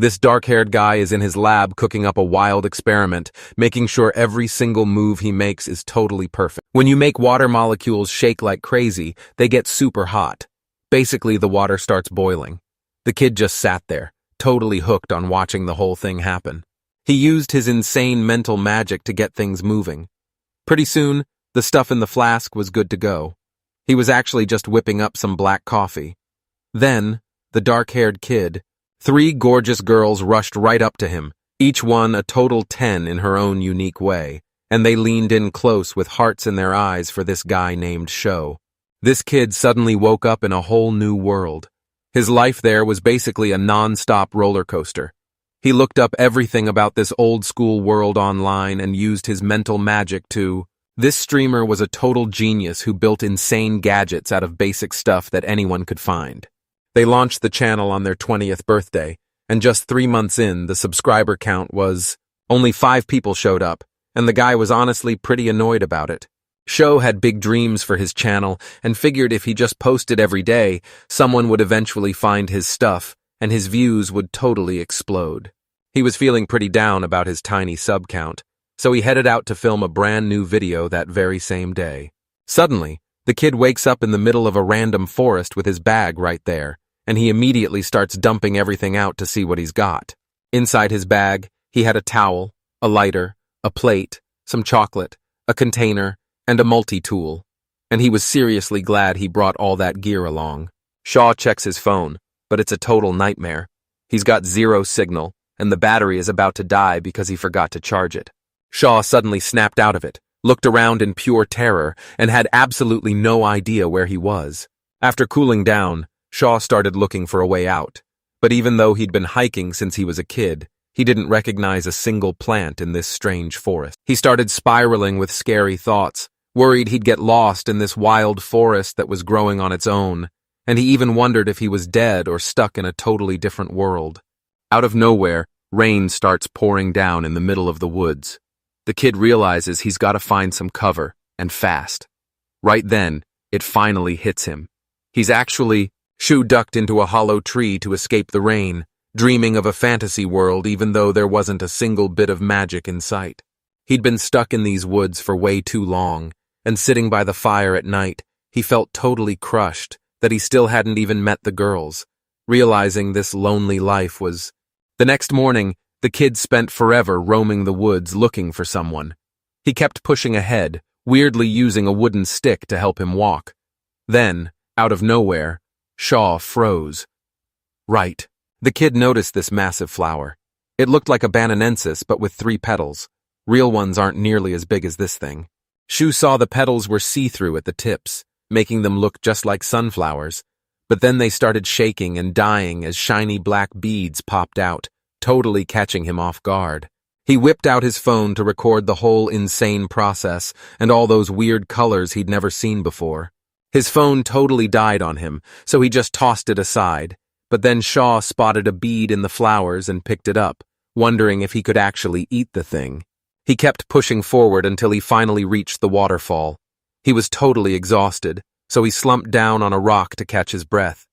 This dark-haired guy is in his lab cooking up a wild experiment, making sure every single move he makes is totally perfect. When you make water molecules shake like crazy, they get super hot. Basically, the water starts boiling. The kid just sat there, totally hooked on watching the whole thing happen. He used his insane mental magic to get things moving. Pretty soon, the stuff in the flask was good to go. He was actually just whipping up some black coffee. Then, the dark-haired kid, 3 gorgeous girls rushed right up to him, each one a total 10 in her own unique way, and they leaned in close with hearts in their eyes for this guy named Sho. This kid suddenly woke up in a whole new world. His life there was basically a non-stop roller coaster. He looked up everything about this old-school world online and used his mental magic to... This streamer was a total genius who built insane gadgets out of basic stuff that anyone could find. They launched the channel on their 20th birthday, and just 3 months in, the subscriber count was... Only 5 people showed up, and the guy was honestly pretty annoyed about it. Sho had big dreams for his channel and figured if he just posted every day, someone would eventually find his stuff, and his views would totally explode. He was feeling pretty down about his tiny sub count, so he headed out to film a brand new video that very same day. Suddenly, the kid wakes up in the middle of a random forest with his bag right there, and he immediately starts dumping everything out to see what he's got. Inside his bag, he had a towel, a lighter, a plate, some chocolate, a container, and a multi-tool, and he was seriously glad he brought all that gear along. Shaw checks his phone, but it's a total nightmare. He's got 0 signal, and the battery is about to die because he forgot to charge it. Shaw suddenly snapped out of it, looked around in pure terror, and had absolutely no idea where he was. After cooling down, Shaw started looking for a way out, but even though he'd been hiking since he was a kid, he didn't recognize a single plant in this strange forest. He started spiraling with scary thoughts, worried he'd get lost in this wild forest that was growing on its own, and he even wondered if he was dead or stuck in a totally different world. Out of nowhere, rain starts pouring down in the middle of the woods. The kid realizes he's got to find some cover, and fast. Right then, it finally hits him. He's actually ducked into a hollow tree to escape the rain, dreaming of a fantasy world even though there wasn't a single bit of magic in sight. He'd been stuck in these woods for way too long, and sitting by the fire at night, he felt totally crushed that he still hadn't even met the girls, realizing this lonely life was... The next morning, the kid spent forever roaming the woods looking for someone. He kept pushing ahead, weirdly using a wooden stick to help him walk. Then, out of nowhere, Shaw froze. Right. The kid noticed this massive flower. It looked like a bananensis, but with 3 petals. Real ones aren't nearly as big as this thing. Shu saw the petals were see-through at the tips, making them look just like sunflowers. But then they started shaking and dying as shiny black beads popped out, totally catching him off guard. He whipped out his phone to record the whole insane process and all those weird colors he'd never seen before. His phone totally died on him, so he just tossed it aside. But then Shaw spotted a bead in the flowers and picked it up, wondering if he could actually eat the thing. He kept pushing forward until he finally reached the waterfall. He was totally exhausted, so he slumped down on a rock to catch his breath.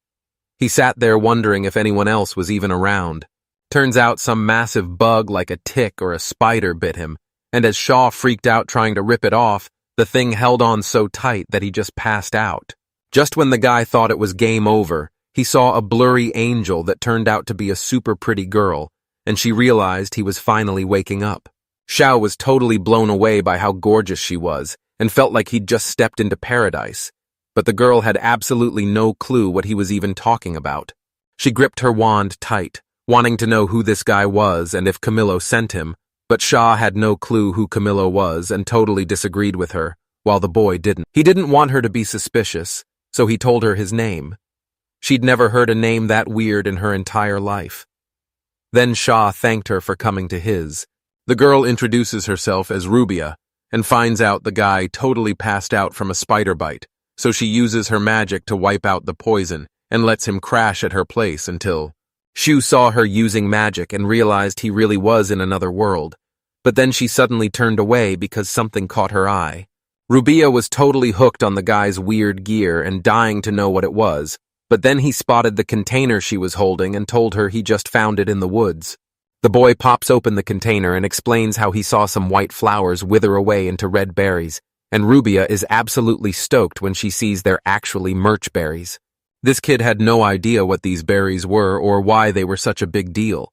He sat there wondering if anyone else was even around. Turns out some massive bug like a tick or a spider bit him, and as Shaw freaked out trying to rip it off, the thing held on so tight that he just passed out. Just when the guy thought it was game over, he saw a blurry angel that turned out to be a super pretty girl, and she realized he was finally waking up. Xiao was totally blown away by how gorgeous she was, and felt like he'd just stepped into paradise. But the girl had absolutely no clue what he was even talking about. She gripped her wand tight, wanting to know who this guy was and if Camillo sent him, but Shaw had no clue who Camillo was and totally disagreed with her, while the boy didn't. He didn't want her to be suspicious, so he told her his name. She'd never heard a name that weird in her entire life. Then Shaw thanked her for coming to his. The girl introduces herself as Rubia and finds out the guy totally passed out from a spider bite, so she uses her magic to wipe out the poison and lets him crash at her place until... Shu saw her using magic and realized he really was in another world, but then she suddenly turned away because something caught her eye. Rubia was totally hooked on the guy's weird gear and dying to know what it was, But then he spotted the container she was holding and told her he just found it in the woods. The boy pops open the container and explains how he saw some white flowers wither away into red berries, and Rubia is absolutely stoked when she sees they're actually merch berries. This kid had no idea what these berries were or why they were such a big deal.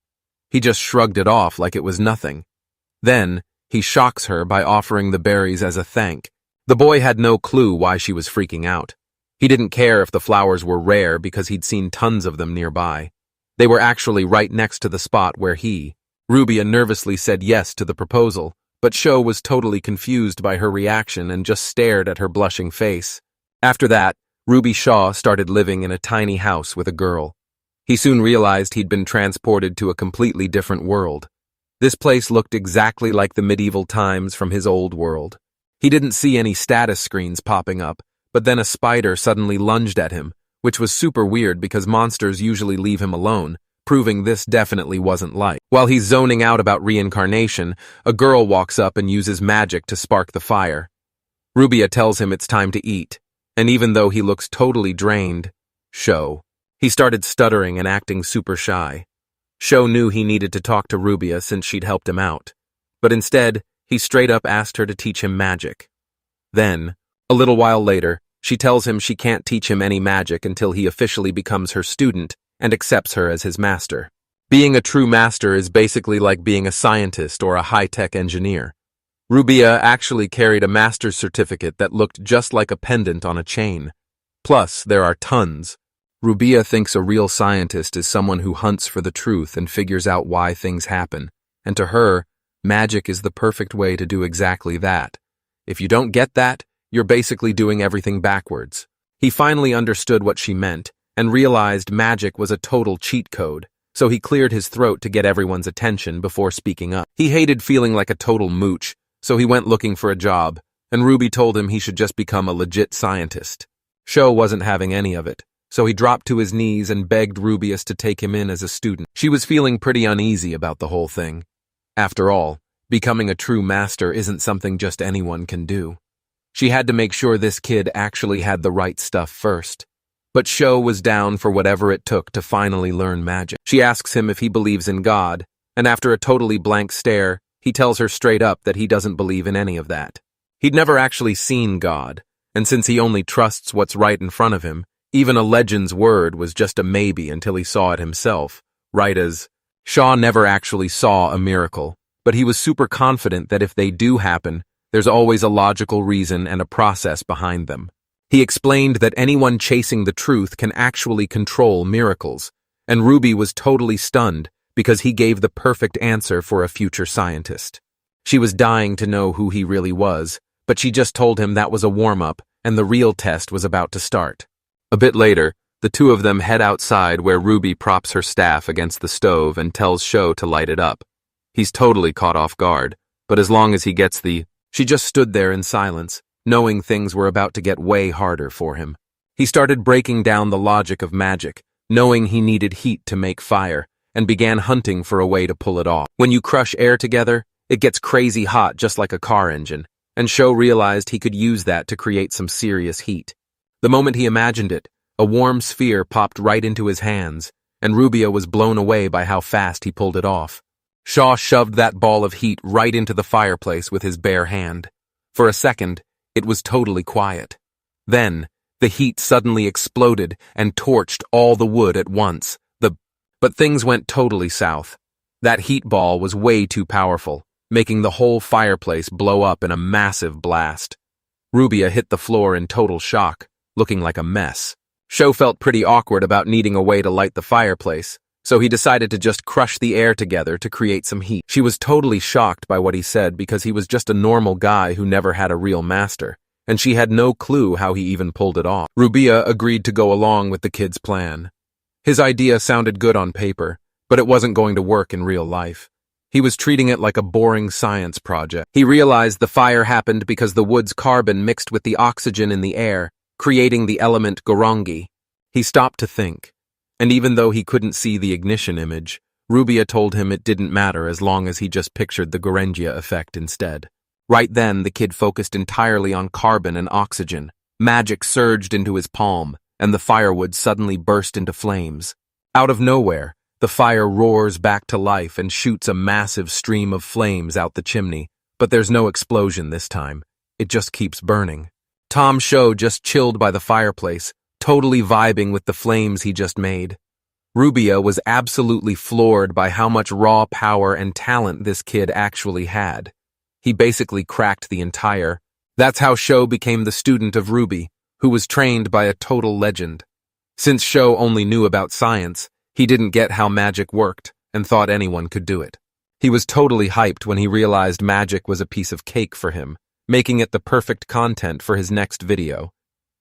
He just shrugged it off like it was nothing. Then, he shocks her by offering the berries as a thank. The boy had no clue why she was freaking out. He didn't care if the flowers were rare because he'd seen tons of them nearby. They were actually right next to the spot where Rubia nervously said yes to the proposal, but Sho was totally confused by her reaction and just stared at her blushing face. After that, Ruby Shaw started living in a tiny house with a girl. He soon realized he'd been transported to a completely different world. This place looked exactly like the medieval times from his old world. He didn't see any status screens popping up, but then a spider suddenly lunged at him, which was super weird because monsters usually leave him alone, proving this definitely wasn't light. While he's zoning out about reincarnation, a girl walks up and uses magic to spark the fire. Rubia tells him it's time to eat, and even though he looks totally drained, he started stuttering and acting super shy. Sho knew he needed to talk to Rubia since she'd helped him out, but instead, he straight up asked her to teach him magic. Then, a little while later, she tells him she can't teach him any magic until he officially becomes her student and accepts her as his master. Being a true master is basically like being a scientist or a high-tech engineer. Rubia actually carried a master's certificate that looked just like a pendant on a chain. Plus, there are tons. Rubia thinks a real scientist is someone who hunts for the truth and figures out why things happen, and to her, magic is the perfect way to do exactly that. If you don't get that, you're basically doing everything backwards. He finally understood what she meant, and realized magic was a total cheat code, so he cleared his throat to get everyone's attention before speaking up. He hated feeling like a total mooch, so he went looking for a job, and Ruby told him he should just become a legit scientist. Sho wasn't having any of it, so he dropped to his knees and begged Rubius to take him in as a student. She was feeling pretty uneasy about the whole thing. After all, becoming a true master isn't something just anyone can do. She had to make sure this kid actually had the right stuff first. But Sho was down for whatever it took to finally learn magic. She asks him if he believes in God, and after a totally blank stare, he tells her straight up that he doesn't believe in any of that. He'd never actually seen God, and since he only trusts what's right in front of him, even a legend's word was just a maybe until he saw it himself, right as Shaw never actually saw a miracle, but he was super confident that if they do happen, there's always a logical reason and a process behind them. He explained that anyone chasing the truth can actually control miracles, and Ruby was totally stunned because he gave the perfect answer for a future scientist. She was dying to know who he really was, but she just told him that was a warm-up and the real test was about to start. A bit later, the two of them head outside where Ruby props her staff against the stove and tells Sho to light it up. He's totally caught off guard, but as long as he gets she just stood there in silence, knowing things were about to get way harder for him. He started breaking down the logic of magic, knowing he needed heat to make fire, and began hunting for a way to pull it off. When you crush air together, it gets crazy hot just like a car engine, and Sho realized he could use that to create some serious heat. The moment he imagined it, a warm sphere popped right into his hands, and Rubia was blown away by how fast he pulled it off. Shaw shoved that ball of heat right into the fireplace with his bare hand. For a second, it was totally quiet. Then, the heat suddenly exploded and torched all the wood at once. But things went totally south. That heat ball was way too powerful, making the whole fireplace blow up in a massive blast. Rubia hit the floor in total shock, looking like a mess. Sho felt pretty awkward about needing a way to light the fireplace, so he decided to just crush the air together to create some heat. She was totally shocked by what he said because he was just a normal guy who never had a real master, and she had no clue how he even pulled it off. Rubia agreed to go along with the kid's plan. His idea sounded good on paper, but it wasn't going to work in real life. He was treating it like a boring science project. He realized the fire happened because the wood's carbon mixed with the oxygen in the air, creating the element gorongi. He stopped to think. And even though he couldn't see the ignition image, Rubia told him it didn't matter as long as he just pictured the Gorengia effect instead. Right then, the kid focused entirely on carbon and oxygen. Magic surged into his palm, and the firewood suddenly burst into flames. Out of nowhere, the fire roars back to life and shoots a massive stream of flames out the chimney, but there's no explosion this time. It just keeps burning. Tom Sho just chilled by the fireplace, totally vibing with the flames he just made. Rubia was absolutely floored by how much raw power and talent this kid actually had. He basically cracked the entire. That's how Sho became the student of Ruby, who was trained by a total legend. Since Sho only knew about science, he didn't get how magic worked and thought anyone could do it. He was totally hyped when he realized magic was a piece of cake for him, making it the perfect content for his next video.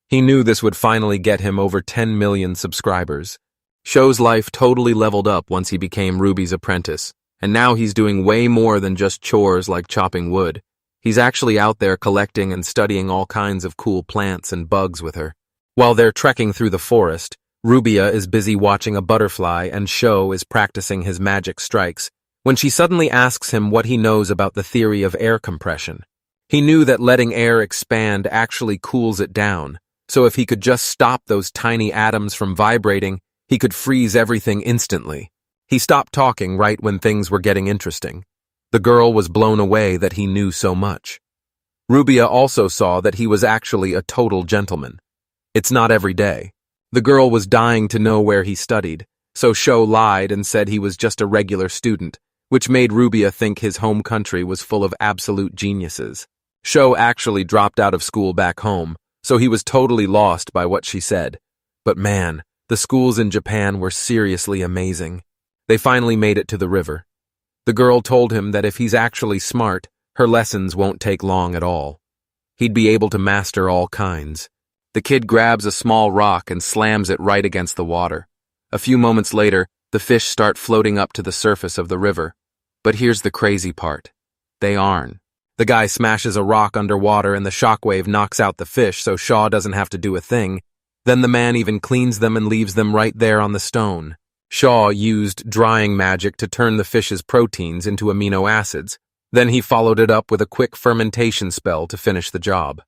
He knew this would finally get him over 10 million subscribers. Sho's life totally leveled up once he became Ruby's apprentice, and now he's doing way more than just chores like chopping wood. He's actually out there collecting and studying all kinds of cool plants and bugs with her. While they're trekking through the forest, Rubia is busy watching a butterfly and Sho is practicing his magic strikes, when she suddenly asks him what he knows about the theory of air compression. He knew that letting air expand actually cools it down, so if he could just stop those tiny atoms from vibrating, he could freeze everything instantly. He stopped talking right when things were getting interesting. The girl was blown away that he knew so much. Rubia also saw that he was actually a total gentleman. It's not every day. The girl was dying to know where he studied, so Sho lied and said he was just a regular student, which made Rubia think his home country was full of absolute geniuses. Sho actually dropped out of school back home, so he was totally lost by what she said. But man, the schools in Japan were seriously amazing. They finally made it to the river. The girl told him that if he's actually smart, her lessons won't take long at all. He'd be able to master all kinds. The kid grabs a small rock and slams it right against the water. A few moments later, the fish start floating up to the surface of the river. But here's the crazy part. They aren't. The guy smashes a rock underwater and the shockwave knocks out the fish so Shaw doesn't have to do a thing. Then the man even cleans them and leaves them right there on the stone. Shaw used drying magic to turn the fish's proteins into amino acids. Then he followed it up with a quick fermentation spell to finish the job.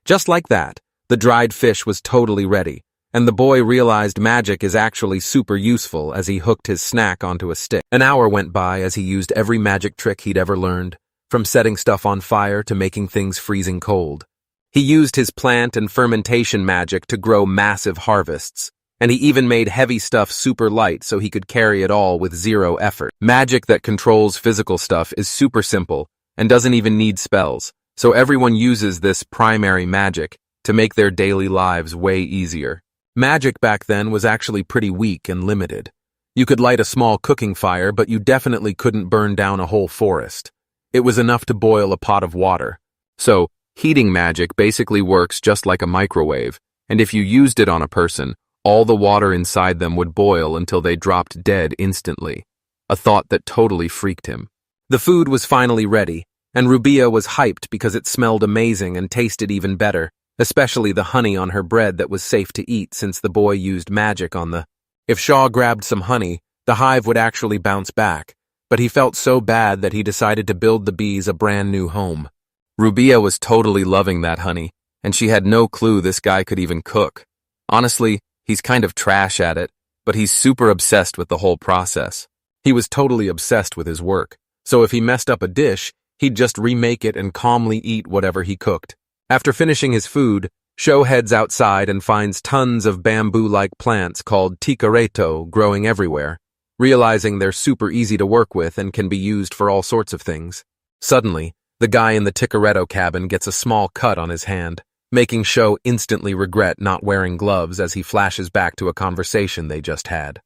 Just like that, the dried fish was totally ready, and the boy realized magic is actually super useful as he hooked his snack onto a stick. An hour went by as he used every magic trick he'd ever learned, from setting stuff on fire to making things freezing cold. He used his plant and fermentation magic to grow massive harvests, and he even made heavy stuff super light so he could carry it all with zero effort. Magic that controls physical stuff is super simple and doesn't even need spells, so everyone uses this primary magic to make their daily lives way easier. Magic back then was actually pretty weak and limited. You could light a small cooking fire, but you definitely couldn't burn down a whole forest. It was enough to boil a pot of water. So, heating magic basically works just like a microwave, and if you used it on a person, all the water inside them would boil until they dropped dead instantly. A thought that totally freaked him. The food was finally ready, and Rubia was hyped because it smelled amazing and tasted even better, especially the honey on her bread that was safe to eat since the boy used magic on the. If Shaw grabbed some honey, the hive would actually bounce back, but he felt so bad that he decided to build the bees a brand new home. Rubia was totally loving that honey, and she had no clue this guy could even cook. Honestly, he's kind of trash at it, but he's super obsessed with the whole process. He was totally obsessed with his work, so if he messed up a dish, he'd just remake it and calmly eat whatever he cooked. After finishing his food, Sho heads outside and finds tons of bamboo-like plants called tikareto growing everywhere, realizing they're super easy to work with and can be used for all sorts of things. Suddenly, the guy in the tikareto cabin gets a small cut on his hand, making Sho instantly regret not wearing gloves as he flashes back to a conversation they just had.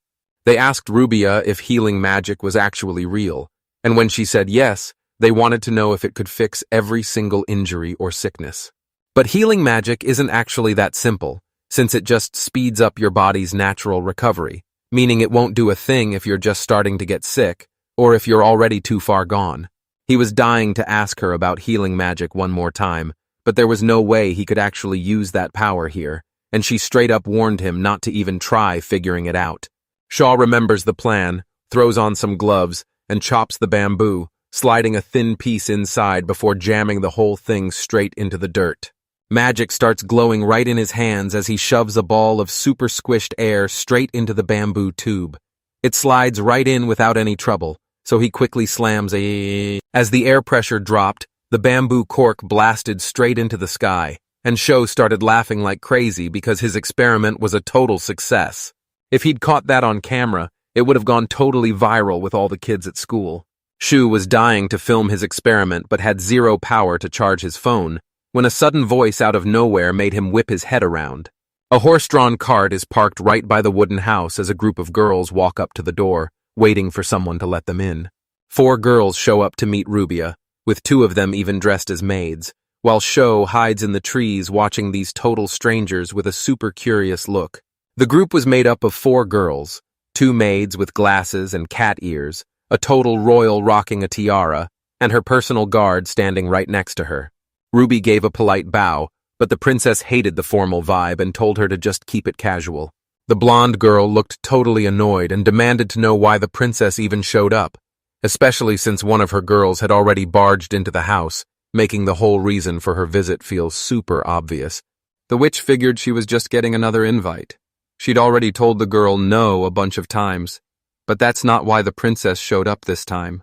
They asked Rubia if healing magic was actually real, and when she said yes, they wanted to know if it could fix every single injury or sickness. But healing magic isn't actually that simple, since it just speeds up your body's natural recovery, meaning it won't do a thing if you're just starting to get sick, or if you're already too far gone. He was dying to ask her about healing magic one more time, but there was no way he could actually use that power here, and she straight up warned him not to even try figuring it out. Shaw remembers the plan, throws on some gloves, and chops the bamboo, sliding a thin piece inside before jamming the whole thing straight into the dirt. Magic starts glowing right in his hands as he shoves a ball of super squished air straight into the bamboo tube. It slides right in without any trouble, so he quickly slams a... As the air pressure dropped, the bamboo cork blasted straight into the sky, and Sho started laughing like crazy because his experiment was a total success. If he'd caught that on camera, it would have gone totally viral with all the kids at school. Shu was dying to film his experiment but had zero power to charge his phone, when a sudden voice out of nowhere made him whip his head around. A horse-drawn cart is parked right by the wooden house as a group of girls walk up to the door, waiting for someone to let them in. 4 girls show up to meet Rubia, with 2 of them even dressed as maids, while Sho hides in the trees watching these total strangers with a super curious look. The group was made up of 4 girls, 2 maids with glasses and cat ears, a total royal rocking a tiara, and her personal guard standing right next to her. Ruby gave a polite bow, but the princess hated the formal vibe and told her to just keep it casual. The blonde girl looked totally annoyed and demanded to know why the princess even showed up, especially since one of her girls had already barged into the house, making the whole reason for her visit feel super obvious. The witch figured she was just getting another invite. She'd already told the girl no a bunch of times, but that's not why the princess showed up this time.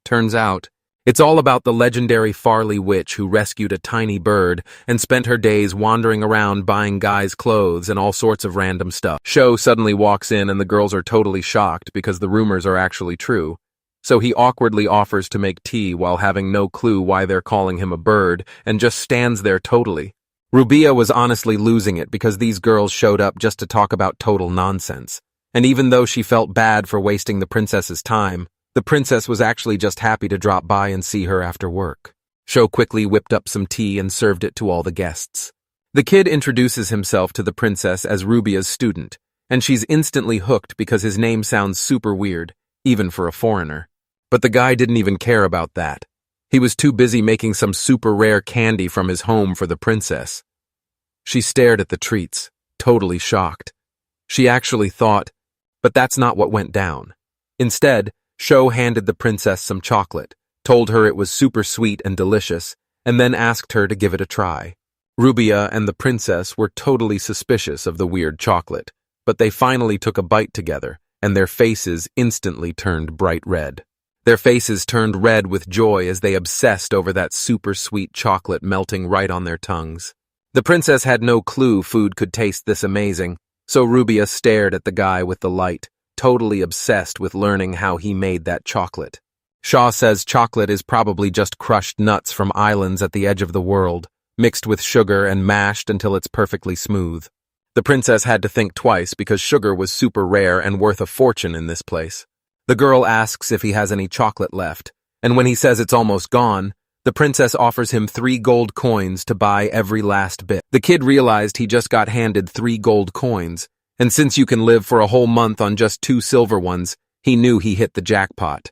Turns out, it's all about the legendary Farley witch who rescued a tiny bird and spent her days wandering around buying guys' clothes and all sorts of random stuff. Sho suddenly walks in and the girls are totally shocked because the rumors are actually true. So he awkwardly offers to make tea while having no clue why they're calling him a bird and just stands there totally. Rubia was honestly losing it because these girls showed up just to talk about total nonsense. And even though she felt bad for wasting the princess's time, the princess was actually just happy to drop by and see her after work. Sho quickly whipped up some tea and served it to all the guests. The kid introduces himself to the princess as Rubia's student, and she's instantly hooked because his name sounds super weird, even for a foreigner. But the guy didn't even care about that. He was too busy making some super rare candy from his home for the princess. She stared at the treats, totally shocked. She actually thought, but that's not what went down. Instead, Sho handed the princess some chocolate, told her it was super sweet and delicious, and then asked her to give it a try. Rubia and the princess were totally suspicious of the weird chocolate, but they finally took a bite together, and their faces instantly turned bright red. Their faces turned red with joy as they obsessed over that super sweet chocolate melting right on their tongues. The princess had no clue food could taste this amazing, so Rubia stared at the guy with the light, totally obsessed with learning how he made that chocolate. Shaw says chocolate is probably just crushed nuts from islands at the edge of the world, mixed with sugar and mashed until it's perfectly smooth. The princess had to think twice because sugar was super rare and worth a fortune in this place. The girl asks if he has any chocolate left, and when he says it's almost gone, the princess offers him 3 gold coins to buy every last bit. The kid realized he just got handed 3 gold coins, and since you can live for a whole month on just 2 silver ones, he knew he hit the jackpot.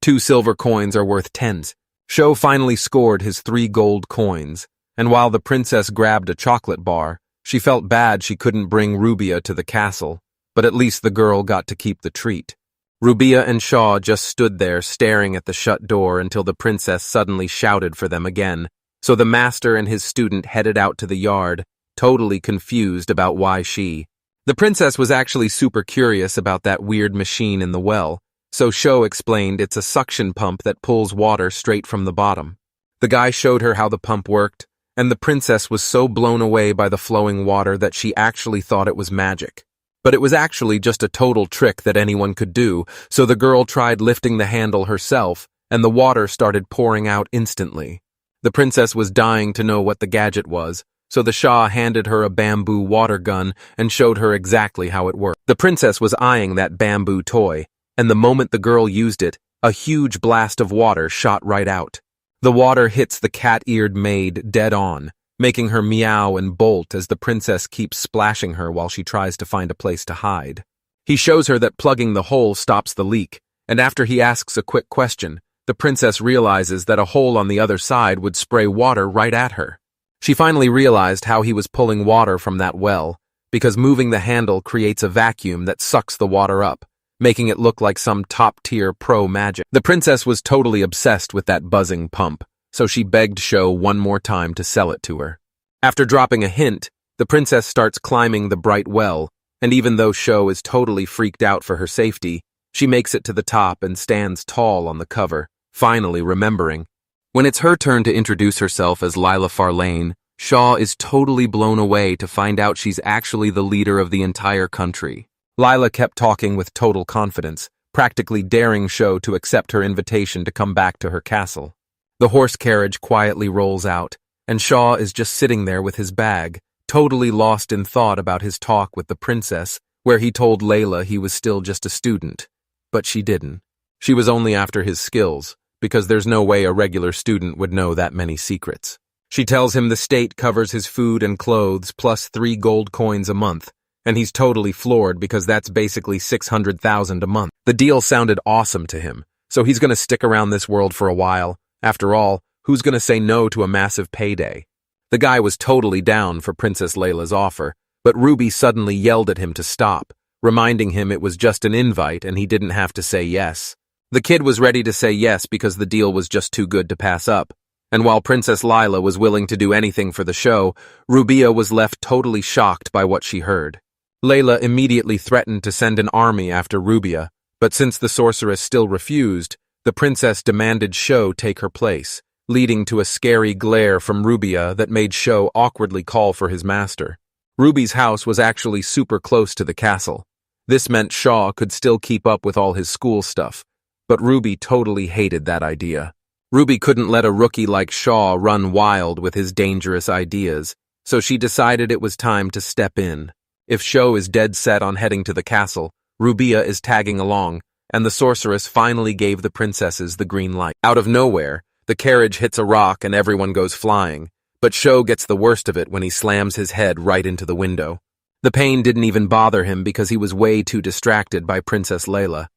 2 silver coins are worth tens. Sho finally scored his 3 gold coins, and while the princess grabbed a chocolate bar, she felt bad she couldn't bring Rubia to the castle, but at least the girl got to keep the treat. Rubia and Shaw just stood there staring at the shut door until the princess suddenly shouted for them again, so the master and his student headed out to the yard, totally confused about why she. The princess was actually super curious about that weird machine in the well, so Sho explained it's a suction pump that pulls water straight from the bottom. The guy showed her how the pump worked, and the princess was so blown away by the flowing water that she actually thought it was magic. But it was actually just a total trick that anyone could do, so the girl tried lifting the handle herself, and the water started pouring out instantly. The princess was dying to know what the gadget was, so the Shah handed her a bamboo water gun and showed her exactly how it worked. The princess was eyeing that bamboo toy, and the moment the girl used it, a huge blast of water shot right out. The water hits the cat-eared maid dead on, making her meow and bolt as the princess keeps splashing her while she tries to find a place to hide. He shows her that plugging the hole stops the leak, and after he asks a quick question, the princess realizes that a hole on the other side would spray water right at her. She finally realized how he was pulling water from that well, because moving the handle creates a vacuum that sucks the water up, making it look like some top-tier pro magic. The princess was totally obsessed with that buzzing pump, so she begged Sho one more time to sell it to her. After dropping a hint, the princess starts climbing the bright well, and even though Sho is totally freaked out for her safety, she makes it to the top and stands tall on the cover, finally remembering. When it's her turn to introduce herself as Lila Farlane, Shaw is totally blown away to find out she's actually the leader of the entire country. Lila kept talking with total confidence, practically daring Sho to accept her invitation to come back to her castle. The horse carriage quietly rolls out, and Shaw is just sitting there with his bag, totally lost in thought about his talk with the princess, where he told Layla he was still just a student. But she didn't. She was only after his skills, because there's no way a regular student would know that many secrets. She tells him the state covers his food and clothes plus 3 gold coins a month, and he's totally floored because that's basically 600,000 a month. The deal sounded awesome to him, so he's going to stick around this world for a while. After all, who's going to say no to a massive payday? The guy was totally down for Princess Layla's offer, but Ruby suddenly yelled at him to stop, reminding him it was just an invite and he didn't have to say yes. The kid was ready to say yes because the deal was just too good to pass up. And while Princess Lila was willing to do anything for the show, Rubia was left totally shocked by what she heard. Layla immediately threatened to send an army after Rubia, but since the sorceress still refused, the princess demanded Sho take her place, leading to a scary glare from Rubia that made Sho awkwardly call for his master. Ruby's house was actually super close to the castle. This meant Shaw could still keep up with all his school stuff, but Ruby totally hated that idea. Ruby couldn't let a rookie like Shaw run wild with his dangerous ideas, so she decided it was time to step in. If Sho is dead set on heading to the castle, Rubia is tagging along, and the sorceress finally gave the princesses the green light. Out of nowhere, the carriage hits a rock and everyone goes flying, but Sho gets the worst of it when he slams his head right into the window. The pain didn't even bother him because he was way too distracted by Princess Layla.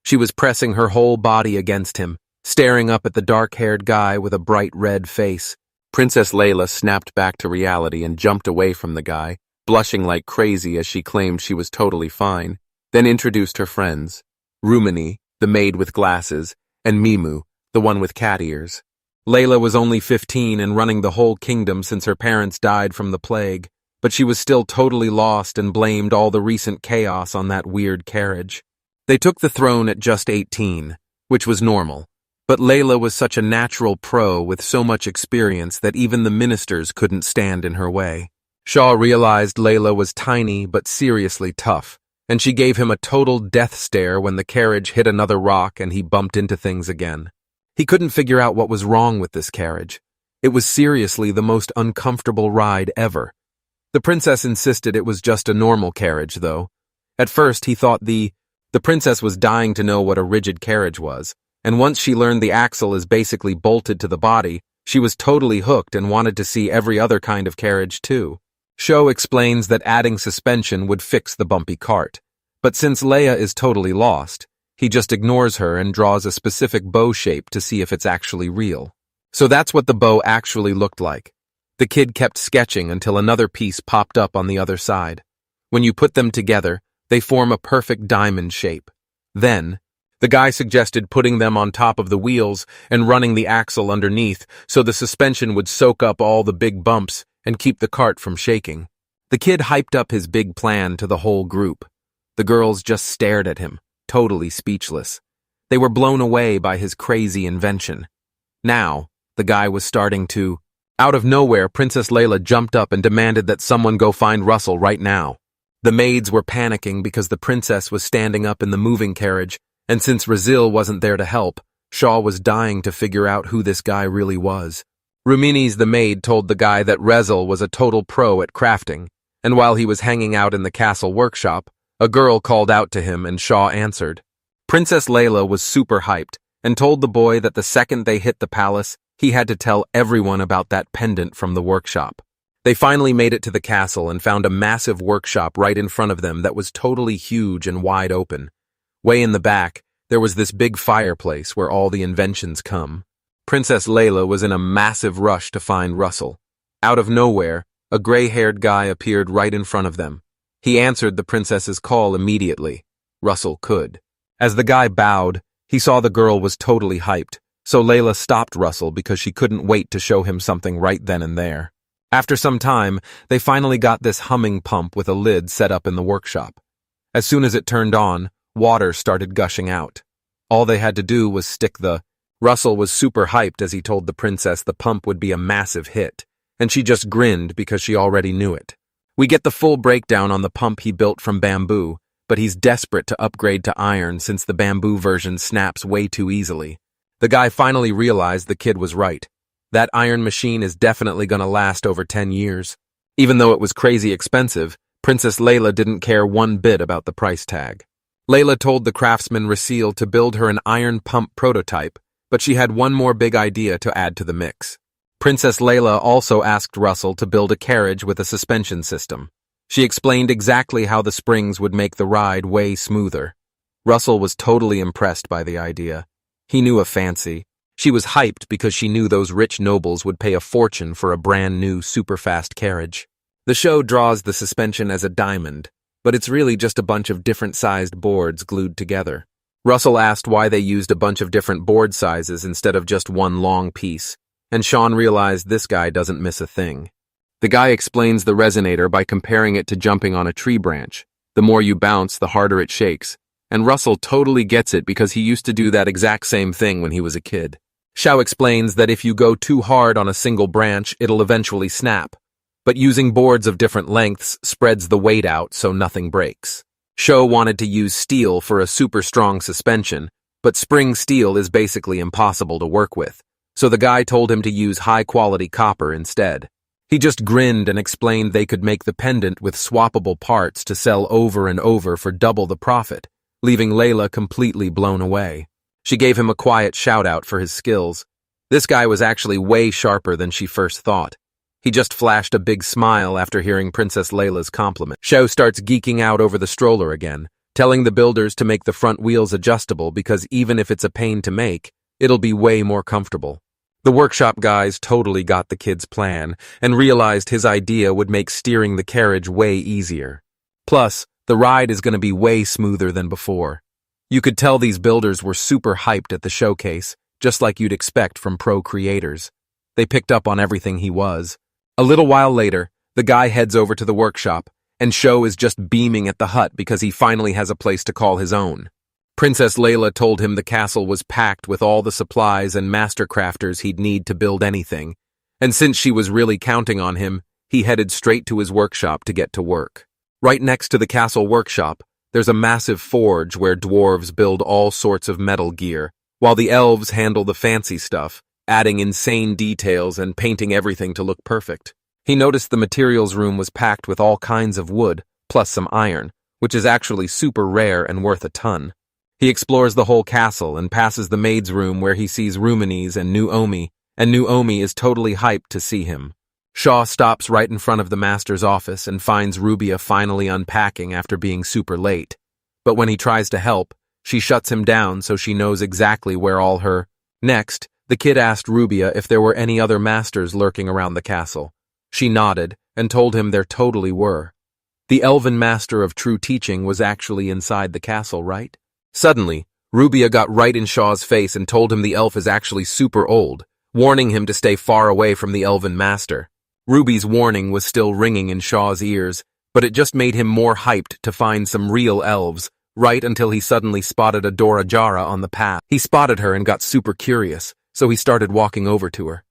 She was pressing her whole body against him, staring up at the dark-haired guy with a bright red face. Princess Layla snapped back to reality and jumped away from the guy, blushing like crazy as she claimed she was totally fine, then introduced her friends, Rumini, the maid with glasses, and Mimu, the one with cat ears. Layla was only 15 and running the whole kingdom since her parents died from the plague, but she was still totally lost and blamed all the recent chaos on that weird carriage. They took the throne at just 18, which was normal. But Layla was such a natural pro with so much experience that even the ministers couldn't stand in her way. Shaw realized Layla was tiny but seriously tough, and she gave him a total death stare when the carriage hit another rock and he bumped into things again. He couldn't figure out what was wrong with this carriage. It was seriously the most uncomfortable ride ever. The princess insisted it was just a normal carriage, though. At first he thought the princess was dying to know what a rigid carriage was. And once she learned the axle is basically bolted to the body, she was totally hooked and wanted to see every other kind of carriage too. Sho explains that adding suspension would fix the bumpy cart, but since Leia is totally lost, he just ignores her and draws a specific bow shape to see if it's actually real. So that's what the bow actually looked like. The kid kept sketching until another piece popped up on the other side. When you put them together, they form a perfect diamond shape. Then, the guy suggested putting them on top of the wheels and running the axle underneath so the suspension would soak up all the big bumps and keep the cart from shaking. The kid hyped up his big plan to the whole group. The girls just stared at him, totally speechless. They were blown away by his crazy invention. Now, the guy was starting to... Out of nowhere, Princess Layla jumped up and demanded that someone go find Russell right now. The maids were panicking because the princess was standing up in the moving carriage, and since Razil wasn't there to help, Shaw was dying to figure out who this guy really was. Rumini's the maid told the guy that Razil was a total pro at crafting, and while he was hanging out in the castle workshop, a girl called out to him and Shaw answered. Princess Layla was super hyped and told the boy that the second they hit the palace, he had to tell everyone about that pendant from the workshop. They finally made it to the castle and found a massive workshop right in front of them that was totally huge and wide open. Way in the back, there was this big fireplace where all the inventions come. Princess Layla was in a massive rush to find Russell. Out of nowhere, a gray-haired guy appeared right in front of them. He answered the princess's call immediately. Russell could. As the guy bowed, he saw the girl was totally hyped, so Layla stopped Russell because she couldn't wait to show him something right then and there. After some time, they finally got this humming pump with a lid set up in the workshop. As soon as it turned on, water started gushing out. All they had to do was stick the... Russell was super hyped as he told the princess the pump would be a massive hit, and she just grinned because she already knew it. We get the full breakdown on the pump he built from bamboo, but he's desperate to upgrade to iron since the bamboo version snaps way too easily. The guy finally realized the kid was right. That iron machine is definitely gonna last over 10 years. Even though it was crazy expensive, Princess Layla didn't care one bit about the price tag. Layla told the craftsman Rasil to build her an iron pump prototype, but she had one more big idea to add to the mix. Princess Layla also asked Russell to build a carriage with a suspension system. She explained exactly how the springs would make the ride way smoother. Russell was totally impressed by the idea. He knew a fancy. She was hyped because she knew those rich nobles would pay a fortune for a brand new super-fast carriage. The show draws the suspension as a diamond, but it's really just a bunch of different-sized boards glued together. Russell asked why they used a bunch of different board sizes instead of just one long piece, and Sean realized this guy doesn't miss a thing. The guy explains the resonator by comparing it to jumping on a tree branch. The more you bounce, the harder it shakes, and Russell totally gets it because he used to do that exact same thing when he was a kid. Xiao explains that if you go too hard on a single branch, it'll eventually snap, but using boards of different lengths spreads the weight out so nothing breaks. Sho wanted to use steel for a super strong suspension, but spring steel is basically impossible to work with, so the guy told him to use high-quality copper instead. He just grinned and explained they could make the pendant with swappable parts to sell over and over for double the profit, leaving Layla completely blown away. She gave him a quiet shout-out for his skills. This guy was actually way sharper than she first thought. He just flashed a big smile after hearing Princess Layla's compliment. Xiao starts geeking out over the stroller again, telling the builders to make the front wheels adjustable because even if it's a pain to make, it'll be way more comfortable. The workshop guys totally got the kid's plan and realized his idea would make steering the carriage way easier. Plus, the ride is going to be way smoother than before. You could tell these builders were super hyped at the showcase, just like you'd expect from pro creators. They picked up on everything he was. A little while later, the guy heads over to the workshop, and Sho is just beaming at the hut because he finally has a place to call his own. Princess Layla told him the castle was packed with all the supplies and master crafters he'd need to build anything, and since she was really counting on him, he headed straight to his workshop to get to work. Right next to the castle workshop, there's a massive forge where dwarves build all sorts of metal gear, while the elves handle the fancy stuff, adding insane details and painting everything to look perfect. He noticed the materials room was packed with all kinds of wood, plus some iron, which is actually super rare and worth a ton. He explores the whole castle and passes the maid's room where he sees Ruminis and New Omi is totally hyped to see him. Shaw stops right in front of the master's office and finds Rubia finally unpacking after being super late. But when he tries to help, she shuts him down so she knows exactly where all her... Next, the kid asked Rubia if there were any other masters lurking around the castle. She nodded and told him there totally were. The elven master of true teaching was actually inside the castle, right? Suddenly, Rubia got right in Shaw's face and told him the elf is actually super old, warning him to stay far away from the elven master. Ruby's warning was still ringing in Shaw's ears, but it just made him more hyped to find some real elves, right until he suddenly spotted Adora Jara on the path. He spotted her and got super curious, so he started walking over to her.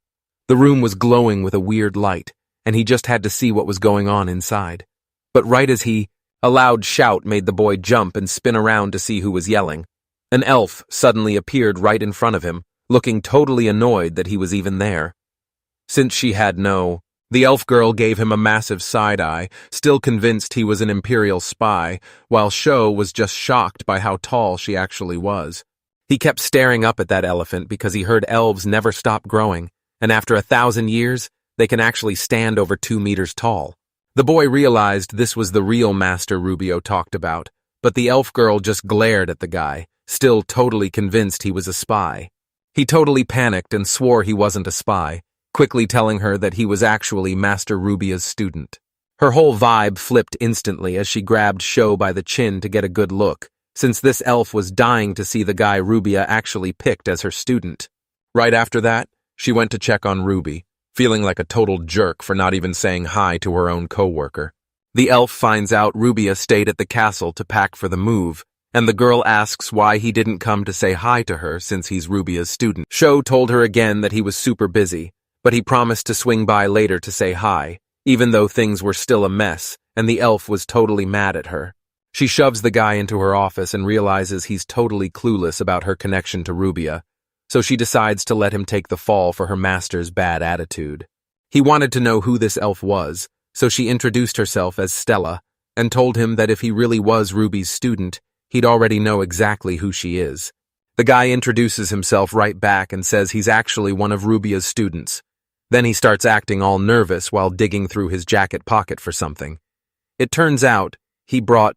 The room was glowing with a weird light, and he just had to see what was going on inside. But right as a loud shout made the boy jump and spin around to see who was yelling. An elf suddenly appeared right in front of him, looking totally annoyed that he was even there. Since she had the elf girl gave him a massive side-eye, still convinced he was an imperial spy, while Sho was just shocked by how tall she actually was. He kept staring up at that elephant because he heard elves never stop growing, and after 1,000 years, they can actually stand over 2 meters tall. The boy realized this was the real master Rubio talked about, but the elf girl just glared at the guy, still totally convinced he was a spy. He totally panicked and swore he wasn't a spy, quickly telling her that he was actually Master Rubia's student. Her whole vibe flipped instantly as she grabbed Sho by the chin to get a good look, since this elf was dying to see the guy Rubia actually picked as her student. Right after that, she went to check on Ruby, feeling like a total jerk for not even saying hi to her own coworker. The elf finds out Rubia stayed at the castle to pack for the move, and the girl asks why he didn't come to say hi to her since he's Rubia's student. Sho told her again that he was super busy, but he promised to swing by later to say hi, even though things were still a mess, and the elf was totally mad at her. She shoves the guy into her office and realizes he's totally clueless about her connection to Rubia, so she decides to let him take the fall for her master's bad attitude. He wanted to know who this elf was, so she introduced herself as Stella and told him that if he really was Ruby's student, he'd already know exactly who she is. The guy introduces himself right back and says he's actually one of Rubia's students. Then he starts acting all nervous while digging through his jacket pocket for something. It turns out he brought...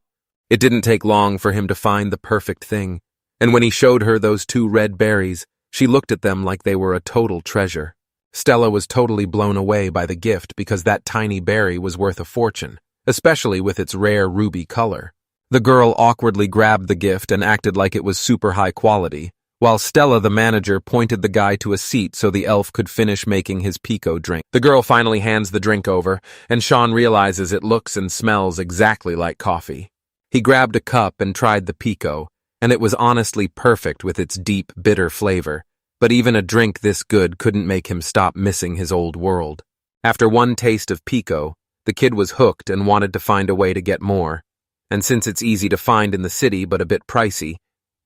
It didn't take long for him to find the perfect thing, and when he showed her those 2 red berries, she looked at them like they were a total treasure. Stella was totally blown away by the gift because that tiny berry was worth a fortune, especially with its rare ruby color. The girl awkwardly grabbed the gift and acted like it was super high quality, while Stella, the manager, pointed the guy to a seat so the elf could finish making his pico drink. The girl finally hands the drink over, and Sean realizes it looks and smells exactly like coffee. He grabbed a cup and tried the pico, and it was honestly perfect with its deep, bitter flavor, but even a drink this good couldn't make him stop missing his old world. After one taste of pico, the kid was hooked and wanted to find a way to get more, and since it's easy to find in the city but a bit pricey,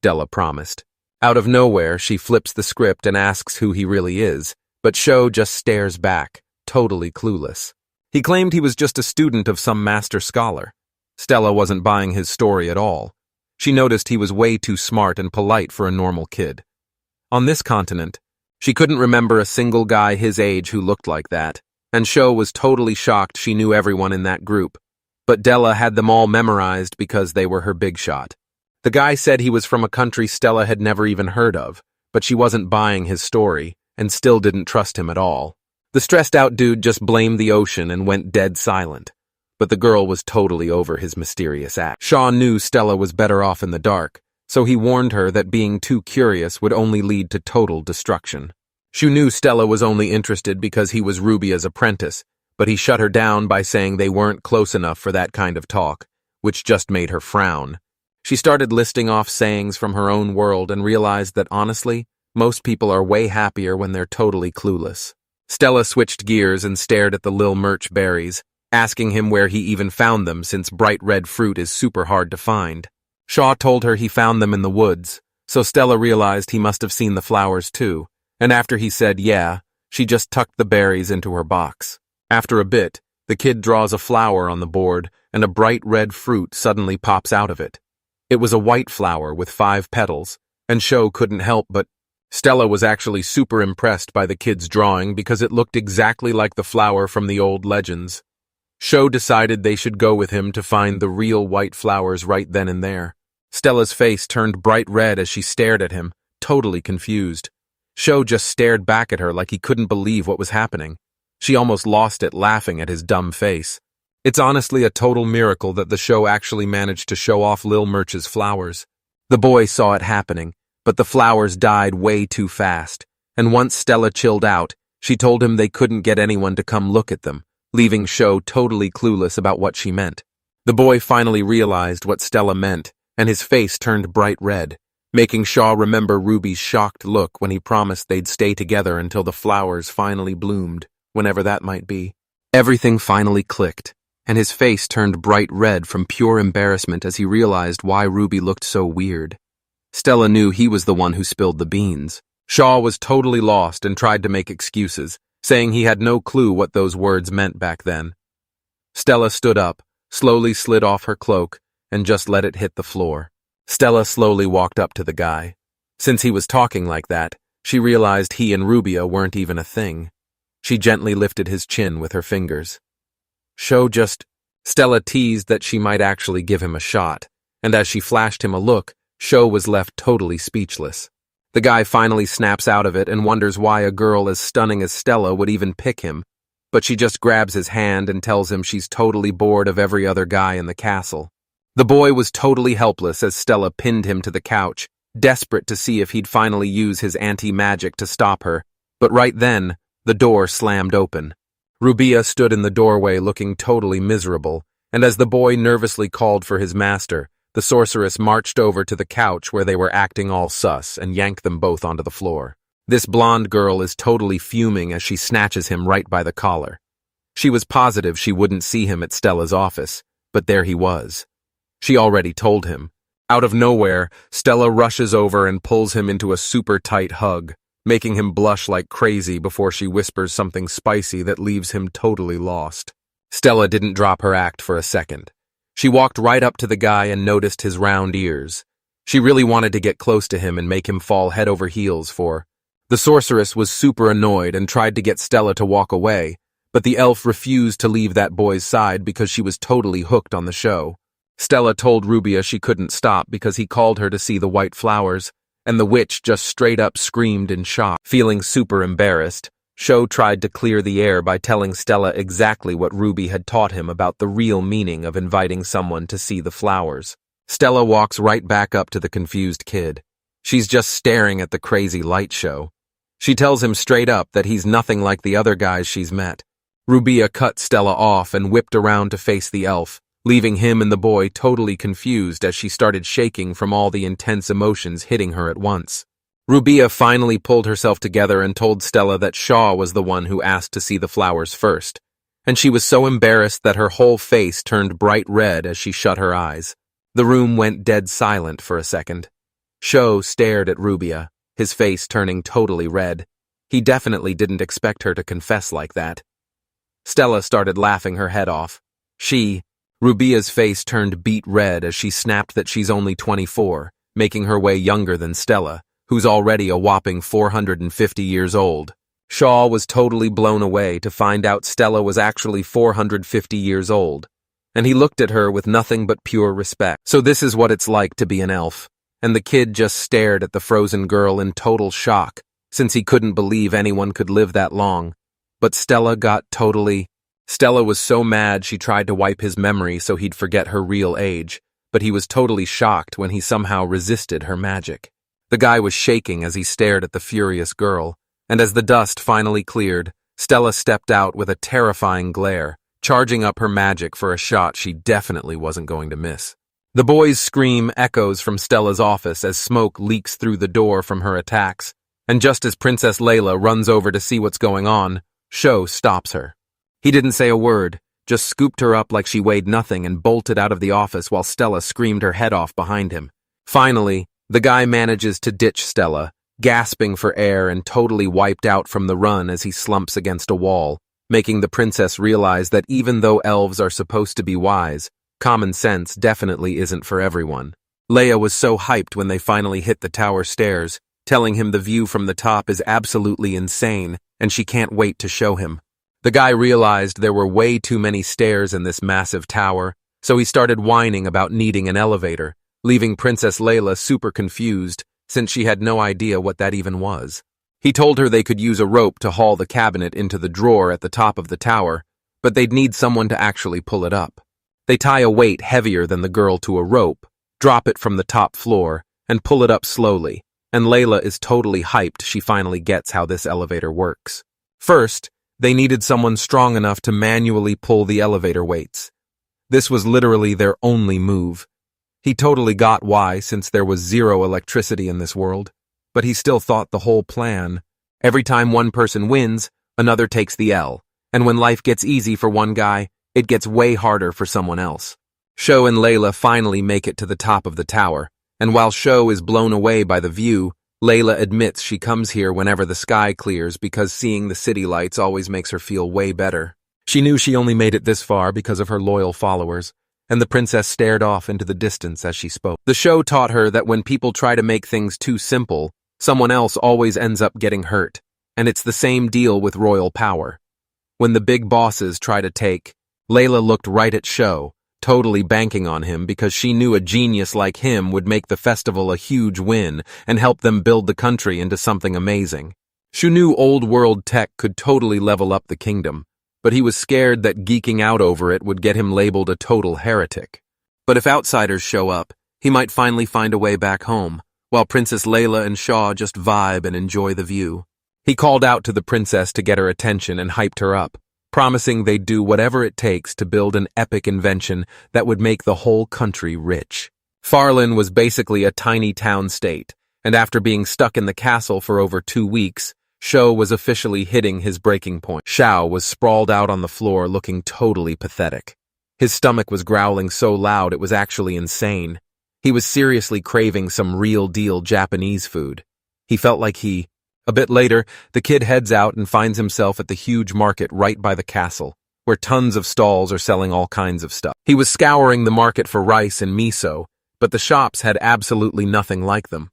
Della promised. Out of nowhere, she flips the script and asks who he really is, but Sho just stares back, totally clueless. He claimed he was just a student of some master scholar. Stella wasn't buying his story at all. She noticed he was way too smart and polite for a normal kid. On this continent, she couldn't remember a single guy his age who looked like that, and Sho was totally shocked she knew everyone in that group. But Della had them all memorized because they were her big shot. The guy said he was from a country Stella had never even heard of, but she wasn't buying his story, and still didn't trust him at all. The stressed-out dude just blamed the ocean and went dead silent. But the girl was totally over his mysterious act. Shaw knew Stella was better off in the dark, so he warned her that being too curious would only lead to total destruction. She knew Stella was only interested because he was Rubia's apprentice, but he shut her down by saying they weren't close enough for that kind of talk, which just made her frown. She started listing off sayings from her own world and realized that honestly, most people are way happier when they're totally clueless. Stella switched gears and stared at the Lil Merch berries, asking him where he even found them since bright red fruit is super hard to find. Shaw told her he found them in the woods, so Stella realized he must have seen the flowers too, and after he said yeah, she just tucked the berries into her box. After a bit, the kid draws a flower on the board, and a bright red fruit suddenly pops out of it. It was a white flower with 5 petals, and Sho couldn't help but... Stella was actually super impressed by the kid's drawing because it looked exactly like the flower from the old legends. Sho decided they should go with him to find the real white flowers right then and there. Stella's face turned bright red as she stared at him, totally confused. Sho just stared back at her like he couldn't believe what was happening. She almost lost it laughing at his dumb face. It's honestly a total miracle that the show actually managed to show off Lil Merch's flowers. The boy saw it happening, but the flowers died way too fast, and once Stella chilled out, she told him they couldn't get anyone to come look at them, leaving Sho totally clueless about what she meant. The boy finally realized what Stella meant, and his face turned bright red, making Shaw remember Ruby's shocked look when he promised they'd stay together until the flowers finally bloomed, whenever that might be. Everything finally clicked, and his face turned bright red from pure embarrassment as he realized why Ruby looked so weird. Stella knew he was the one who spilled the beans. Shaw was totally lost and tried to make excuses, saying he had no clue what those words meant back then. Stella stood up, slowly slid off her cloak, and just let it hit the floor. Stella slowly walked up to the guy. Since he was talking like that, she realized he and Rubia weren't even a thing. She gently lifted his chin with her fingers. Stella teased that she might actually give him a shot, and as she flashed him a look, Sho was left totally speechless. The guy finally snaps out of it and wonders why a girl as stunning as Stella would even pick him, but she just grabs his hand and tells him she's totally bored of every other guy in the castle. The boy was totally helpless as Stella pinned him to the couch, desperate to see if he'd finally use his anti-magic to stop her, but right then, The door slammed open. Rubia stood in the doorway looking totally miserable, and as the boy nervously called for his master, the sorceress marched over to the couch where they were acting all sus and yanked them both onto the floor. This blonde girl is totally fuming as she snatches him right by the collar. She was positive she wouldn't see him at Stella's office, but there he was. She already told him. Out of nowhere, Stella rushes over and pulls him into a super tight hug, making him blush like crazy before she whispers something spicy that leaves him totally lost. Stella didn't drop her act for a second. She walked right up to the guy and noticed his round ears. She really wanted to get close to him and make him fall head over heels for. The sorceress was super annoyed and tried to get Stella to walk away, but the elf refused to leave that boy's side because she was totally hooked on the show. Stella told Rubia she couldn't stop because he called her to see the white flowers, and the witch just straight up screamed in shock. Feeling super embarrassed, Sho tried to clear the air by telling Stella exactly what Ruby had taught him about the real meaning of inviting someone to see the flowers. Stella walks right back up to the confused kid. She's just staring at the crazy light show. She tells him straight up that he's nothing like the other guys she's met. Rubia cut Stella off and whipped around to face the elf, leaving him and the boy totally confused as she started shaking from all the intense emotions hitting her at once. Rubia finally pulled herself together and told Stella that Shaw was the one who asked to see the flowers first, and she was so embarrassed that her whole face turned bright red as she shut her eyes. The room went dead silent for a second. Sho stared at Rubia, his face turning totally red. He definitely didn't expect her to confess like that. Stella started laughing her head off. Rubia's face turned beet red as she snapped that she's only 24, making her way younger than Stella, who's already a whopping 450 years old. Shaw was totally blown away to find out Stella was actually 450 years old, and he looked at her with nothing but pure respect. So this is what it's like to be an elf, and the kid just stared at the frozen girl in total shock, since he couldn't believe anyone could live that long. But Stella was so mad she tried to wipe his memory so he'd forget her real age, but he was totally shocked when he somehow resisted her magic. The guy was shaking as he stared at the furious girl, and as the dust finally cleared, Stella stepped out with a terrifying glare, charging up her magic for a shot she definitely wasn't going to miss. The boy's scream echoes from Stella's office as smoke leaks through the door from her attacks, and just as Princess Layla runs over to see what's going on, Sho stops her. He didn't say a word, just scooped her up like she weighed nothing and bolted out of the office while Stella screamed her head off behind him. Finally, the guy manages to ditch Stella, gasping for air and totally wiped out from the run as he slumps against a wall, making the princess realize that even though elves are supposed to be wise, common sense definitely isn't for everyone. Leia was so hyped when they finally hit the tower stairs, telling him the view from the top is absolutely insane and she can't wait to show him. The guy realized there were way too many stairs in this massive tower, so he started whining about needing an elevator, leaving Princess Layla super confused since she had no idea what that even was. He told her they could use a rope to haul the cabinet into the drawer at the top of the tower, but they'd need someone to actually pull it up. They tie a weight heavier than the girl to a rope, drop it from the top floor, and pull it up slowly, and Layla is totally hyped she finally gets how this elevator works. First, they needed someone strong enough to manually pull the elevator weights. This was literally their only move. He totally got why, since there was zero electricity in this world, but he still thought the whole plan. Every time one person wins, another takes the L, and when life gets easy for one guy, it gets way harder for someone else. Sho and Layla finally make it to the top of the tower, and while Sho is blown away by the view, Layla admits she comes here whenever the sky clears because seeing the city lights always makes her feel way better. She knew she only made it this far because of her loyal followers, and the princess stared off into the distance as she spoke. The show taught her that when people try to make things too simple, someone else always ends up getting hurt, and it's the same deal with royal power. When the big bosses try to take, Layla looked right at Sho, totally banking on him because she knew a genius like him would make the festival a huge win and help them build the country into something amazing. She knew old world tech could totally level up the kingdom, but he was scared that geeking out over it would get him labeled a total heretic. But if outsiders show up, he might finally find a way back home, while Princess Layla and Shaw just vibe and enjoy the view. He called out to the princess to get her attention and hyped her up, promising they'd do whatever it takes to build an epic invention that would make the whole country rich. Farlin was basically a tiny town state, and after being stuck in the castle for over 2 weeks, Shou was officially hitting his breaking point. Xiao was sprawled out on the floor looking totally pathetic. His stomach was growling so loud it was actually insane. He was seriously craving some real-deal Japanese food. He felt like A bit later, the kid heads out and finds himself at the huge market right by the castle, where tons of stalls are selling all kinds of stuff. He was scouring the market for rice and miso, but the shops had absolutely nothing like them.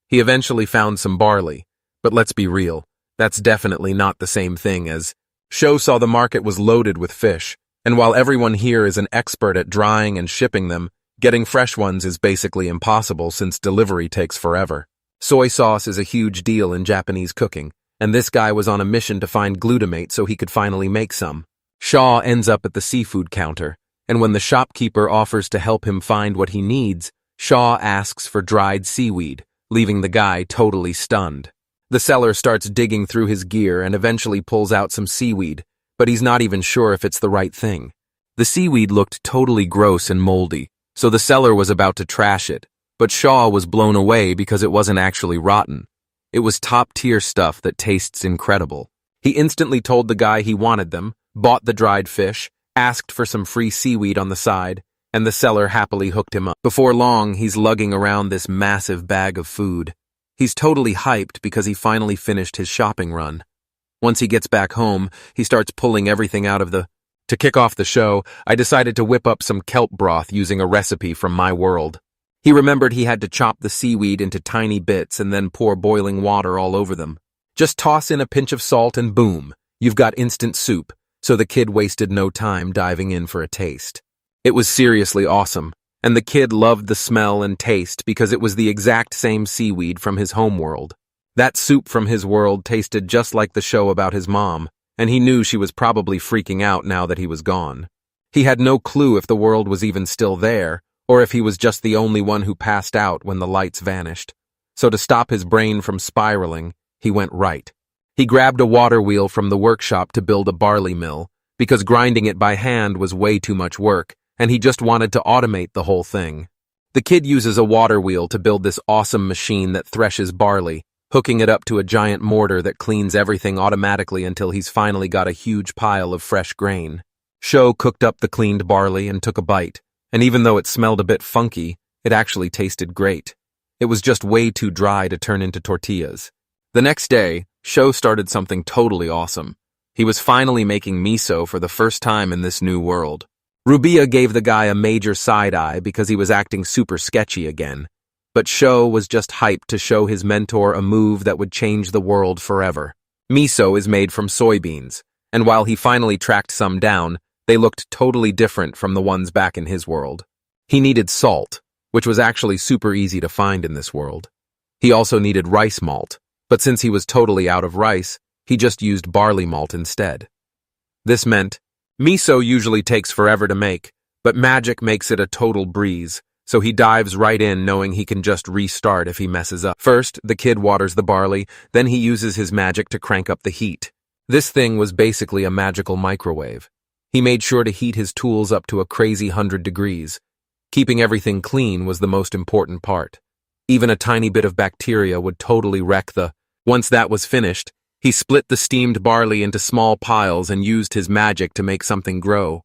He eventually found some barley, but let's be real, that's definitely not the same thing as... Shou saw the market was loaded with fish, and while everyone here is an expert at drying and shipping them, getting fresh ones is basically impossible since delivery takes forever. Soy sauce is a huge deal in Japanese cooking, and this guy was on a mission to find glutamate so he could finally make some. Shaw ends up at the seafood counter, and when the shopkeeper offers to help him find what he needs, Shaw asks for dried seaweed, leaving the guy totally stunned. The seller starts digging through his gear and eventually pulls out some seaweed, but he's not even sure if it's the right thing. The seaweed looked totally gross and moldy, so the seller was about to trash it, but Shaw was blown away because it wasn't actually rotten. It was top-tier stuff that tastes incredible. He instantly told the guy he wanted them, bought the dried fish, asked for some free seaweed on the side, and the seller happily hooked him up. Before long, he's lugging around this massive bag of food. He's totally hyped because he finally finished his shopping run. Once he gets back home, he starts pulling everything out of the... To kick off the show, I decided to whip up some kelp broth using a recipe from my world. He remembered he had to chop the seaweed into tiny bits and then pour boiling water all over them. Just toss in a pinch of salt and boom, you've got instant soup, so the kid wasted no time diving in for a taste. It was seriously awesome, and the kid loved the smell and taste because it was the exact same seaweed from his homeworld. That soup from his world tasted just like the show about his mom, and he knew she was probably freaking out now that he was gone. He had no clue if the world was even still there, or if he was just the only one who passed out when the lights vanished. So to stop his brain from spiraling, he went right. He grabbed a water wheel from the workshop to build a barley mill, because grinding it by hand was way too much work, and he just wanted to automate the whole thing. The kid uses a water wheel to build this awesome machine that threshes barley, hooking it up to a giant mortar that cleans everything automatically until he's finally got a huge pile of fresh grain. Shou cooked up the cleaned barley and took a bite, and even though it smelled a bit funky, it actually tasted great. It was just way too dry to turn into tortillas. The next day, Shou started something totally awesome. He was finally making miso for the first time in this new world. Rubia gave the guy a major side-eye because he was acting super sketchy again. But Shou was just hyped to show his mentor a move that would change the world forever. Miso is made from soybeans, and while he finally tracked some down, they looked totally different from the ones back in his world. He needed salt, which was actually super easy to find in this world. He also needed rice malt, but since he was totally out of rice, he just used barley malt instead. This meant, miso usually takes forever to make, but magic makes it a total breeze, so he dives right in knowing he can just restart if he messes up. First, the kid waters the barley, then he uses his magic to crank up the heat. This thing was basically a magical microwave. He made sure to heat his tools up to a crazy 100 degrees. Keeping everything clean was the most important part. Even a tiny bit of bacteria would totally wreck the... Once that was finished, he split the steamed barley into small piles and used his magic to make something grow.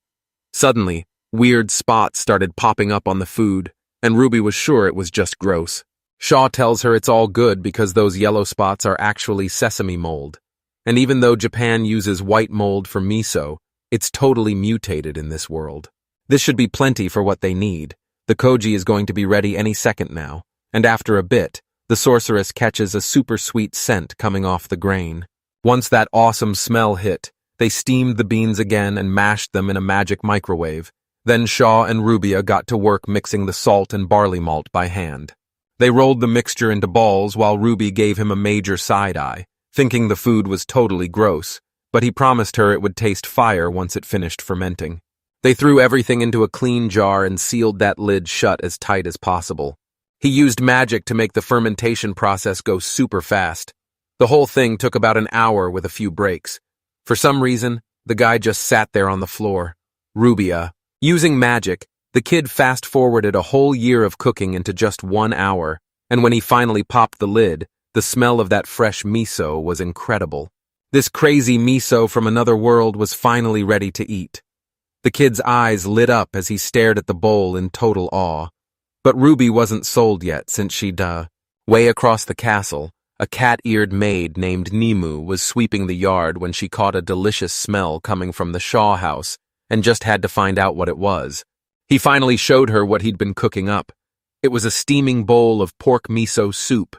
Suddenly, weird spots started popping up on the food, and Ruby was sure it was just gross. Shaw tells her it's all good because those yellow spots are actually sesame mold. And even though Japan uses white mold for miso, it's totally mutated in this world. This should be plenty for what they need. The koji is going to be ready any second now, and after a bit, the sorceress catches a super sweet scent coming off the grain. Once that awesome smell hit, they steamed the beans again and mashed them in a magic microwave. Then Shaw and Rubia got to work mixing the salt and barley malt by hand. They rolled the mixture into balls while Ruby gave him a major side-eye, thinking the food was totally gross, but he promised her it would taste fire once it finished fermenting. They threw everything into a clean jar and sealed that lid shut as tight as possible. He used magic to make the fermentation process go super fast. The whole thing took about an hour with a few breaks. For some reason, the guy just sat there on the floor. Rubia. Using magic, the kid fast-forwarded a whole year of cooking into just 1 hour, and when he finally popped the lid, the smell of that fresh miso was incredible. This crazy miso from another world was finally ready to eat. The kid's eyes lit up as he stared at the bowl in total awe. But Ruby wasn't sold yet since she'd, way across the castle, a cat-eared maid named Nimu was sweeping the yard when she caught a delicious smell coming from the Shaw house and just had to find out what it was. He finally showed her what he'd been cooking up. It was a steaming bowl of pork miso soup.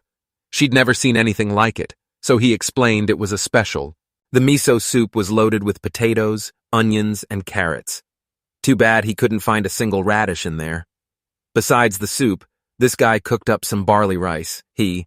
She'd never seen anything like it, so he explained it was a special. The miso soup was loaded with potatoes, onions, and carrots. Too bad he couldn't find a single radish in there. Besides the soup, this guy cooked up some barley rice. He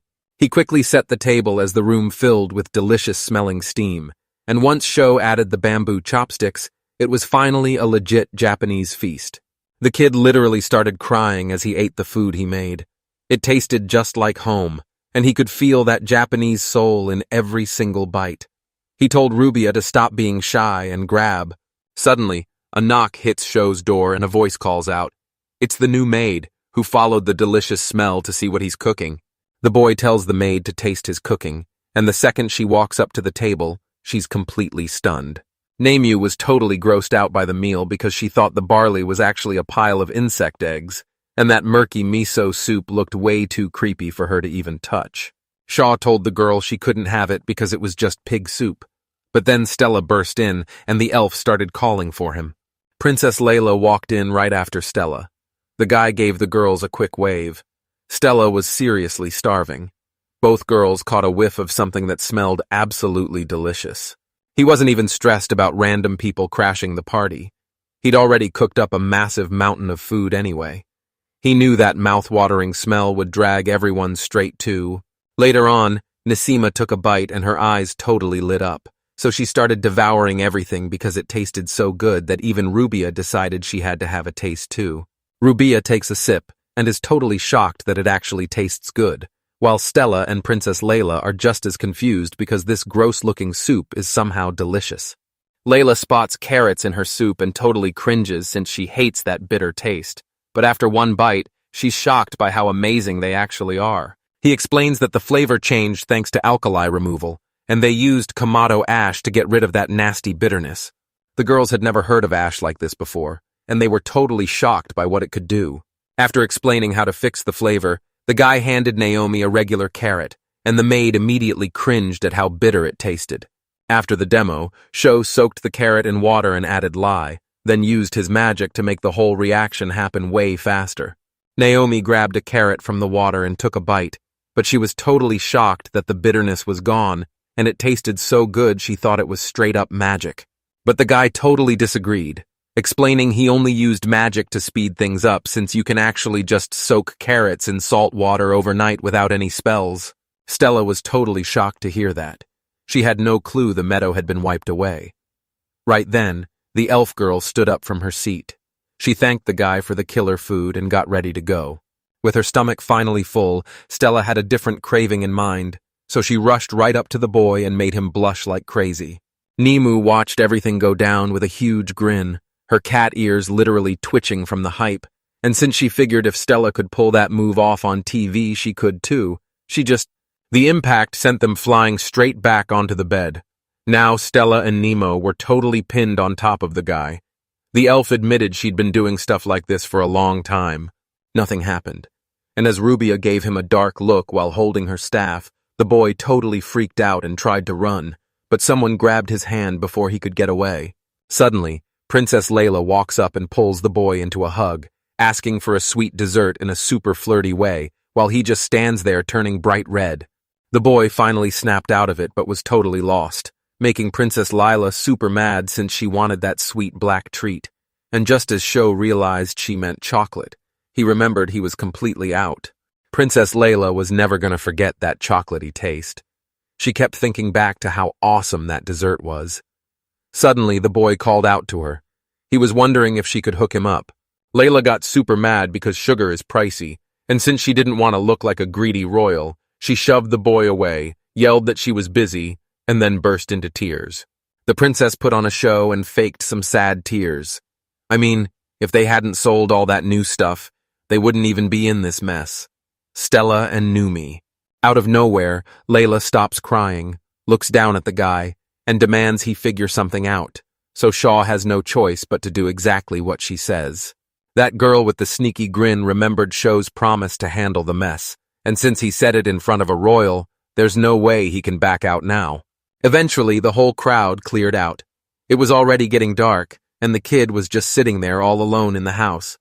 quickly set the table as the room filled with delicious-smelling steam, and once Sho added the bamboo chopsticks, it was finally a legit Japanese feast. The kid literally started crying as he ate the food he made. It tasted just like home, and he could feel that Japanese soul in every single bite. He told Rubia to stop being shy and grab. Suddenly, a knock hits Sho's door and a voice calls out. It's the new maid, who followed the delicious smell to see what he's cooking. The boy tells the maid to taste his cooking, and the second she walks up to the table, she's completely stunned. Nemu was totally grossed out by the meal because she thought the barley was actually a pile of insect eggs, and that murky miso soup looked way too creepy for her to even touch. Shaw told the girl she couldn't have it because it was just pig soup. But then Stella burst in, and the elf started calling for him. Princess Layla walked in right after Stella. The guy gave the girls a quick wave. Stella was seriously starving. Both girls caught a whiff of something that smelled absolutely delicious. He wasn't even stressed about random people crashing the party. He'd already cooked up a massive mountain of food anyway. He knew that mouth-watering smell would drag everyone straight to. Later on, Nasima took a bite and her eyes totally lit up, so she started devouring everything because it tasted so good that even Rubia decided she had to have a taste too. Rubia takes a sip and is totally shocked that it actually tastes good, while Stella and Princess Layla are just as confused because this gross-looking soup is somehow delicious. Layla spots carrots in her soup and totally cringes since she hates that bitter taste, but after one bite, she's shocked by how amazing they actually are. He explains that the flavor changed thanks to alkali removal, and they used Kamado ash to get rid of that nasty bitterness. The girls had never heard of ash like this before, and they were totally shocked by what it could do. After explaining how to fix the flavor, the guy handed Naomi a regular carrot, and the maid immediately cringed at how bitter it tasted. After the demo, Sho soaked the carrot in water and added lye, then used his magic to make the whole reaction happen way faster. Naomi grabbed a carrot from the water and took a bite, but she was totally shocked that the bitterness was gone, and it tasted so good she thought it was straight-up magic. But the guy totally disagreed, explaining he only used magic to speed things up since you can actually just soak carrots in salt water overnight without any spells. Stella was totally shocked to hear that. She had no clue the meadow had been wiped away. Right then, the elf girl stood up from her seat. She thanked the guy for the killer food and got ready to go. With her stomach finally full, Stella had a different craving in mind, so she rushed right up to the boy and made him blush like crazy. Nemu watched everything go down with a huge grin, her cat ears literally twitching from the hype, and since she figured if Stella could pull that move off on TV, she could too, the impact sent them flying straight back onto the bed. Now Stella and Nemo were totally pinned on top of the guy. The elf admitted she'd been doing stuff like this for a long time. Nothing happened, and as Rubia gave him a dark look while holding her staff, the boy totally freaked out and tried to run, but someone grabbed his hand before he could get away. Suddenly, Princess Layla walks up and pulls the boy into a hug, asking for a sweet dessert in a super flirty way, while he just stands there turning bright red. The boy finally snapped out of it but was totally lost, making Princess Layla super mad since she wanted that sweet black treat. And just as Sho realized she meant chocolate, he remembered he was completely out. Princess Layla was never going to forget that chocolatey taste. She kept thinking back to how awesome that dessert was. Suddenly, the boy called out to her. He was wondering if she could hook him up. Layla got super mad because sugar is pricey, and since she didn't want to look like a greedy royal, she shoved the boy away yelled that she was busy, and then burst into tears. The princess put on a show and faked some sad tears. I mean, if they hadn't sold all that new stuff, they wouldn't even be in this mess. Stella and Numi. Out of nowhere, Layla stops crying, looks down at the guy, and demands he figure something out, so Shaw has no choice but to do exactly what she says. That girl with the sneaky grin remembered Shaw's promise to handle the mess, and since he said it in front of a royal, there's no way he can back out now. Eventually, the whole crowd cleared out. It was already getting dark, and the kid was just sitting there all alone in the house.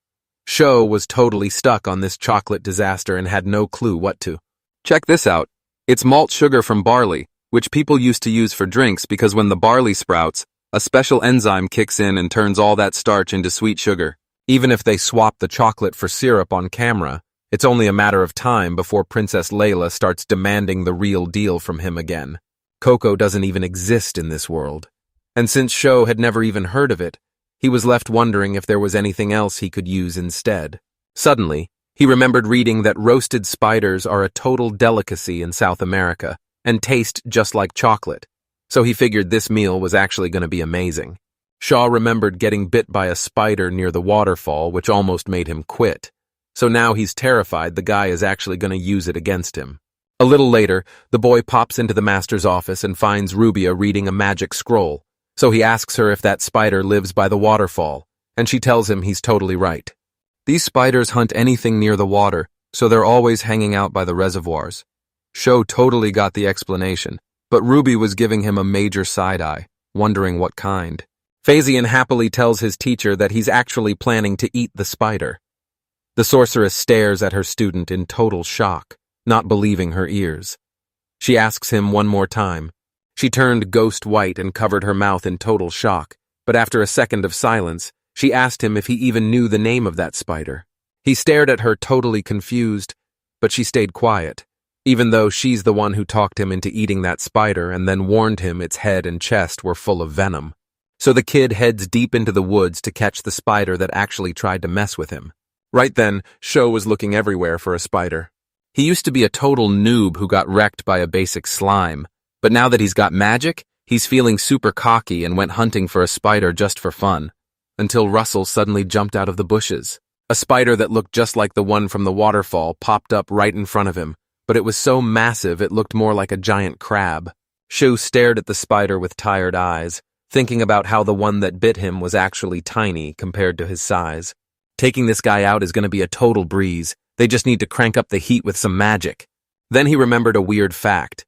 Shaw was totally stuck on this chocolate disaster and had no clue what to. Check this out. It's malt sugar from barley, which people used to use for drinks because when the barley sprouts, a special enzyme kicks in and turns all that starch into sweet sugar. Even if they swap the chocolate for syrup on camera, it's only a matter of time before Princess Layla starts demanding the real deal from him again. Cocoa doesn't even exist in this world. And since Shaw had never even heard of it, he was left wondering if there was anything else he could use instead. Suddenly, he remembered reading that roasted spiders are a total delicacy in South America and taste just like chocolate, so he figured this meal was actually going to be amazing. Shaw remembered getting bit by a spider near the waterfall, which almost made him quit. So now he's terrified the guy is actually going to use it against him. A little later, the boy pops into the master's office and finds Rubia reading a magic scroll, so he asks her if that spider lives by the waterfall, and she tells him he's totally right. These spiders hunt anything near the water, so they're always hanging out by the reservoirs. Shaw totally got the explanation, but Ruby was giving him a major side-eye, wondering what kind. Phasian happily tells his teacher that he's actually planning to eat the spider. The sorceress stares at her student in total shock, not believing her ears. She asks him one more time. She turned ghost white and covered her mouth in total shock, but after a second of silence, she asked him if he even knew the name of that spider. He stared at her totally confused, but she stayed quiet, even though she's the one who talked him into eating that spider and then warned him its head and chest were full of venom. So the kid heads deep into the woods to catch the spider that actually tried to mess with him. Right then, Shaw was looking everywhere for a spider. He used to be a total noob who got wrecked by a basic slime, but now that he's got magic, he's feeling super cocky and went hunting for a spider just for fun, until Russell suddenly jumped out of the bushes. A spider that looked just like the one from the waterfall popped up right in front of him, but it was so massive it looked more like a giant crab. Shaw stared at the spider with tired eyes, thinking about how the one that bit him was actually tiny compared to his size. Taking this guy out is going to be a total breeze. They just need to crank up the heat with some magic. Then he remembered a weird fact.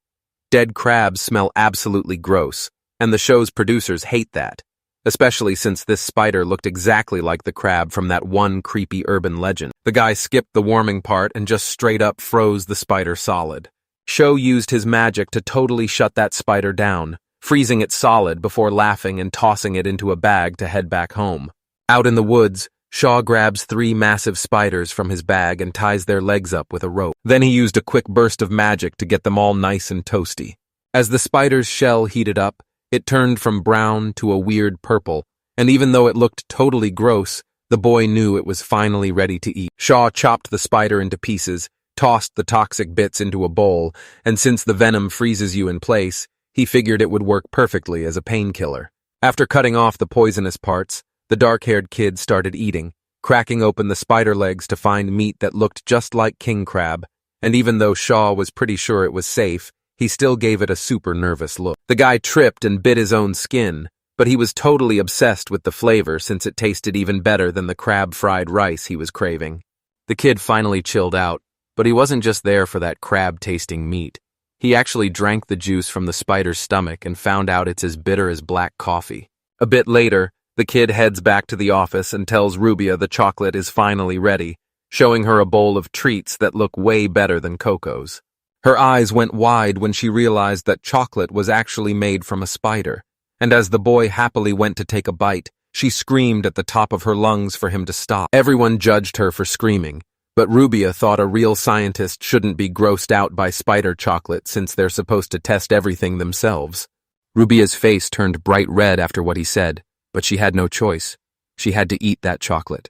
Dead crabs smell absolutely gross, and the show's producers hate that, especially since this spider looked exactly like the crab from that one creepy urban legend. The guy skipped the warming part and just straight up froze the spider solid. Shaw used his magic to totally shut that spider down, freezing it solid before laughing and tossing it into a bag to head back home. Out in the woods, Shaw grabs 3 massive spiders from his bag and ties their legs up with a rope. Then he used a quick burst of magic to get them all nice and toasty. As the spider's shell heated up, it turned from brown to a weird purple, and even though it looked totally gross, the boy knew it was finally ready to eat. Shaw chopped the spider into pieces, tossed the toxic bits into a bowl, and since the venom freezes you in place, he figured it would work perfectly as a painkiller. After cutting off the poisonous parts, the dark-haired kid started eating, cracking open the spider legs to find meat that looked just like king crab, and even though Shaw was pretty sure it was safe, he still gave it a super nervous look. The guy tripped and bit his own skin, but he was totally obsessed with the flavor since it tasted even better than the crab fried rice he was craving. The kid finally chilled out, but he wasn't just there for that crab-tasting meat. He actually drank the juice from the spider's stomach and found out it's as bitter as black coffee. A bit later, the kid heads back to the office and tells Rubia the chocolate is finally ready, showing her a bowl of treats that look way better than Coco's. Her eyes went wide when she realized that chocolate was actually made from a spider, and as the boy happily went to take a bite, she screamed at the top of her lungs for him to stop. Everyone judged her for screaming, but Rubia thought a real scientist shouldn't be grossed out by spider chocolate since they're supposed to test everything themselves. Rubia's face turned bright red after what he said, but she had no choice. She had to eat that chocolate.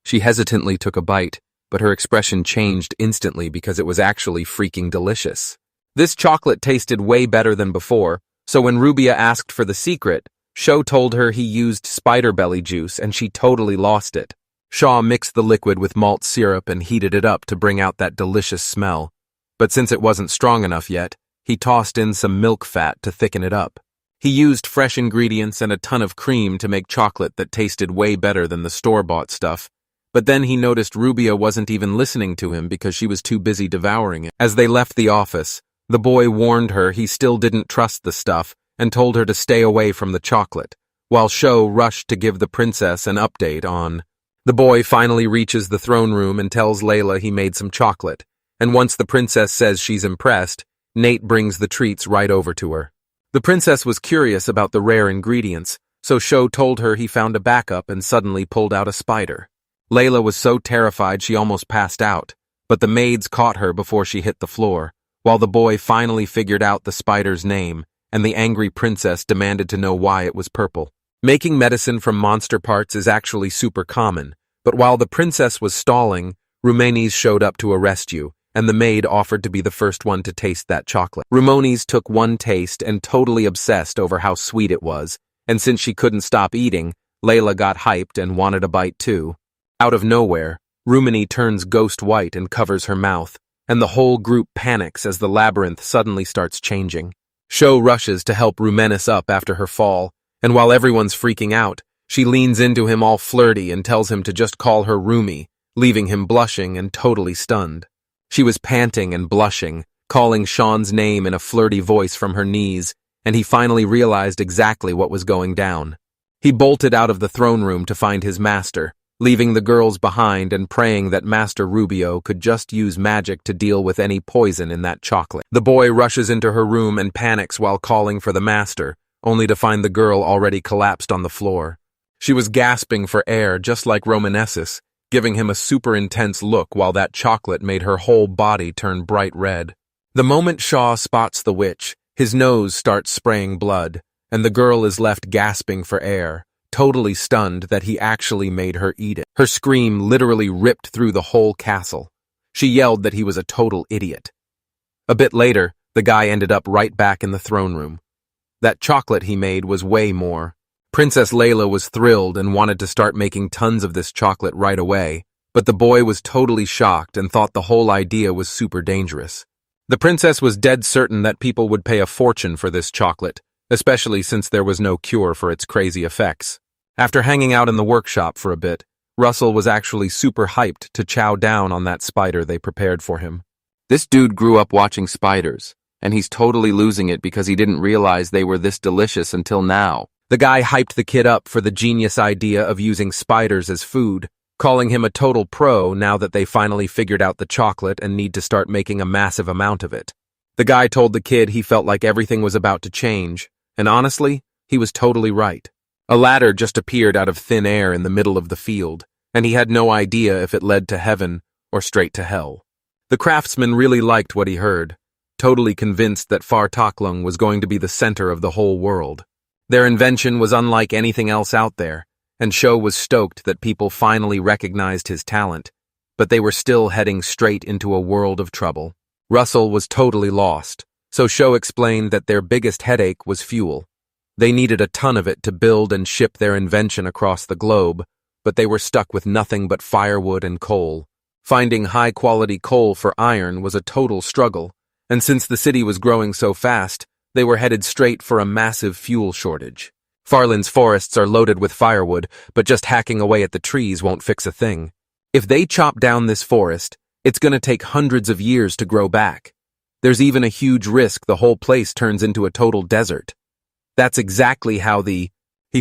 She hesitantly took a bite, but her expression changed instantly because it was actually freaking delicious. This chocolate tasted way better than before, so when Rubia asked for the secret, Sho told her he used spider belly juice and she totally lost it. Shaw mixed the liquid with malt syrup and heated it up to bring out that delicious smell. But since it wasn't strong enough yet, he tossed in some milk fat to thicken it up. He used fresh ingredients and a ton of cream to make chocolate that tasted way better than the store-bought stuff. But then he noticed Rubia wasn't even listening to him because she was too busy devouring it. As they left the office, the boy warned her he still didn't trust the stuff and told her to stay away from the chocolate, while Sho rushed to give the princess an update on. The boy finally reaches the throne room and tells Layla he made some chocolate, and once the princess says she's impressed, Nate brings the treats right over to her. The princess was curious about the rare ingredients, so Sho told her he found a backup and suddenly pulled out a spider. Layla was so terrified she almost passed out, but the maids caught her before she hit the floor, while the boy finally figured out the spider's name, and the angry princess demanded to know why it was purple. Making medicine from monster parts is actually super common, but while the princess was stalling, Rumenes showed up to arrest you, and the maid offered to be the first one to taste that chocolate. Rumenes took one taste and totally obsessed over how sweet it was, and since she couldn't stop eating, Layla got hyped and wanted a bite too. Out of nowhere, Rumene turns ghost white and covers her mouth, and the whole group panics as the labyrinth suddenly starts changing. Sho rushes to help Rumenes up after her fall, and while everyone's freaking out, she leans into him all flirty and tells him to just call her Rumi, leaving him blushing and totally stunned. She was panting and blushing, calling Sean's name in a flirty voice from her knees, and he finally realized exactly what was going down. He bolted out of the throne room to find his master, leaving the girls behind and praying that Master Rubio could just use magic to deal with any poison in that chocolate. The boy rushes into her room and panics while calling for the master, only to find the girl already collapsed on the floor. She was gasping for air just like Romanessus, giving him a super intense look while that chocolate made her whole body turn bright red. The moment Shaw spots the witch, his nose starts spraying blood, and the girl is left gasping for air, totally stunned that he actually made her eat it. Her scream literally ripped through the whole castle. She yelled that he was a total idiot. A bit later, the guy ended up right back in the throne room. That chocolate he made was way more. Princess Layla was thrilled and wanted to start making tons of this chocolate right away, but the boy was totally shocked and thought the whole idea was super dangerous. The princess was dead certain that people would pay a fortune for this chocolate, especially since there was no cure for its crazy effects. After hanging out in the workshop for a bit, Russell was actually super hyped to chow down on that spider they prepared for him. This dude grew up watching spiders, and he's totally losing it because he didn't realize they were this delicious until now. The guy hyped the kid up for the genius idea of using spiders as food, calling him a total pro now that they finally figured out the chocolate and need to start making a massive amount of it. The guy told the kid he felt like everything was about to change, and honestly, he was totally right. A ladder just appeared out of thin air in the middle of the field, and he had no idea if it led to heaven or straight to hell. The craftsman really liked what he heard, totally convinced that Far Taklung was going to be the center of the whole world. Their invention was unlike anything else out there, and Sho was stoked that people finally recognized his talent, but they were still heading straight into a world of trouble. Russell was totally lost, so Sho explained that their biggest headache was fuel. They needed a ton of it to build and ship their invention across the globe, but they were stuck with nothing but firewood and coal. Finding high-quality coal for iron was a total struggle, and since the city was growing so fast, they were headed straight for a massive fuel shortage. Farland's forests are loaded with firewood, but just hacking away at the trees won't fix a thing. If they chop down this forest, it's going to take hundreds of years to grow back. There's even a huge risk the whole place turns into a total desert. That's exactly how he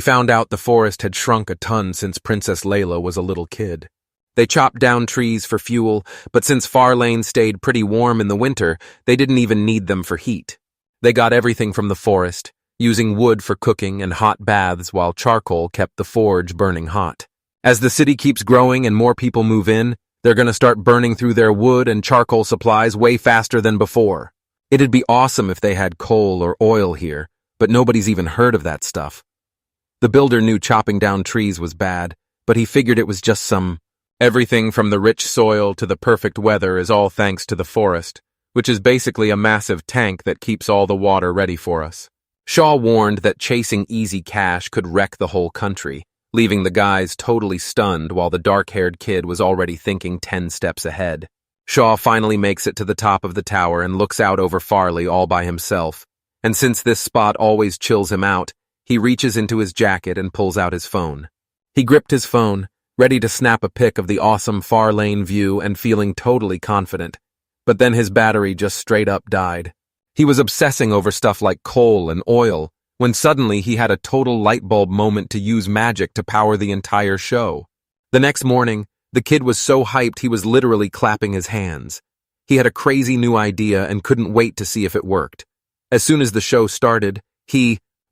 found out the forest had shrunk a ton since Princess Layla was a little kid. They chopped down trees for fuel, but since Farlane stayed pretty warm in the winter, they didn't even need them for heat. They got everything from the forest, using wood for cooking and hot baths while charcoal kept the forge burning hot. As the city keeps growing and more people move in, they're going to start burning through their wood and charcoal supplies way faster than before. It'd be awesome if they had coal or oil here, but nobody's even heard of that stuff. The builder knew chopping down trees was bad, but he figured it was just everything from the rich soil to the perfect weather is all thanks to the forest, which is basically a massive tank that keeps all the water ready for us. Shaw warned that chasing easy cash could wreck the whole country, leaving the guys totally stunned while the dark-haired kid was already thinking 10 steps ahead. Shaw finally makes it to the top of the tower and looks out over Farley all by himself, and since this spot always chills him out, he reaches into his jacket and pulls out his phone. He gripped his phone, ready to snap a pic of the awesome far lane view and feeling totally confident, but then his battery just straight up died. He was obsessing over stuff like coal and oil, when suddenly he had a total light bulb moment to use magic to power the entire show. The next morning, the kid was so hyped he was literally clapping his hands. He had a crazy new idea and couldn't wait to see if it worked. As soon as the show started,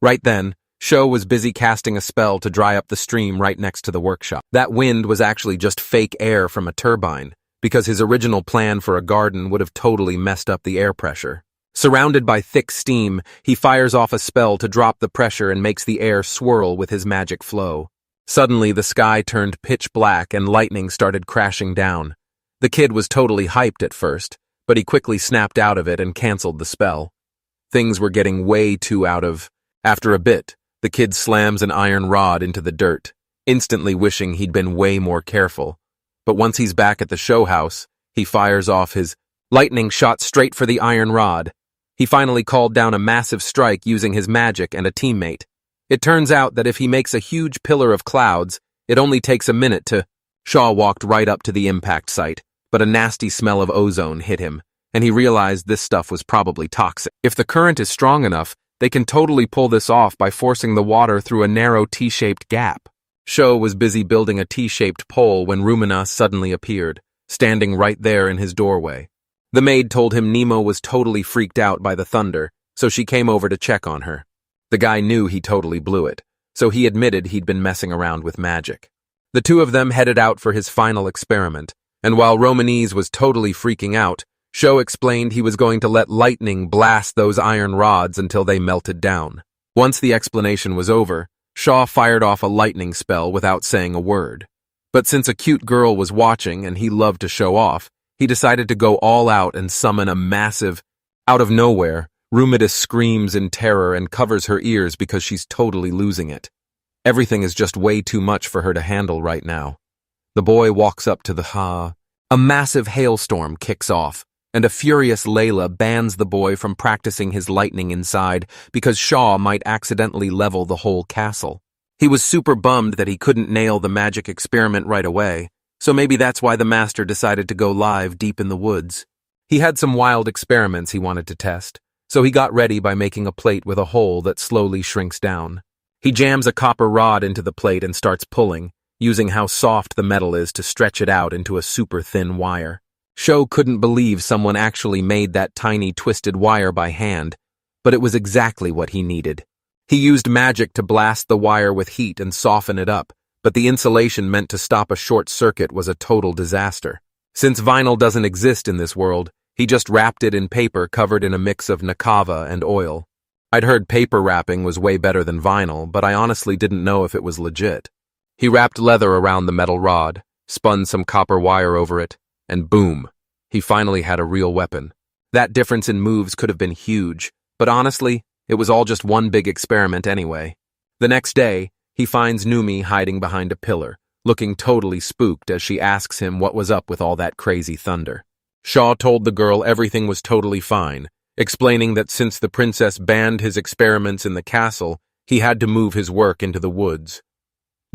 right then, Sho was busy casting a spell to dry up the stream right next to the workshop. That wind was actually just fake air from a turbine, because his original plan for a garden would have totally messed up the air pressure. Surrounded by thick steam, he fires off a spell to drop the pressure and makes the air swirl with his magic flow. Suddenly, the sky turned pitch black and lightning started crashing down. The kid was totally hyped at first, but he quickly snapped out of it and canceled the spell. Things were getting way too out of... After a bit, the kid slams an iron rod into the dirt, instantly wishing he'd been way more careful. But once he's back at the show house, he fires off his lightning shot straight for the iron rod. He finally called down a massive strike using his magic and a teammate. It turns out that if he makes a huge pillar of clouds, it only takes a minute to... Shaw walked right up to the impact site, but a nasty smell of ozone hit him, and he realized this stuff was probably toxic. If the current is strong enough, they can totally pull this off by forcing the water through a narrow T-shaped gap. Sho was busy building a T-shaped pole when Rumina suddenly appeared, standing right there in his doorway. The maid told him Nemo was totally freaked out by the thunder, so she came over to check on her. The guy knew he totally blew it, so he admitted he'd been messing around with magic. The two of them headed out for his final experiment, and while Romanese was totally freaking out, Sho explained he was going to let lightning blast those iron rods until they melted down. Once the explanation was over, Shaw fired off a lightning spell without saying a word. But since a cute girl was watching and he loved to show off, he decided to go all out and summon a massive... Out of nowhere, Rumida screams in terror and covers her ears because she's totally losing it. Everything is just way too much for her to handle right now. The boy walks up to the A massive hailstorm kicks off, and a furious Layla bans the boy from practicing his lightning inside because Shaw might accidentally level the whole castle. He was super bummed that he couldn't nail the magic experiment right away, so maybe that's why the master decided to go live deep in the woods. He had some wild experiments he wanted to test, so he got ready by making a plate with a hole that slowly shrinks down. He jams a copper rod into the plate and starts pulling, using how soft the metal is to stretch it out into a super thin wire. Sho couldn't believe someone actually made that tiny twisted wire by hand, but it was exactly what he needed. He used magic to blast the wire with heat and soften it up, but the insulation meant to stop a short circuit was a total disaster. Since vinyl doesn't exist in this world, he just wrapped it in paper covered in a mix of nakava and oil. I'd heard paper wrapping was way better than vinyl, but I honestly didn't know if it was legit. He wrapped leather around the metal rod, spun some copper wire over it, and boom, he finally had a real weapon. That difference in moves could have been huge, but honestly, it was all just one big experiment anyway. The next day, he finds Numi hiding behind a pillar, looking totally spooked as she asks him what was up with all that crazy thunder. Shaw told the girl everything was totally fine, explaining that since the princess banned his experiments in the castle, he had to move his work into the woods.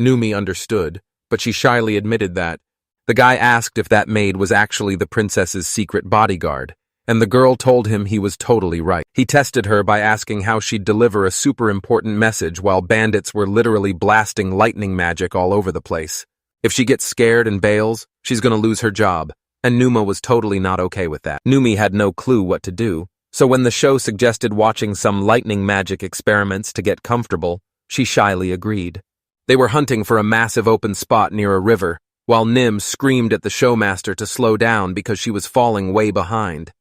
Numi understood, but she shyly admitted that. The guy asked if that maid was actually the princess's secret bodyguard, and the girl told him he was totally right. He tested her by asking how she'd deliver a super important message while bandits were literally blasting lightning magic all over the place. If she gets scared and bails, she's gonna lose her job, and Numa was totally not okay with that. Numi had no clue what to do, so when the show suggested watching some lightning magic experiments to get comfortable, she shyly agreed. They were hunting for a massive open spot near a river, while Nim screamed at the showmaster to slow down because she was falling way behind.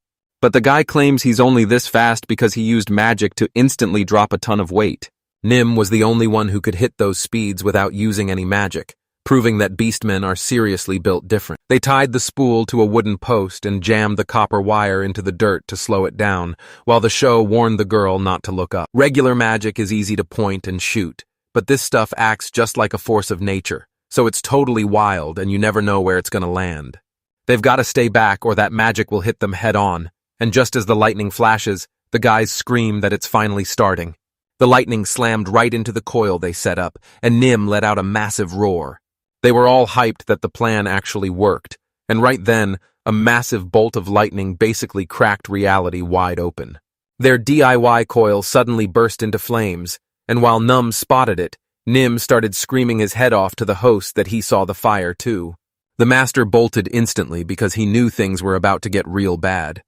But the guy claims he's only this fast because he used magic to instantly drop a ton of weight. Nim was the only one who could hit those speeds without using any magic, proving that beastmen are seriously built different. They tied the spool to a wooden post and jammed the copper wire into the dirt to slow it down, while the show warned the girl not to look up. Regular magic is easy to point and shoot, but this stuff acts just like a force of nature, so it's totally wild and you never know where it's gonna land. They've got to stay back or that magic will hit them head on, and just as the lightning flashes, the guys scream that it's finally starting. The lightning slammed right into the coil they set up, and Nim let out a massive roar. They were all hyped that the plan actually worked, and right then, a massive bolt of lightning basically cracked reality wide open. Their DIY coil suddenly burst into flames, and while Num spotted it, Nim started screaming his head off to the host that he saw the fire too. The master bolted instantly because he knew things were about to get real bad.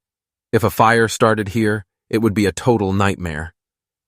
If a fire started here, it would be a total nightmare.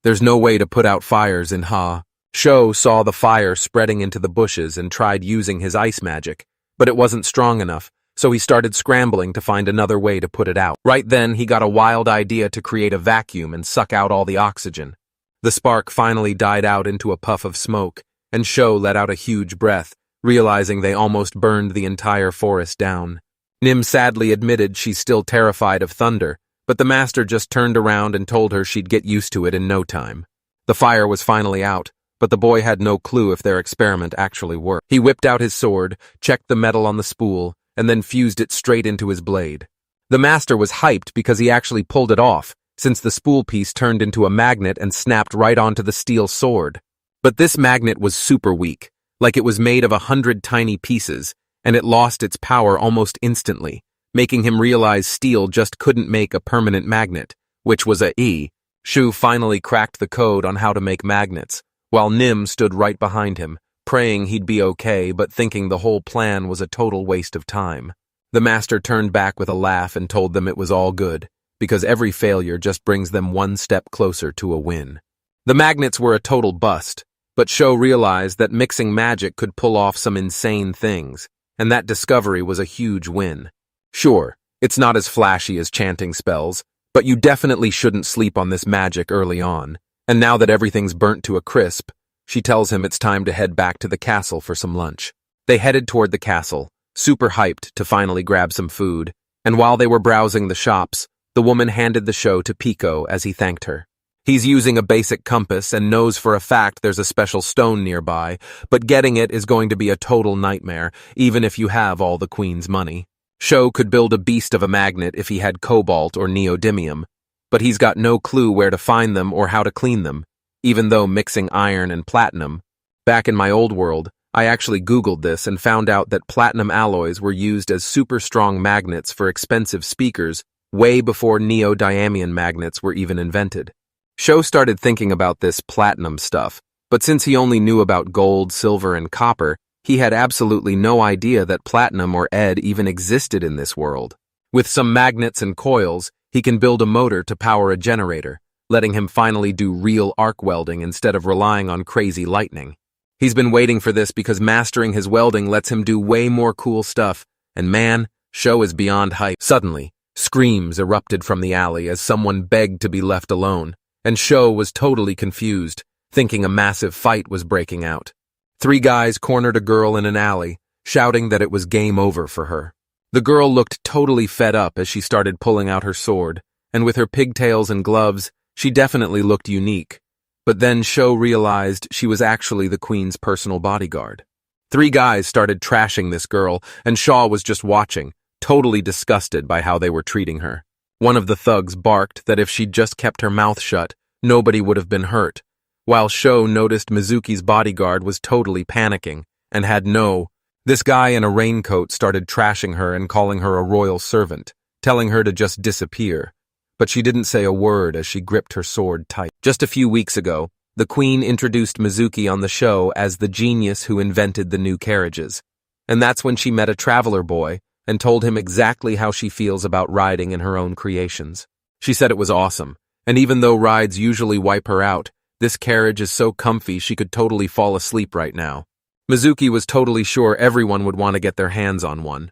There's no way to put out fires in Ha. Sho saw the fire spreading into the bushes and tried using his ice magic, but it wasn't strong enough, so he started scrambling to find another way to put it out. Right then, he got a wild idea to create a vacuum and suck out all the oxygen. The spark finally died out into a puff of smoke, and Sho let out a huge breath, realizing they almost burned the entire forest down. Nim sadly admitted she's still terrified of thunder, but the master just turned around and told her she'd get used to it in no time. The fire was finally out, but the boy had no clue if their experiment actually worked. He whipped out his sword, checked the metal on the spool, and then fused it straight into his blade. The master was hyped because he actually pulled it off, since the spool piece turned into a magnet and snapped right onto the steel sword. But this magnet was super weak, like it was made of 100 tiny pieces, and it lost its power almost instantly, making him realize steel just couldn't make a permanent magnet, which was a E. Shu finally cracked the code on how to make magnets, while Nim stood right behind him, praying he'd be okay but thinking the whole plan was a total waste of time. The master turned back with a laugh and told them it was all good, because every failure just brings them one step closer to a win. The magnets were a total bust, but Sho realized that mixing magic could pull off some insane things, and that discovery was a huge win. Sure, it's not as flashy as chanting spells, but you definitely shouldn't sleep on this magic early on. And now that everything's burnt to a crisp, she tells him it's time to head back to the castle for some lunch. They headed toward the castle, super hyped to finally grab some food, and while they were browsing the shops, the woman handed the show to Pico as he thanked her. He's using a basic compass and knows for a fact there's a special stone nearby, but getting it is going to be a total nightmare, even if you have all the queen's money. Sho could build a beast of a magnet if he had cobalt or neodymium, but he's got no clue where to find them or how to clean them, even though mixing iron and platinum. Back in my old world, I actually Googled this and found out that platinum alloys were used as super strong magnets for expensive speakers way before neodymium magnets were even invented. Sho started thinking about this platinum stuff, but since he only knew about gold, silver, and copper, he had absolutely no idea that platinum or lead even existed in this world. With some magnets and coils, he can build a motor to power a generator, letting him finally do real arc welding instead of relying on crazy lightning. He's been waiting for this because mastering his welding lets him do way more cool stuff, and man, Sho is beyond hype. Suddenly, screams erupted from the alley as someone begged to be left alone, and Sho was totally confused, thinking a massive fight was breaking out. 3 guys cornered a girl in an alley, shouting that it was game over for her. The girl looked totally fed up as she started pulling out her sword, and with her pigtails and gloves, she definitely looked unique. But then Sho realized she was actually the queen's personal bodyguard. 3 guys started trashing this girl, and Shaw was just watching, totally disgusted by how they were treating her. One of the thugs barked that if she'd just kept her mouth shut, nobody would have been hurt, while Sho noticed Mizuki's bodyguard was totally panicking, and had no. This guy in a raincoat started trashing her and calling her a royal servant, telling her to just disappear. But she didn't say a word as she gripped her sword tight. Just a few weeks ago, the queen introduced Mizuki on the show as the genius who invented the new carriages. And that's when she met a traveler boy and told him exactly how she feels about riding in her own creations. She said it was awesome, and even though rides usually wipe her out, this carriage is so comfy she could totally fall asleep right now. Mizuki was totally sure everyone would want to get their hands on one.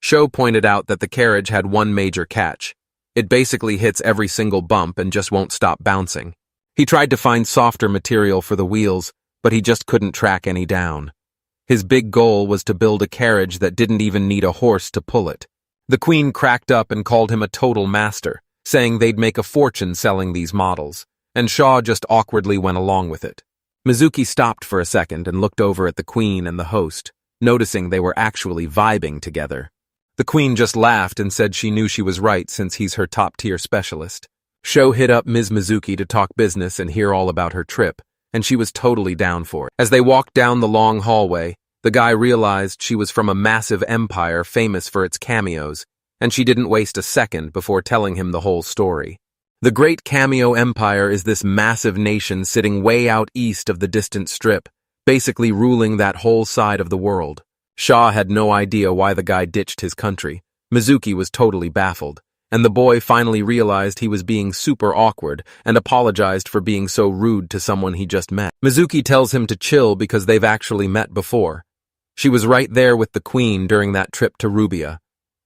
Sho pointed out that the carriage had one major catch. It basically hits every single bump and just won't stop bouncing. He tried to find softer material for the wheels, but he just couldn't track any down. His big goal was to build a carriage that didn't even need a horse to pull it. The queen cracked up and called him a total master, saying they'd make a fortune selling these models, and Shaw just awkwardly went along with it. Mizuki stopped for a second and looked over at the queen and the host, noticing they were actually vibing together. The queen just laughed and said she knew she was right since he's her top-tier specialist. Sho hit up Ms. Mizuki to talk business and hear all about her trip, and she was totally down for it. As they walked down the long hallway, the guy realized she was from a massive empire famous for its cameos, and she didn't waste a second before telling him the whole story. The Great Cameo Empire is this massive nation sitting way out east of the distant strip, basically ruling that whole side of the world. Shaw had no idea why the guy ditched his country. Mizuki was totally baffled, and the boy finally realized he was being super awkward and apologized for being so rude to someone he just met. Mizuki tells him to chill because they've actually met before. She was right there with the queen during that trip to Rubia.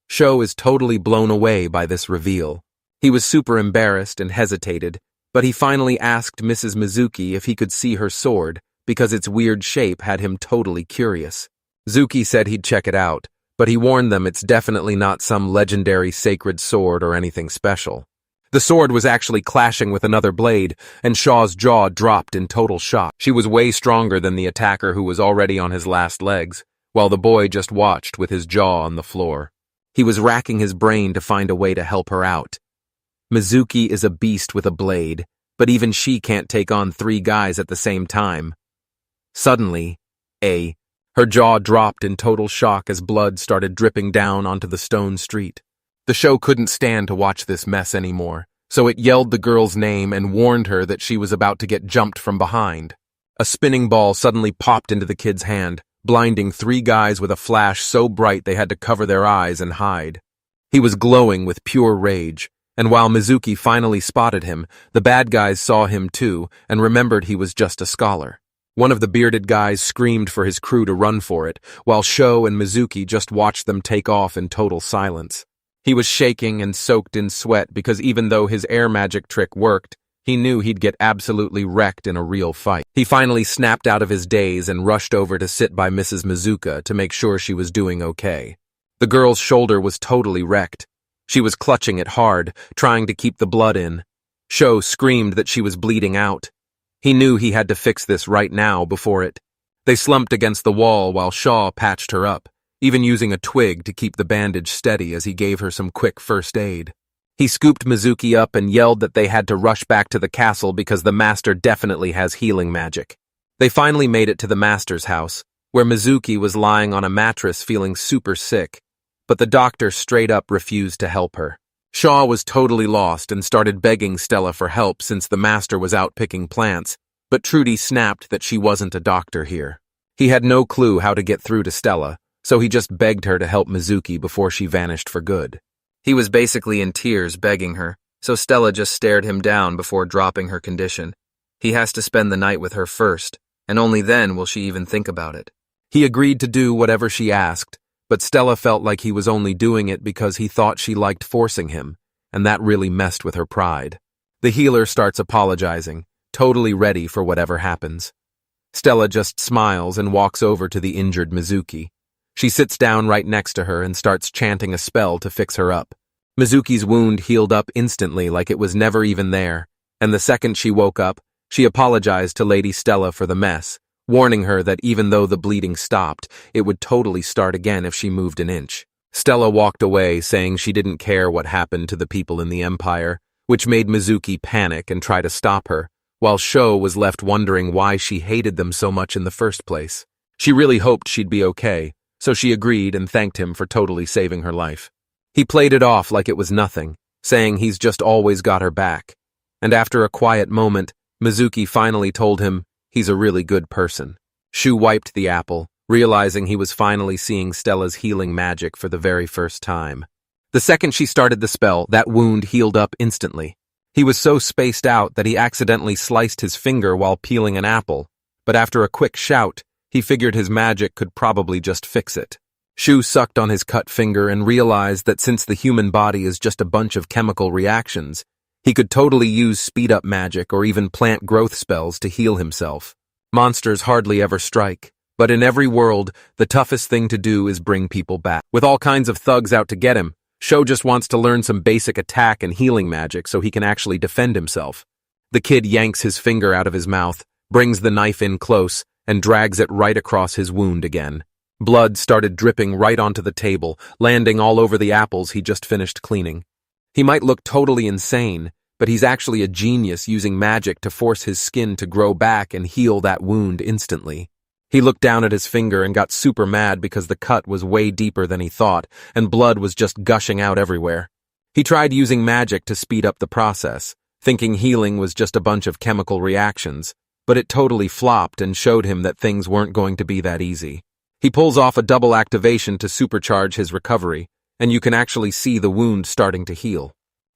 Sho is totally blown away by this reveal. He was super embarrassed and hesitated, but he finally asked Mrs. Mizuki if he could see her sword because its weird shape had him totally curious. Zuki said he'd check it out, but he warned them it's definitely not some legendary sacred sword or anything special. The sword was actually clashing with another blade, and Shaw's jaw dropped in total shock. She was way stronger than the attacker who was already on his last legs, while the boy just watched with his jaw on the floor. He was racking his brain to find a way to help her out. Mizuki is a beast with a blade, but even she can't take on 3 guys at the same time. Suddenly, her jaw dropped in total shock as blood started dripping down onto the stone street. The show couldn't stand to watch this mess anymore, so it yelled the girl's name and warned her that she was about to get jumped from behind. A spinning ball suddenly popped into the kid's hand, blinding 3 guys with a flash so bright they had to cover their eyes and hide. He was glowing with pure rage, and while Mizuki finally spotted him, the bad guys saw him too and remembered he was just a scholar. One of the bearded guys screamed for his crew to run for it, while Sho and Mizuki just watched them take off in total silence. He was shaking and soaked in sweat because even though his air magic trick worked, he knew he'd get absolutely wrecked in a real fight. He finally snapped out of his daze and rushed over to sit by Mrs. Mizuka to make sure she was doing okay. The girl's shoulder was totally wrecked. She was clutching it hard, trying to keep the blood in. Sho screamed that she was bleeding out. He knew he had to fix this right now before it. They slumped against the wall while Shaw patched her up, even using a twig to keep the bandage steady as he gave her some quick first aid. He scooped Mizuki up and yelled that they had to rush back to the castle because the master definitely has healing magic. They finally made it to the master's house, where Mizuki was lying on a mattress feeling super sick, but the doctor straight up refused to help her. Shaw was totally lost and started begging Stella for help since the master was out picking plants, but Trudy snapped that she wasn't a doctor here. He had no clue how to get through to Stella, so he just begged her to help Mizuki before she vanished for good. He was basically in tears begging her, so Stella just stared him down before dropping her condition. He has to spend the night with her first, and only then will she even think about it. He agreed to do whatever she asked, but Stella felt like he was only doing it because he thought she liked forcing him, and that really messed with her pride. The healer starts apologizing, totally ready for whatever happens. Stella just smiles and walks over to the injured Mizuki. She sits down right next to her and starts chanting a spell to fix her up. Mizuki's wound healed up instantly like it was never even there, and the second she woke up, she apologized to Lady Stella for the mess, warning her that even though the bleeding stopped, it would totally start again if she moved an inch. Stella walked away saying she didn't care what happened to the people in the Empire, which made Mizuki panic and try to stop her, while Sho was left wondering why she hated them so much in the first place. She really hoped she'd be okay, so she agreed and thanked him for totally saving her life. He played it off like it was nothing, saying he's just always got her back. And after a quiet moment, Mizuki finally told him he's a really good person. Shu wiped the apple, realizing he was finally seeing Stella's healing magic for the very first time. The second she started the spell, that wound healed up instantly. He was so spaced out that he accidentally sliced his finger while peeling an apple, but after a quick shout, he figured his magic could probably just fix it. Shu sucked on his cut finger and realized that since the human body is just a bunch of chemical reactions, he could totally use speed-up magic or even plant growth spells to heal himself. Monsters hardly ever strike, But in every world, the toughest thing to do is bring people back. With all kinds of thugs out to get him, Sho just wants to learn some basic attack and healing magic so he can actually defend himself. The kid yanks his finger out of his mouth, brings the knife in close, and drags it right across his wound again. Blood started dripping right onto the table, landing all over the apples he just finished cleaning. He might look totally insane, but he's actually a genius using magic to force his skin to grow back and heal that wound instantly. He looked down at his finger and got super mad because the cut was way deeper than he thought, and blood was just gushing out everywhere. He tried using magic to speed up the process, thinking healing was just a bunch of chemical reactions, but it totally flopped and showed him that things weren't going to be that easy. He pulls off a double activation to supercharge his recovery, and you can actually see the wound starting to heal.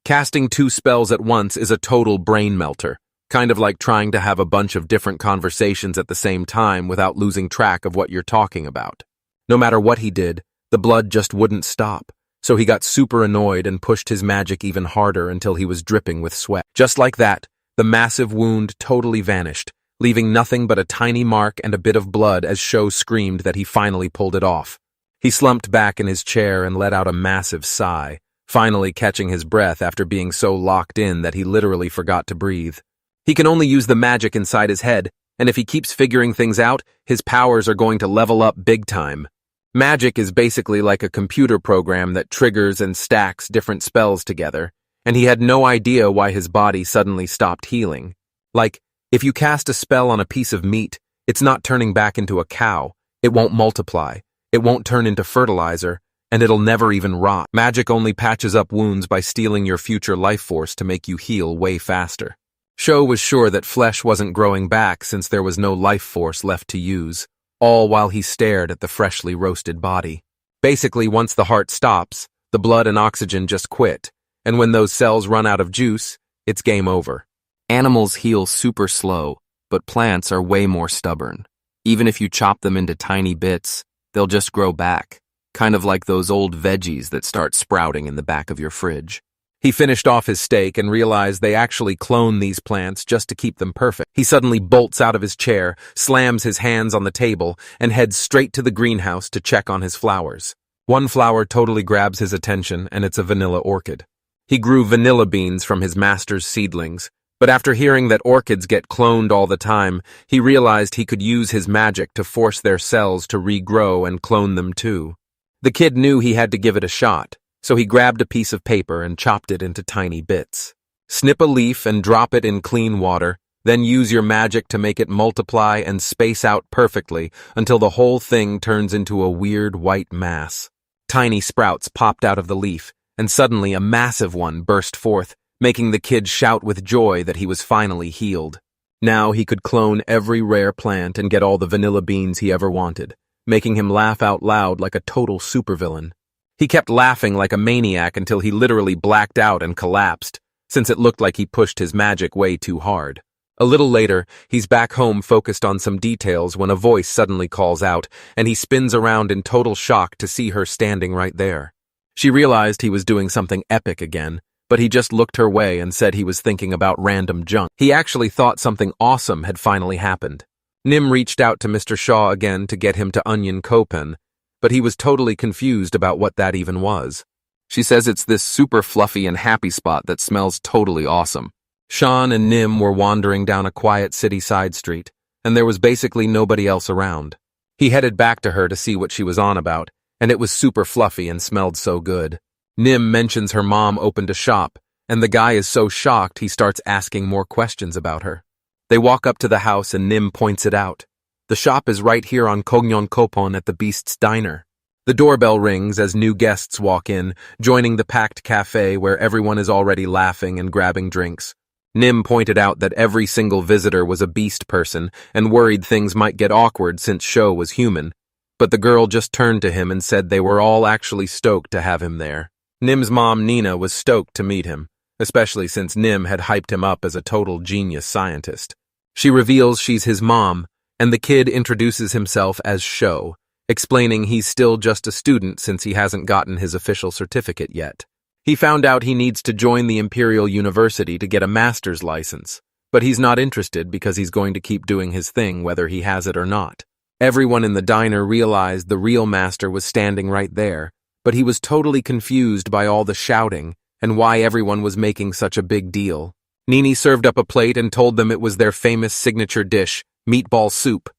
Casting 2 spells at once is a total brain melter, kind of like trying to have a bunch of different conversations at the same time without losing track of what you're talking about. No matter what he did, the blood just wouldn't stop, so he got super annoyed and pushed his magic even harder until he was dripping with sweat. Just like that, the massive wound totally vanished, leaving nothing but a tiny mark and a bit of blood as Sho screamed that he finally pulled it off. He slumped back in his chair and let out a massive sigh, finally catching his breath after being so locked in that he literally forgot to breathe. He can only use the magic inside his head, and if he keeps figuring things out, his powers are going to level up big time. Magic is basically like a computer program that triggers and stacks different spells together, and he had no idea why his body suddenly stopped healing. Like, if you cast a spell on a piece of meat, it's not turning back into a cow, it won't multiply, it won't turn into fertilizer, and it'll never even rot. Magic only patches up wounds by stealing your future life force to make you heal way faster. Sho was sure that flesh wasn't growing back since there was no life force left to use, all while he stared at the freshly roasted body. Basically, once the heart stops, the blood and oxygen just quit, and when those cells run out of juice, it's game over. Animals heal super slow, but plants are way more stubborn. Even if you chop them into tiny bits, they'll just grow back, kind of like those old veggies that start sprouting in the back of your fridge. He finished off his steak and realized they actually clone these plants just to keep them perfect. He suddenly bolts out of his chair, slams his hands on the table, and heads straight to the greenhouse to check on his flowers. One flower totally grabs his attention, and it's a vanilla orchid. He grew vanilla beans from his master's seedlings, but after hearing that orchids get cloned all the time, he realized he could use his magic to force their cells to regrow and clone them too. The kid knew he had to give it a shot, so he grabbed a piece of paper and chopped it into tiny bits. Snip a leaf and drop it in clean water, then use your magic to make it multiply and space out perfectly until the whole thing turns into a weird white mass. Tiny sprouts popped out of the leaf, and suddenly a massive one burst forth, making the kid shout with joy that he was finally healed. Now he could clone every rare plant and get all the vanilla beans he ever wanted, making him laugh out loud like a total supervillain. He kept laughing like a maniac until he literally blacked out and collapsed, since it looked like he pushed his magic way too hard. A little later, he's back home focused on some details when a voice suddenly calls out, and he spins around in total shock to see her standing right there. She realized he was doing something epic again, but he just looked her way and said he was thinking about random junk. He actually thought something awesome had finally happened. Nim reached out to Mr. Shaw again to get him to onion kopen, but he was totally confused about what that even was. She says it's this super fluffy and happy spot that smells totally awesome. Sean and Nim were wandering down a quiet city side street, and there was basically nobody else around. He headed back to her to see what she was on about, and it was super fluffy and smelled so good. Nim mentions her mom opened a shop, and the guy is so shocked he starts asking more questions about her. They walk up to the house and Nim points it out. The shop is right here on Kognon Kopon at the Beast's Diner. The doorbell rings as new guests walk in, joining the packed cafe where everyone is already laughing and grabbing drinks. Nim pointed out that every single visitor was a beast person and worried things might get awkward since Sho was human, but the girl just turned to him and said they were all actually stoked to have him there. Nim's mom, Nina, was stoked to meet him, especially since Nim had hyped him up as a total genius scientist. She reveals she's his mom, and the kid introduces himself as Sho, explaining he's still just a student since he hasn't gotten his official certificate yet. He found out he needs to join the Imperial University to get a master's license, but he's not interested because he's going to keep doing his thing whether he has it or not. Everyone in the diner realized the real master was standing right there, but he was totally confused by all the shouting and why everyone was making such a big deal. Nini served up a plate and told them it was their famous signature dish, meatball soup.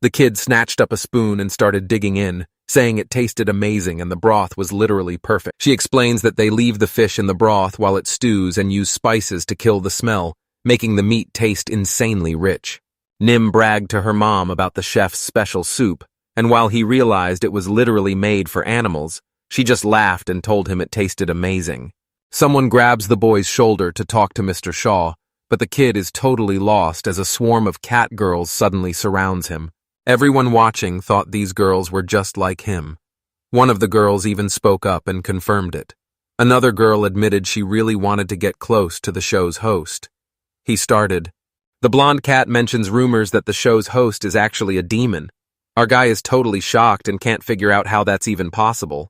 The kid snatched up a spoon and started digging in, saying it tasted amazing and the broth was literally perfect. She explains that they leave the fish in the broth while it stews and use spices to kill the smell, making the meat taste insanely rich. Nim bragged to her mom about the chef's special soup, and while he realized it was literally made for animals, she just laughed and told him it tasted amazing. Someone grabs the boy's shoulder to talk to Mr. Shaw, but the kid is totally lost as a swarm of cat girls suddenly surrounds him. Everyone watching thought these girls were just like him. One of the girls even spoke up and confirmed it. Another girl admitted she really wanted to get close to the show's host. He started. The blonde cat mentions rumors that the show's host is actually a demon. Our guy is totally shocked and can't figure out how that's even possible.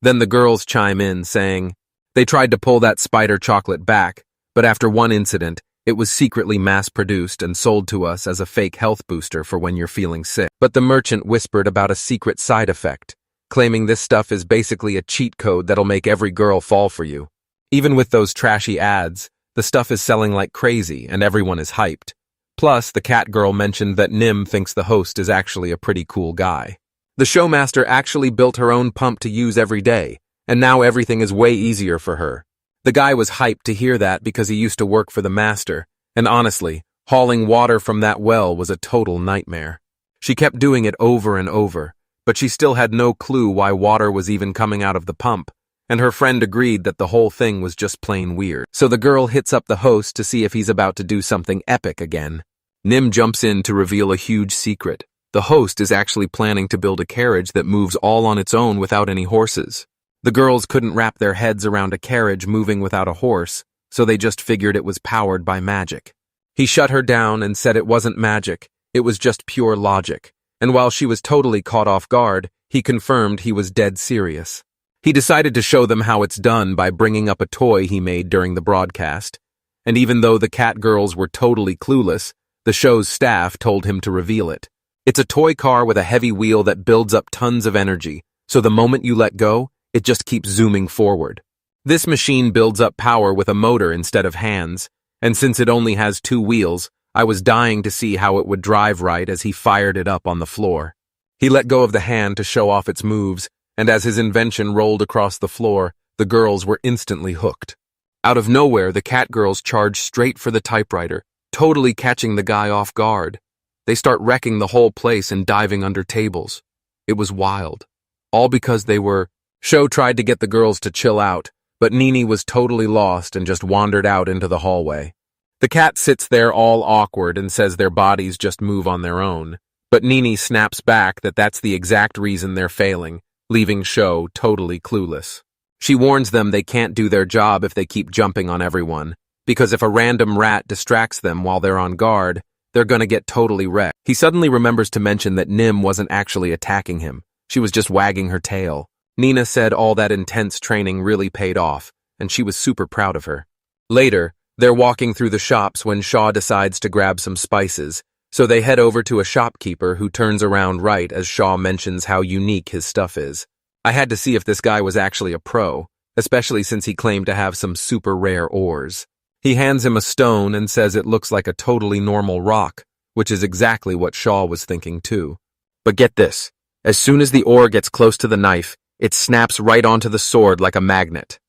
Then the girls chime in, saying they tried to pull that spider chocolate back, but after one incident, it was secretly mass-produced and sold to us as a fake health booster for when you're feeling sick. But the merchant whispered about a secret side effect, claiming this stuff is basically a cheat code that'll make every girl fall for you. Even with those trashy ads, the stuff is selling like crazy and everyone is hyped. Plus, the cat girl mentioned that Nim thinks the host is actually a pretty cool guy. The showmaster actually built her own pump to use every day, and now everything is way easier for her. The guy was hyped to hear that because he used to work for the master, and honestly, hauling water from that well was a total nightmare. She kept doing it over and over, but she still had no clue why water was even coming out of the pump, and her friend agreed that the whole thing was just plain weird. So the girl hits up the host to see if he's about to do something epic again. Nim jumps in to reveal a huge secret. The host is actually planning to build a carriage that moves all on its own without any horses. The girls couldn't wrap their heads around a carriage moving without a horse, so they just figured it was powered by magic. He shut her down and said it wasn't magic, it was just pure logic, and while she was totally caught off guard, he confirmed he was dead serious. He decided to show them how it's done by bringing up a toy he made during the broadcast, and even though the cat girls were totally clueless, the show's staff told him to reveal it. It's a toy car with a heavy wheel that builds up tons of energy, so the moment you let go, it just keeps zooming forward. This machine builds up power with a motor instead of hands, and since it only has 2 wheels, I was dying to see how it would drive right as he fired it up on the floor. He let go of the hand to show off its moves, and as his invention rolled across the floor, the girls were instantly hooked. Out of nowhere, the cat girls charged straight for the typewriter, totally catching the guy off guard. They start wrecking the whole place and diving under tables. It was wild. All because they were... Show tried to get the girls to chill out, but Nini was totally lost and just wandered out into the hallway. The cat sits there all awkward and says their bodies just move on their own, but Nini snaps back that that's the exact reason they're failing, leaving Show totally clueless. She warns them they can't do their job if they keep jumping on everyone, because if a random rat distracts them while they're on guard, they're gonna get totally wrecked. He suddenly remembers to mention that Nim wasn't actually attacking him, she was just wagging her tail. Nina said all that intense training really paid off, and she was super proud of her. Later, they're walking through the shops when Shaw decides to grab some spices, so they head over to a shopkeeper who turns around right as Shaw mentions how unique his stuff is. I had to see if this guy was actually a pro, especially since he claimed to have some super rare ores. He hands him a stone and says it looks like a totally normal rock, which is exactly what Shaw was thinking too. But get this, as soon as the ore gets close to the knife, it snaps right onto the sword like a magnet.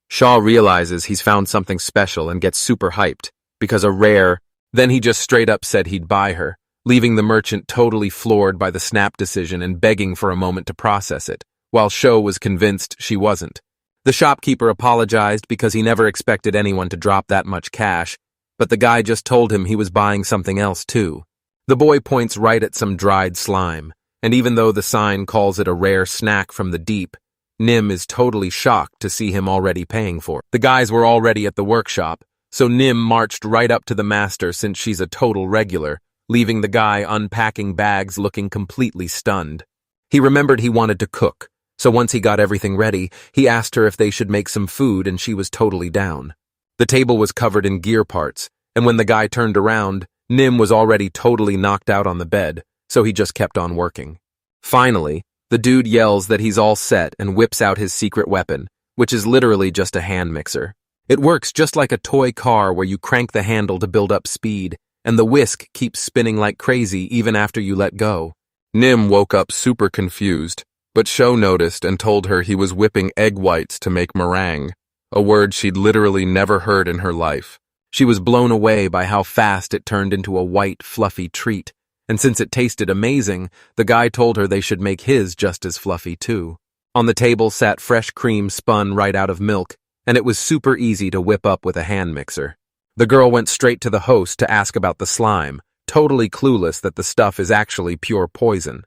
Shaw realizes he's found something special and gets super hyped, because a rare, then he just straight up said he'd buy her, leaving the merchant totally floored by the snap decision and begging for a moment to process it, while Shaw was convinced she wasn't. The shopkeeper apologized because he never expected anyone to drop that much cash, but the guy just told him he was buying something else too. The boy points right at some dried slime, and even though the sign calls it a rare snack from the deep, Nim is totally shocked to see him already paying for it. The guys were already at the workshop, so Nim marched right up to the master since she's a total regular, leaving the guy unpacking bags looking completely stunned. He remembered he wanted to cook, so once he got everything ready, he asked her if they should make some food and she was totally down. The table was covered in gear parts, and when the guy turned around, Nim was already totally knocked out on the bed, so he just kept on working. Finally, the dude yells that he's all set and whips out his secret weapon, which is literally just a hand mixer. It works just like a toy car where you crank the handle to build up speed, and the whisk keeps spinning like crazy even after you let go. Nim woke up super confused, but Sho noticed and told her he was whipping egg whites to make meringue, a word she'd literally never heard in her life. She was blown away by how fast it turned into a white, fluffy treat, and since it tasted amazing, the guy told her they should make his just as fluffy too. On the table sat fresh cream spun right out of milk, and it was super easy to whip up with a hand mixer. The girl went straight to the host to ask about the slime, totally clueless that the stuff is actually pure poison.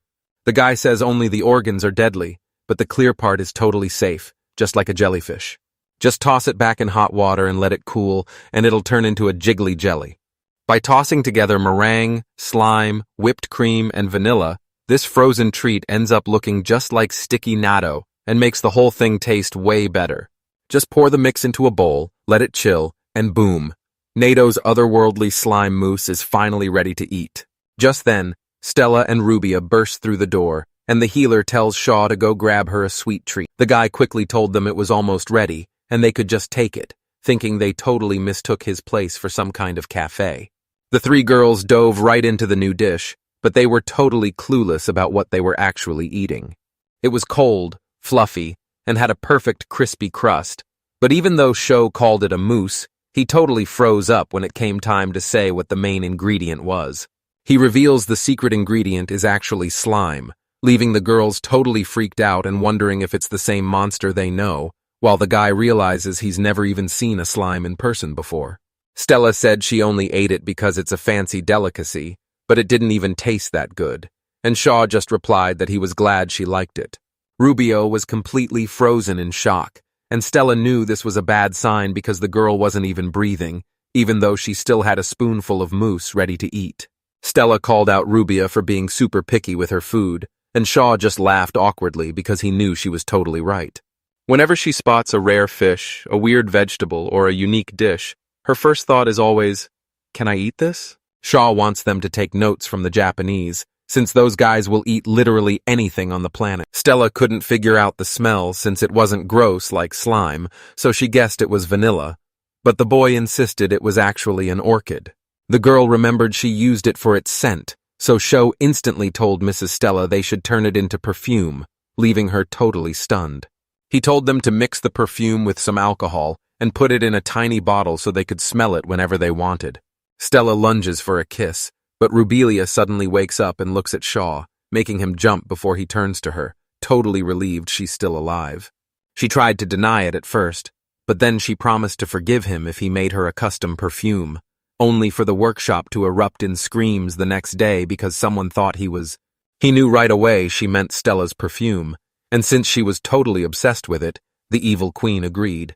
The guy says only the organs are deadly, but the clear part is totally safe, just like a jellyfish. Just toss it back in hot water and let it cool, and it'll turn into a jiggly jelly. By tossing together meringue, slime, whipped cream, and vanilla, this frozen treat ends up looking just like sticky natto and makes the whole thing taste way better. Just pour the mix into a bowl, let it chill, and boom, Nato's otherworldly slime mousse is finally ready to eat. Just then, Stella and Rubia burst through the door, and the healer tells Shaw to go grab her a sweet treat. The guy quickly told them it was almost ready, and they could just take it, thinking they totally mistook his place for some kind of cafe. The three girls dove right into the new dish, but they were totally clueless about what they were actually eating. It was cold, fluffy, and had a perfect crispy crust, but even though Sho called it a mousse, he totally froze up when it came time to say what the main ingredient was. He reveals the secret ingredient is actually slime, leaving the girls totally freaked out and wondering if it's the same monster they know, while the guy realizes he's never even seen a slime in person before. Stella said she only ate it because it's a fancy delicacy, but it didn't even taste that good, and Shaw just replied that he was glad she liked it. Rubio was completely frozen in shock, and Stella knew this was a bad sign because the girl wasn't even breathing, even though she still had a spoonful of mousse ready to eat. Stella called out Rubia for being super picky with her food, and Shaw just laughed awkwardly because he knew she was totally right. Whenever she spots a rare fish, a weird vegetable, or a unique dish, her first thought is always, "Can I eat this?" Shaw wants them to take notes from the Japanese, since those guys will eat literally anything on the planet. Stella couldn't figure out the smell since it wasn't gross like slime, so she guessed it was vanilla, but the boy insisted it was actually an orchid. The girl remembered she used it for its scent, so Sho instantly told Mrs. Stella they should turn it into perfume, leaving her totally stunned. He told them to mix the perfume with some alcohol and put it in a tiny bottle so they could smell it whenever they wanted. Stella lunges for a kiss, but Rubelia suddenly wakes up and looks at Shaw, making him jump before he turns to her, totally relieved she's still alive. She tried to deny it at first, but then she promised to forgive him if he made her a custom perfume, only for the workshop to erupt in screams the next day because someone thought he was... He knew right away she meant Stella's perfume, and since she was totally obsessed with it, the evil queen agreed.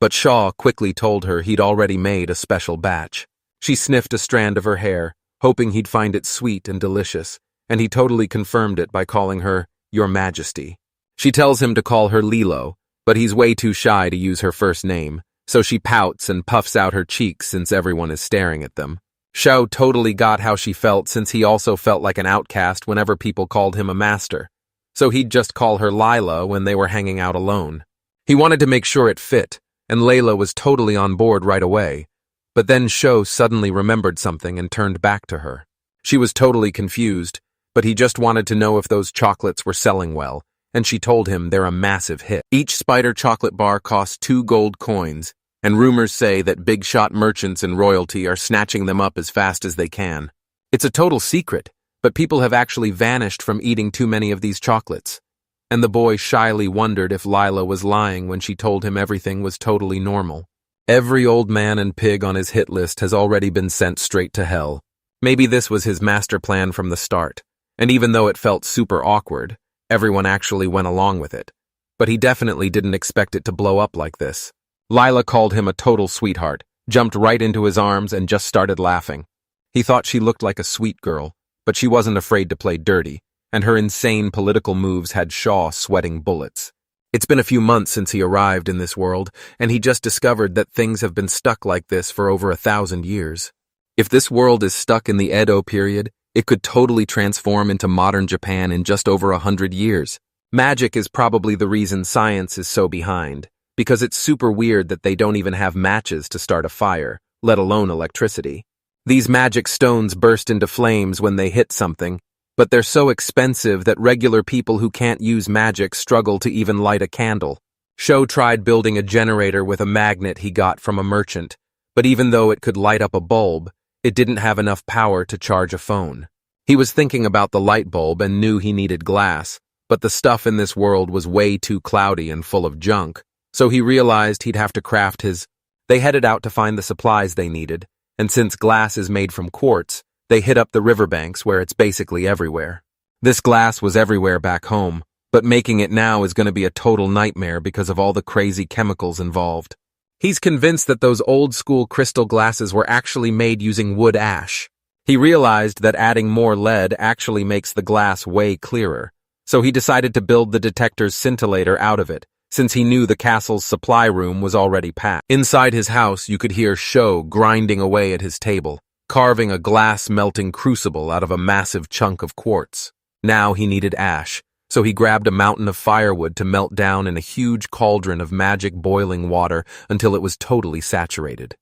But Shaw quickly told her he'd already made a special batch. She sniffed a strand of her hair, hoping he'd find it sweet and delicious, and he totally confirmed it by calling her Your Majesty. She tells him to call her Lilo, but he's way too shy to use her first name, so she pouts and puffs out her cheeks since everyone is staring at them. Shao totally got how she felt since he also felt like an outcast whenever people called him a master, so he'd just call her Lila when they were hanging out alone. He wanted to make sure it fit, and Layla was totally on board right away, but then Sho suddenly remembered something and turned back to her. She was totally confused, but he just wanted to know if those chocolates were selling well, and she told him they're a massive hit. Each spider chocolate bar costs 2 gold coins, and rumors say that big-shot merchants in royalty are snatching them up as fast as they can. It's a total secret, but people have actually vanished from eating too many of these chocolates. And the boy shyly wondered if Lila was lying when she told him everything was totally normal. Every old man and pig on his hit list has already been sent straight to hell. Maybe this was his master plan from the start, and even though it felt super awkward, everyone actually went along with it. But he definitely didn't expect it to blow up like this. Lila called him a total sweetheart, jumped right into his arms, and just started laughing. He thought she looked like a sweet girl, but she wasn't afraid to play dirty, and her insane political moves had Shaw sweating bullets. It's been a few months since he arrived in this world, and he just discovered that things have been stuck like this for over 1,000 years. If this world is stuck in the Edo period, It could totally transform into modern Japan in just over 100 years. Magic is probably the reason science is so behind, because it's super weird that they don't even have matches to start a fire, let alone electricity. These magic stones burst into flames when they hit something, but they're so expensive that regular people who can't use magic struggle to even light a candle. Sho tried building a generator with a magnet he got from a merchant, but even though it could light up a bulb, it didn't have enough power to charge a phone. He was thinking about the light bulb and knew he needed glass, but the stuff in this world was way too cloudy and full of junk, so he realized he'd have to craft his. They headed out to find the supplies they needed, and since glass is made from quartz, they hit up the riverbanks where it's basically everywhere. This glass was everywhere back home, but making it now is going to be a total nightmare because of all the crazy chemicals involved. He's convinced that those old-school crystal glasses were actually made using wood ash. He realized that adding more lead actually makes the glass way clearer, so he decided to build the detector's scintillator out of it, since he knew the castle's supply room was already packed. Inside his house, you could hear Sho grinding away at his table, carving a glass-melting crucible out of a massive chunk of quartz. Now he needed ash, so he grabbed a mountain of firewood to melt down in a huge cauldron of magic boiling water until it was totally saturated.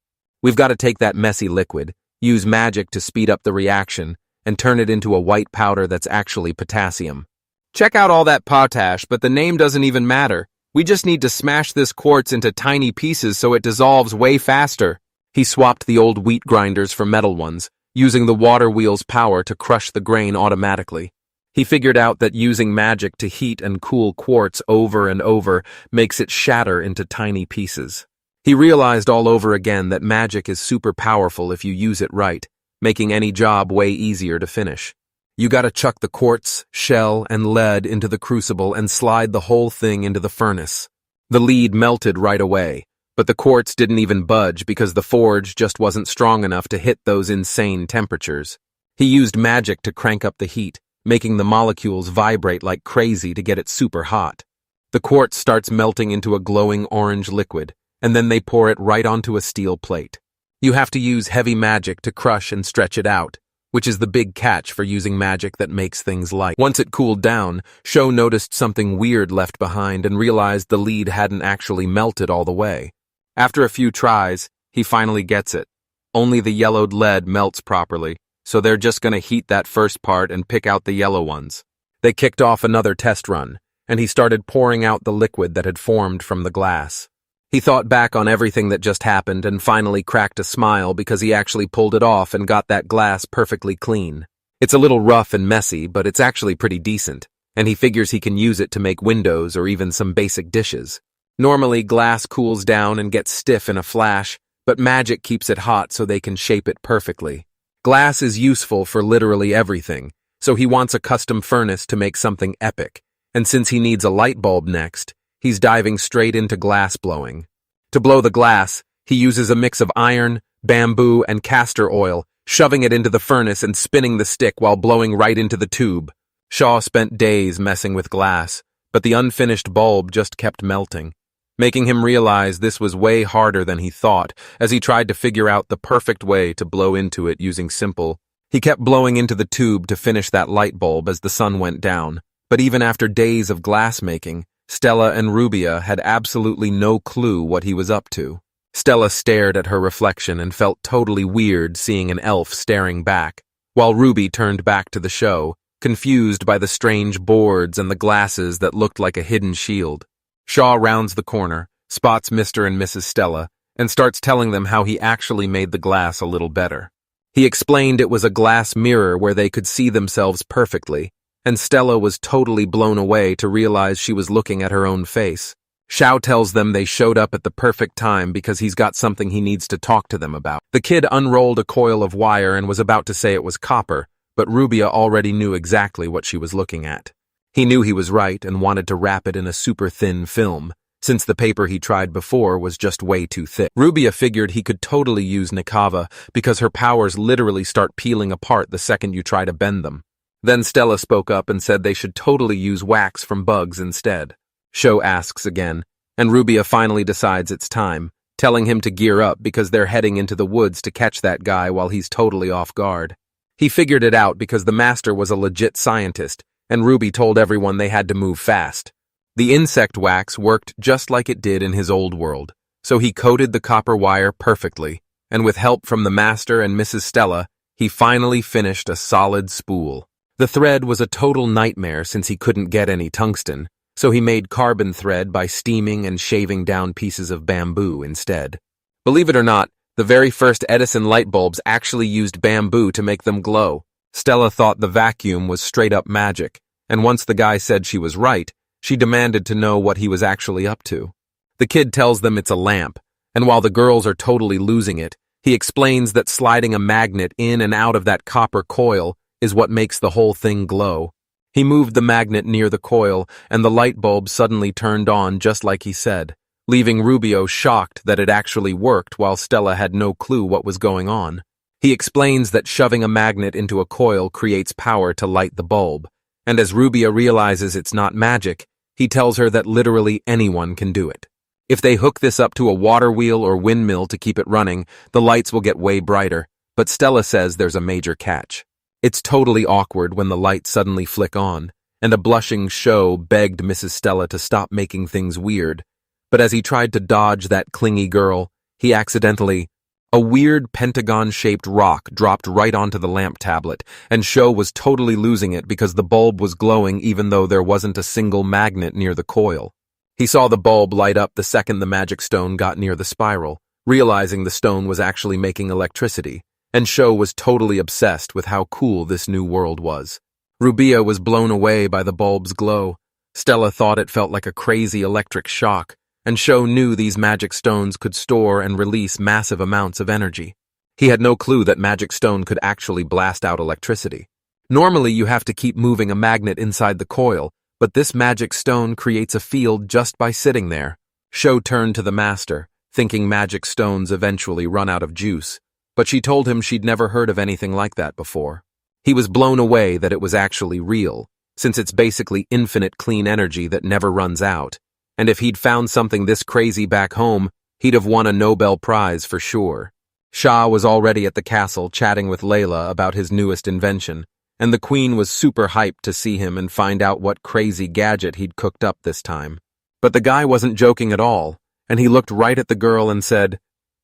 We've got to take that messy liquid, use magic to speed up the reaction, and turn it into a white powder that's actually potassium. Check out all that potash, but the name doesn't even matter. We just need to smash this quartz into tiny pieces so it dissolves way faster. He swapped the old wheat grinders for metal ones, using the water wheel's power to crush the grain automatically. He figured out that using magic to heat and cool quartz over and over makes it shatter into tiny pieces. He realized all over again that magic is super powerful if you use it right, making any job way easier to finish. You gotta chuck the quartz, shell, and lead into the crucible and slide the whole thing into the furnace. The lead melted right away, but the quartz didn't even budge because the forge just wasn't strong enough to hit those insane temperatures. He used magic to crank up the heat, making the molecules vibrate like crazy to get it super hot. The quartz starts melting into a glowing orange liquid, and then they pour it right onto a steel plate. You have to use heavy magic to crush and stretch it out, which is the big catch for using magic that makes things light. Once it cooled down, Sho noticed something weird left behind and realized the lead hadn't actually melted all the way. After a few tries, he finally gets it. Only the yellowed lead melts properly, so they're just going to heat that first part and pick out the yellow ones. They kicked off another test run, and he started pouring out the liquid that had formed from the glass. He thought back on everything that just happened and finally cracked a smile because he actually pulled it off and got that glass perfectly clean. It's a little rough and messy, but it's actually pretty decent, and he figures he can use it to make windows or even some basic dishes. Normally, glass cools down and gets stiff in a flash, but magic keeps it hot so they can shape it perfectly. Glass is useful for literally everything, so he wants a custom furnace to make something epic, and since he needs a light bulb next, he's diving straight into glass blowing. To blow the glass, he uses a mix of iron, bamboo, and castor oil, shoving it into the furnace and spinning the stick while blowing right into the tube. Shaw spent days messing with glass, but the unfinished bulb just kept melting, making him realize this was way harder than he thought as he tried to figure out the perfect way to blow into it using simple. He kept blowing into the tube to finish that light bulb as the sun went down, but even after days of glass making, Stella and Rubia had absolutely no clue what he was up to. Stella stared at her reflection and felt totally weird seeing an elf staring back, while Ruby turned back to the show, confused by the strange boards and the glasses that looked like a hidden shield. Shaw rounds the corner, spots Mr. and Mrs. Stella, and starts telling them how he actually made the glass a little better. He explained it was a glass mirror where they could see themselves perfectly, and Stella was totally blown away to realize she was looking at her own face. Shao tells them they showed up at the perfect time because he's got something he needs to talk to them about. The kid unrolled a coil of wire and was about to say it was copper, but Rubia already knew exactly what she was looking at. He knew he was right and wanted to wrap it in a super thin film, since the paper he tried before was just way too thick. Rubia figured he could totally use Nikava because her powers literally start peeling apart the second you try to bend them. Then Stella spoke up and said they should totally use wax from bugs instead. Sho asks again, and Rubia finally decides it's time, telling him to gear up because they're heading into the woods to catch that guy while he's totally off guard. He figured it out because the master was a legit scientist, and Ruby told everyone they had to move fast. The insect wax worked just like it did in his old world, so he coated the copper wire perfectly, and with help from the master and Mrs. Stella, he finally finished a solid spool. The thread was a total nightmare since he couldn't get any tungsten, so he made carbon thread by steaming and shaving down pieces of bamboo instead. Believe it or not, the very first Edison light bulbs actually used bamboo to make them glow. Stella thought the vacuum was straight-up magic, and once the guy said she was right, she demanded to know what he was actually up to. The kid tells them it's a lamp, and while the girls are totally losing it, he explains that sliding a magnet in and out of that copper coil is what makes the whole thing glow. He moved the magnet near the coil, and the light bulb suddenly turned on just like he said, leaving Rubio shocked that it actually worked while Stella had no clue what was going on. He explains that shoving a magnet into a coil creates power to light the bulb, and as Rubia realizes it's not magic, he tells her that literally anyone can do it. If they hook this up to a water wheel or windmill to keep it running, the lights will get way brighter, but Stella says there's a major catch. It's totally awkward when the lights suddenly flick on, and a blushing Sho begged Mrs. Stella to stop making things weird, but as he tried to dodge that clingy girl, he accidentally... A weird pentagon-shaped rock dropped right onto the lamp tablet, and Sho was totally losing it because the bulb was glowing even though there wasn't a single magnet near the coil. He saw the bulb light up the second the magic stone got near the spiral, realizing the stone was actually making electricity, and Sho was totally obsessed with how cool this new world was. Rubia was blown away by the bulb's glow. Stella thought it felt like a crazy electric shock, and Sho knew these magic stones could store and release massive amounts of energy. He had no clue that magic stone could actually blast out electricity. Normally you have to keep moving a magnet inside the coil, but this magic stone creates a field just by sitting there. Sho turned to the master, thinking magic stones eventually run out of juice, but she told him she'd never heard of anything like that before. He was blown away that it was actually real, since it's basically infinite clean energy that never runs out. And if he'd found something this crazy back home, he'd have won a Nobel Prize for sure. Shah was already at the castle chatting with Layla about his newest invention, and the queen was super hyped to see him and find out what crazy gadget he'd cooked up this time. But the guy wasn't joking at all, and he looked right at the girl and said,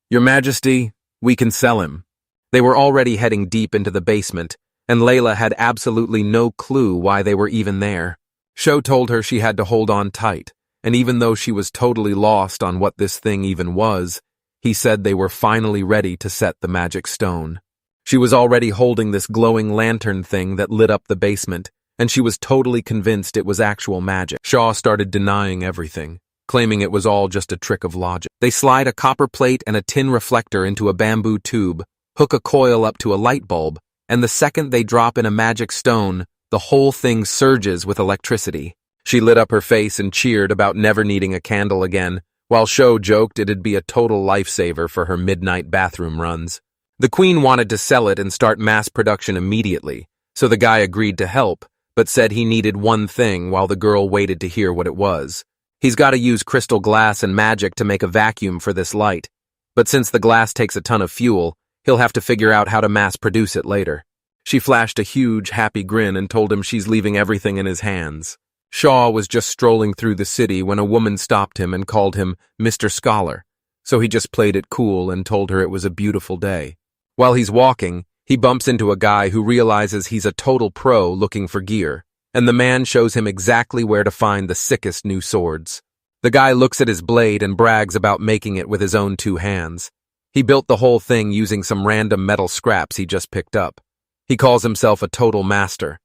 "Your Majesty, we can sell him." They were already heading deep into the basement, and Layla had absolutely no clue why they were even there. Sho told her she had to hold on tight, and even though she was totally lost on what this thing even was, he said they were finally ready to set the magic stone. She was already holding this glowing lantern thing that lit up the basement, and she was totally convinced it was actual magic. Shaw started denying everything, claiming it was all just a trick of logic. They slide a copper plate and a tin reflector into a bamboo tube, hook a coil up to a light bulb, and the second they drop in a magic stone, the whole thing surges with electricity. She lit up her face and cheered about never needing a candle again, while Sho joked it'd be a total lifesaver for her midnight bathroom runs. The queen wanted to sell it and start mass production immediately, so the guy agreed to help, but said he needed one thing while the girl waited to hear what it was. He's got to use crystal glass and magic to make a vacuum for this light, but since the glass takes a ton of fuel, he'll have to figure out how to mass produce it later. She flashed a huge, happy grin and told him she's leaving everything in his hands. Shaw was just strolling through the city when a woman stopped him and called him Mr. Scholar, so he just played it cool and told her it was a beautiful day. While he's walking, he bumps into a guy who realizes he's a total pro looking for gear, and the man shows him exactly where to find the sickest new swords. The guy looks at his blade and brags about making it with his own 2 hands. He built the whole thing using some random metal scraps he just picked up. He calls himself a total master.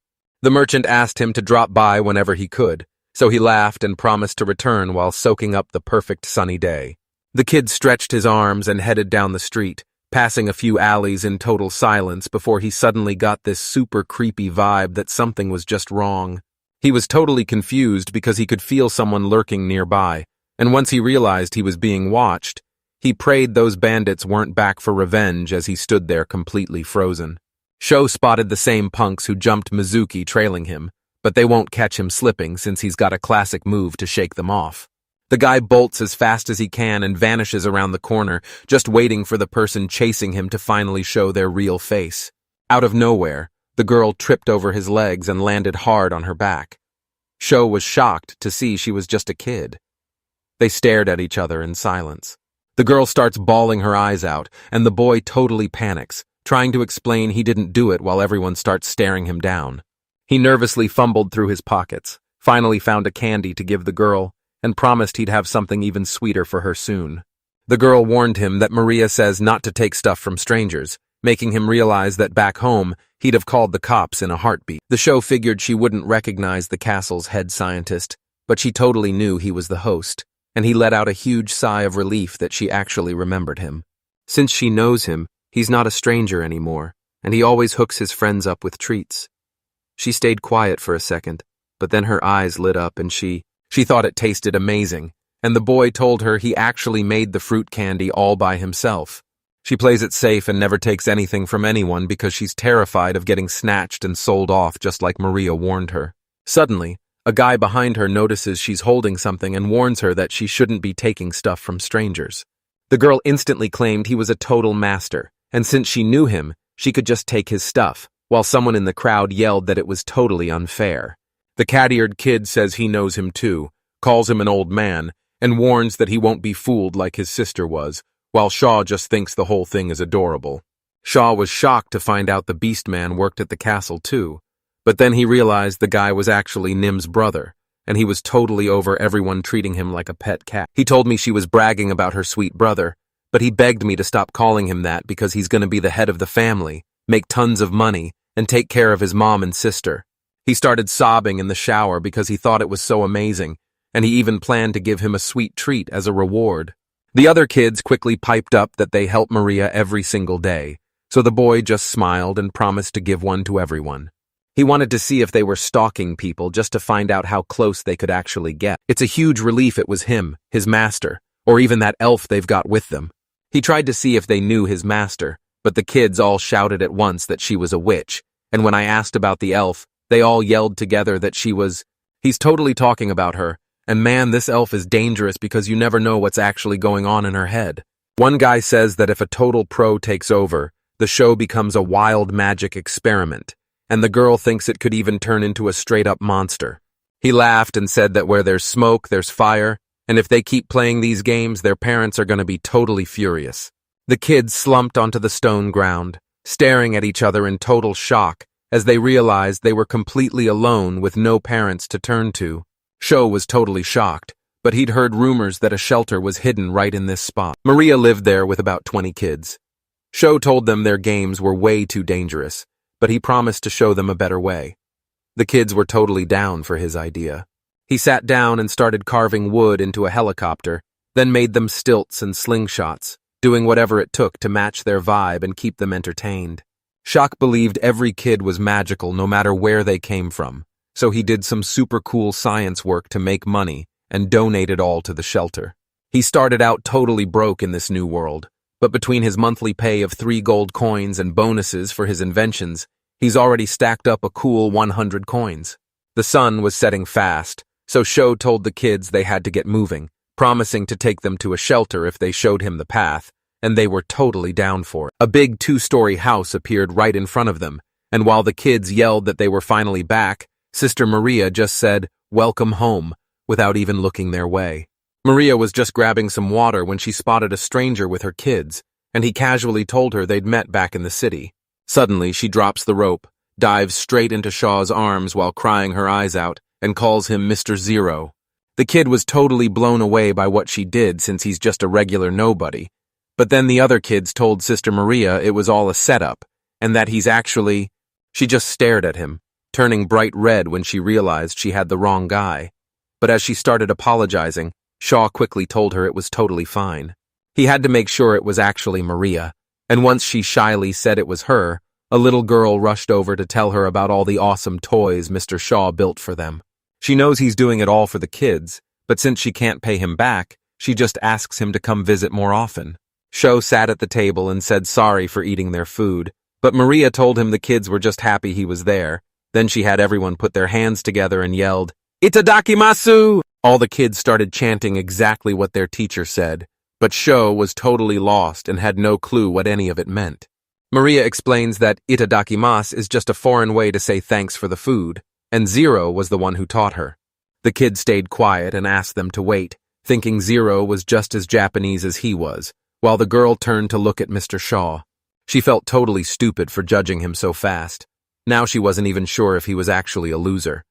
The merchant asked him to drop by whenever he could, so he laughed and promised to return while soaking up the perfect sunny day. The kid stretched his arms and headed down the street, passing a few alleys in total silence before he suddenly got this super creepy vibe that something was just wrong. He was totally confused because he could feel someone lurking nearby, and once he realized he was being watched, he prayed those bandits weren't back for revenge as he stood there completely frozen. Sho spotted the same punks who jumped Mizuki trailing him, but they won't catch him slipping since he's got a classic move to shake them off. The guy bolts as fast as he can and vanishes around the corner, just waiting for the person chasing him to finally show their real face. Out of nowhere, the girl tripped over his legs and landed hard on her back. Sho was shocked to see she was just a kid. They stared at each other in silence. The girl starts bawling her eyes out, and the boy totally panics, trying to explain he didn't do it while everyone starts staring him down. He nervously fumbled through his pockets, finally found a candy to give the girl, and promised he'd have something even sweeter for her soon. The girl warned him that Maria says not to take stuff from strangers, making him realize that back home, he'd have called the cops in a heartbeat. The show figured she wouldn't recognize the castle's head scientist, but she totally knew he was the host, and he let out a huge sigh of relief that she actually remembered him. Since she knows him, he's not a stranger anymore, and he always hooks his friends up with treats. She stayed quiet for a second, but then her eyes lit up and she thought it tasted amazing, and the boy told her he actually made the fruit candy all by himself. She plays it safe and never takes anything from anyone because she's terrified of getting snatched and sold off just like Maria warned her. Suddenly, a guy behind her notices she's holding something and warns her that she shouldn't be taking stuff from strangers. The girl instantly claimed he was a total master, and since she knew him, she could just take his stuff, while someone in the crowd yelled that it was totally unfair. The cat-eared kid says he knows him too, calls him an old man, and warns that he won't be fooled like his sister was, while Shaw just thinks the whole thing is adorable. Shaw was shocked to find out the Beast Man worked at the castle too, but then he realized the guy was actually Nim's brother, and he was totally over everyone treating him like a pet cat. He told me she was bragging about her sweet brother, but he begged me to stop calling him that because he's going to be the head of the family, make tons of money, and take care of his mom and sister. He started sobbing in the shower because he thought it was so amazing, and he even planned to give him a sweet treat as a reward. The other kids quickly piped up that they help Maria every single day, so the boy just smiled and promised to give one to everyone. He wanted to see if they were stalking people just to find out how close they could actually get. It's a huge relief it was him, his master, or even that elf they've got with them. He tried to see if they knew his master, but the kids all shouted at once that she was a witch, and when I asked about the elf, they all yelled together that he's totally talking about her, and man, this elf is dangerous because you never know what's actually going on in her head. One guy says that if a total pro takes over, the show becomes a wild magic experiment, and the girl thinks it could even turn into a straight-up monster. He laughed and said that where there's smoke, there's fire, and if they keep playing these games, their parents are going to be totally furious. The kids slumped onto the stone ground, staring at each other in total shock as they realized they were completely alone with no parents to turn to. Sho was totally shocked, but he'd heard rumors that a shelter was hidden right in this spot. Maria lived there with about 20 kids. Sho told them their games were way too dangerous, but he promised to show them a better way. The kids were totally down for his idea. He sat down and started carving wood into a helicopter, then made them stilts and slingshots, doing whatever it took to match their vibe and keep them entertained. Shock believed every kid was magical no matter where they came from, so he did some super cool science work to make money and donated all to the shelter. He started out totally broke in this new world, but between his monthly pay of 3 gold coins and bonuses for his inventions, he's already stacked up a cool 100 coins. The sun was setting fast, so Sho told the kids they had to get moving, promising to take them to a shelter if they showed him the path, and they were totally down for it. A big 2-story house appeared right in front of them, and while the kids yelled that they were finally back, Sister Maria just said, "Welcome home," without even looking their way. Maria was just grabbing some water when she spotted a stranger with her kids, and he casually told her they'd met back in the city. Suddenly, she drops the rope, dives straight into Shaw's arms while crying her eyes out, and calls him Mr. Zero. The kid was totally blown away by what she did since he's just a regular nobody. But then the other kids told Sister Maria it was all a setup, and that he's actually... She just stared at him, turning bright red when she realized she had the wrong guy. But as she started apologizing, Shaw quickly told her it was totally fine. He had to make sure it was actually Maria, and once she shyly said it was her, a little girl rushed over to tell her about all the awesome toys Mr. Shaw built for them. She knows he's doing it all for the kids, but since she can't pay him back, she just asks him to come visit more often. Sho sat at the table and said sorry for eating their food, but Maria told him the kids were just happy he was there. Then she had everyone put their hands together and yelled, "Itadakimasu!" All the kids started chanting exactly what their teacher said, but Sho was totally lost and had no clue what any of it meant. Maria explains that itadakimasu is just a foreign way to say thanks for the food, and Zero was the one who taught her. The kid stayed quiet and asked them to wait, thinking Zero was just as Japanese as he was, while the girl turned to look at Mr. Shaw. She felt totally stupid for judging him so fast. Now she wasn't even sure if he was actually a loser.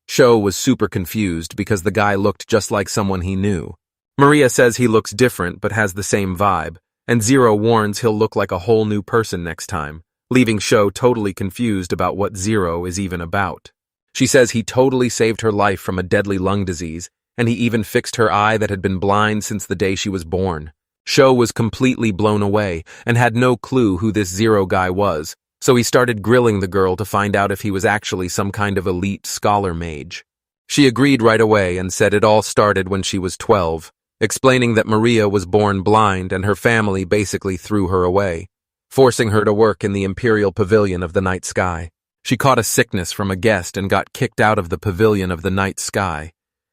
Sho was super confused because the guy looked just like someone he knew. Maria says he looks different but has the same vibe, and Zero warns he'll look like a whole new person next time, leaving Sho totally confused about what Zero is even about. She says he totally saved her life from a deadly lung disease, and he even fixed her eye that had been blind since the day she was born. Sho was completely blown away and had no clue who this Zero guy was, so he started grilling the girl to find out if he was actually some kind of elite scholar mage. She agreed right away and said it all started when she was 12, explaining that Maria was born blind and her family basically threw her away, forcing her to work in the Imperial Pavilion of the Night Sky. She caught a sickness from a guest and got kicked out of the Pavilion of the Night Sky,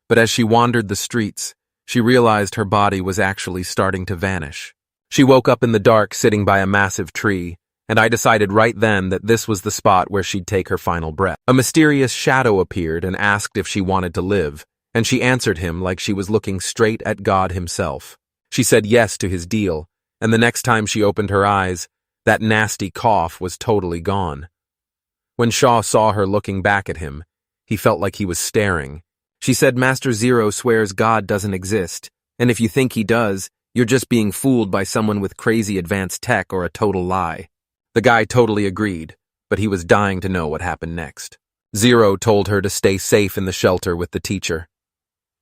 but as she wandered the streets, she realized her body was actually starting to vanish. She woke up in the dark sitting by a massive tree, and I decided right then that this was the spot where she'd take her final breath. A mysterious shadow appeared and asked if she wanted to live, and she answered him like she was looking straight at God himself. She said yes to his deal, and the next time she opened her eyes, that nasty cough was totally gone. When Shaw saw her looking back at him, he felt like he was staring. She said Master Zero swears God doesn't exist, and if you think he does, you're just being fooled by someone with crazy advanced tech or a total lie. The guy totally agreed, but he was dying to know what happened next. Zero told her to stay safe in the shelter with the teacher.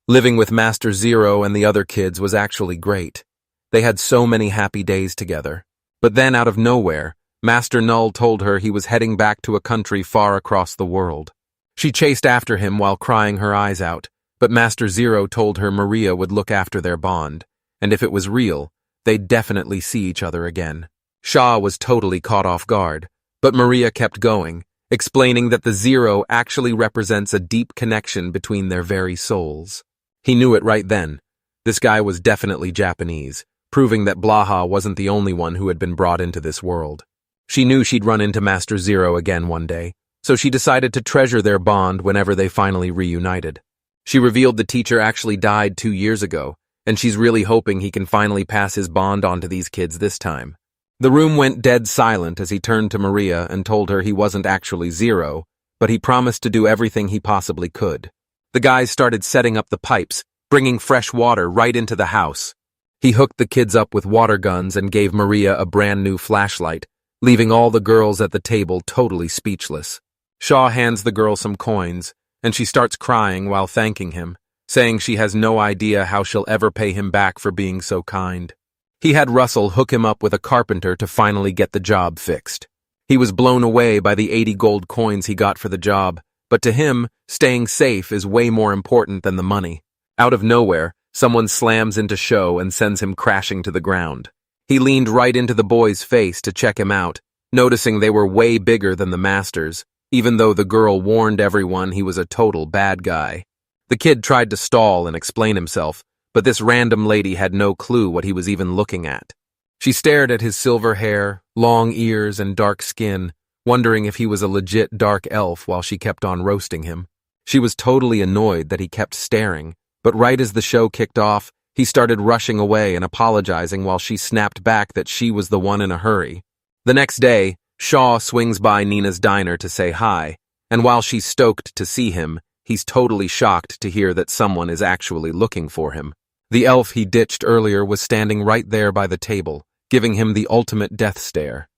Living with Master Zero and the other kids was actually great. They had so many happy days together. But then out of nowhere, Master Null told her he was heading back to a country far across the world. She chased after him while crying her eyes out, but Master Zero told her Maria would look after their bond, and if it was real, they'd definitely see each other again. Shaw was totally caught off guard, but Maria kept going, explaining that the Zero actually represents a deep connection between their very souls. He knew it right then. This guy was definitely Japanese, proving that Blaha wasn't the only one who had been brought into this world. She knew she'd run into Master Zero again one day, so she decided to treasure their bond whenever they finally reunited. She revealed the teacher actually died 2 years ago, and she's really hoping he can finally pass his bond on to these kids this time. The room went dead silent as he turned to Maria and told her he wasn't actually Zero, but he promised to do everything he possibly could. The guys started setting up the pipes, bringing fresh water right into the house. He hooked the kids up with water guns and gave Maria a brand new flashlight, leaving all the girls at the table totally speechless. Shaw hands the girl some coins, and she starts crying while thanking him, saying she has no idea how she'll ever pay him back for being so kind. He had Russell hook him up with a carpenter to finally get the job fixed. He was blown away by the 80 gold coins he got for the job, but to him, staying safe is way more important than the money. Out of nowhere, someone slams into Sho and sends him crashing to the ground. He leaned right into the boy's face to check him out, noticing they were way bigger than the masters, even though the girl warned everyone he was a total bad guy. The kid tried to stall and explain himself, but this random lady had no clue what he was even looking at. She stared at his silver hair, long ears, and dark skin, wondering if he was a legit dark elf while she kept on roasting him. She was totally annoyed that he kept staring, but right as the show kicked off, he started rushing away and apologizing while she snapped back that she was the one in a hurry. The next day, Shaw swings by Nina's diner to say hi, and while she's stoked to see him, he's totally shocked to hear that someone is actually looking for him. The elf he ditched earlier was standing right there by the table, giving him the ultimate death stare.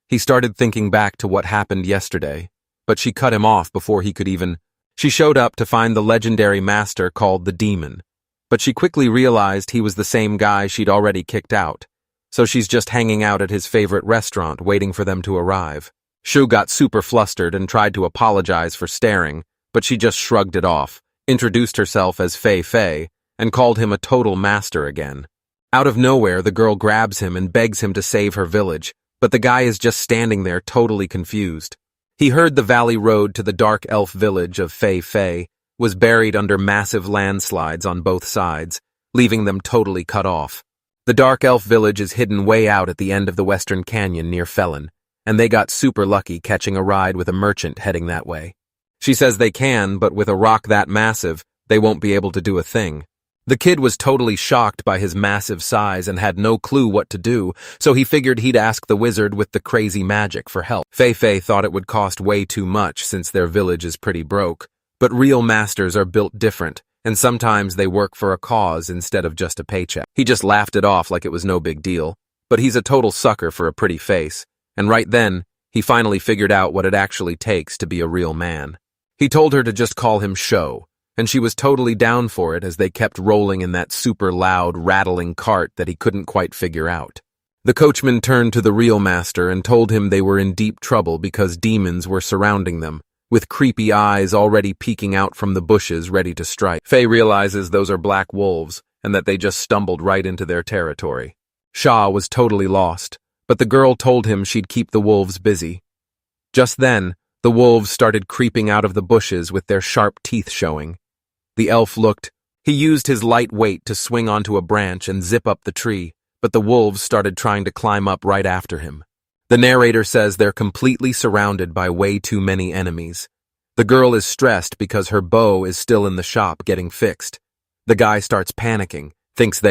He started thinking back to what happened yesterday, but she cut him off before he could even... She showed up to find the legendary master called the Demon, but she quickly realized he was the same guy she'd already kicked out, so she's just hanging out at his favorite restaurant waiting for them to arrive. Shu got super flustered and tried to apologize for staring, but she just shrugged it off, introduced herself as Fei Fei, and called him a total master again. Out of nowhere, the girl grabs him and begs him to save her village, but the guy is just standing there totally confused. He heard the valley road to the dark elf village of Fei Fei was buried under massive landslides on both sides, leaving them totally cut off. The dark elf village is hidden way out at the end of the western canyon near Felon, and they got super lucky catching a ride with a merchant heading that way. She says they can, but with a rock that massive, they won't be able to do a thing. The kid was totally shocked by his massive size and had no clue what to do, so he figured he'd ask the wizard with the crazy magic for help. Fei thought it would cost way too much since their village is pretty broke, but real masters are built different, and sometimes they work for a cause instead of just a paycheck. He just laughed it off like it was no big deal, but he's a total sucker for a pretty face, and right then, he finally figured out what it actually takes to be a real man. He told her to just call him Sho, and she was totally down for it as they kept rolling in that super loud, rattling cart that he couldn't quite figure out. The coachman turned to the real master and told him they were in deep trouble because demons were surrounding them, with creepy eyes already peeking out from the bushes ready to strike. Fei realizes those are black wolves and that they just stumbled right into their territory. Sha was totally lost, but the girl told him she'd keep the wolves busy. Just then, the wolves started creeping out of the bushes with their sharp teeth showing. The elf looked. He used his light weight to swing onto a branch and zip up the tree, but the wolves started trying to climb up right after him. The narrator says they're completely surrounded by way too many enemies. The girl is stressed because her bow is still in the shop getting fixed. The guy starts panicking, thinks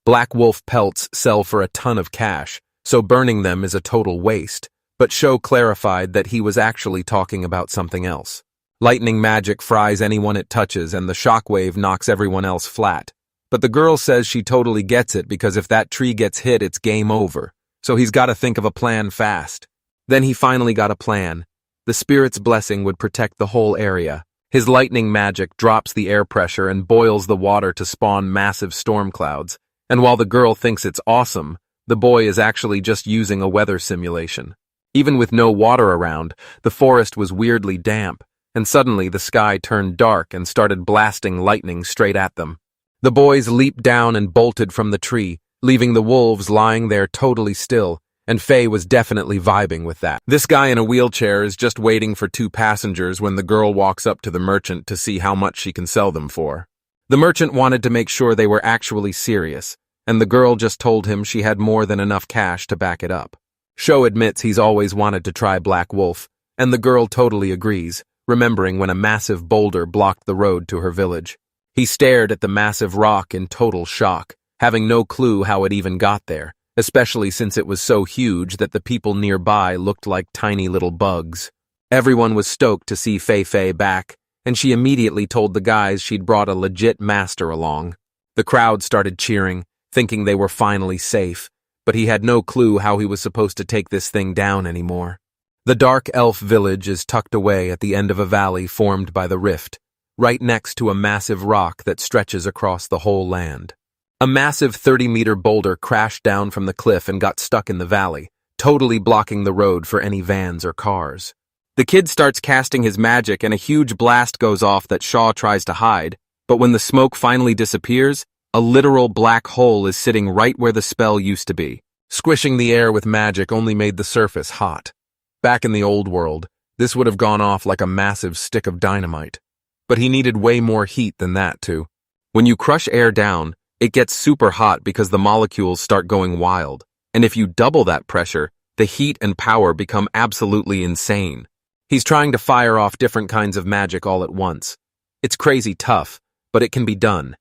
black wolf pelts sell for a ton of cash, so burning them is a total waste, but Sho clarified that he was actually talking about something else. Lightning magic fries anyone it touches and the shockwave knocks everyone else flat. But the girl says she totally gets it because if that tree gets hit, it's game over. So he's got to think of a plan fast. Then he finally got a plan. The spirit's blessing would protect the whole area. His lightning magic drops the air pressure and boils the water to spawn massive storm clouds. And while the girl thinks it's awesome, the boy is actually just using a weather simulation. Even with no water around, the forest was weirdly damp, and suddenly the sky turned dark and started blasting lightning straight at them. The boys leaped down and bolted from the tree, leaving the wolves lying there totally still, and Fei was definitely vibing with that. This guy in a wheelchair is just waiting for 2 passengers when the girl walks up to the merchant to see how much she can sell them for. The merchant wanted to make sure they were actually serious, and the girl just told him she had more than enough cash to back it up. Sho admits he's always wanted to try Black Wolf, and the girl totally agrees, remembering when a massive boulder blocked the road to her village. He stared at the massive rock in total shock, having no clue how it even got there, especially since it was so huge that the people nearby looked like tiny little bugs. Everyone was stoked to see Fei back, and she immediately told the guys she'd brought a legit master along. The crowd started cheering, thinking they were finally safe, but he had no clue how he was supposed to take this thing down anymore. The dark elf village is tucked away at the end of a valley formed by the rift, right next to a massive rock that stretches across the whole land. A massive 30-meter boulder crashed down from the cliff and got stuck in the valley, totally blocking the road for any vans or cars. The kid starts casting his magic and a huge blast goes off that Shaw tries to hide, but when the smoke finally disappears, a literal black hole is sitting right where the spell used to be. Squishing the air with magic only made the surface hot. Back in the old world, this would have gone off like a massive stick of dynamite. But he needed way more heat than that, too. When you crush air down, it gets super hot because the molecules start going wild. And if you double that pressure, the heat and power become absolutely insane. He's trying to fire off different kinds of magic all at once. It's crazy tough, but it can be done.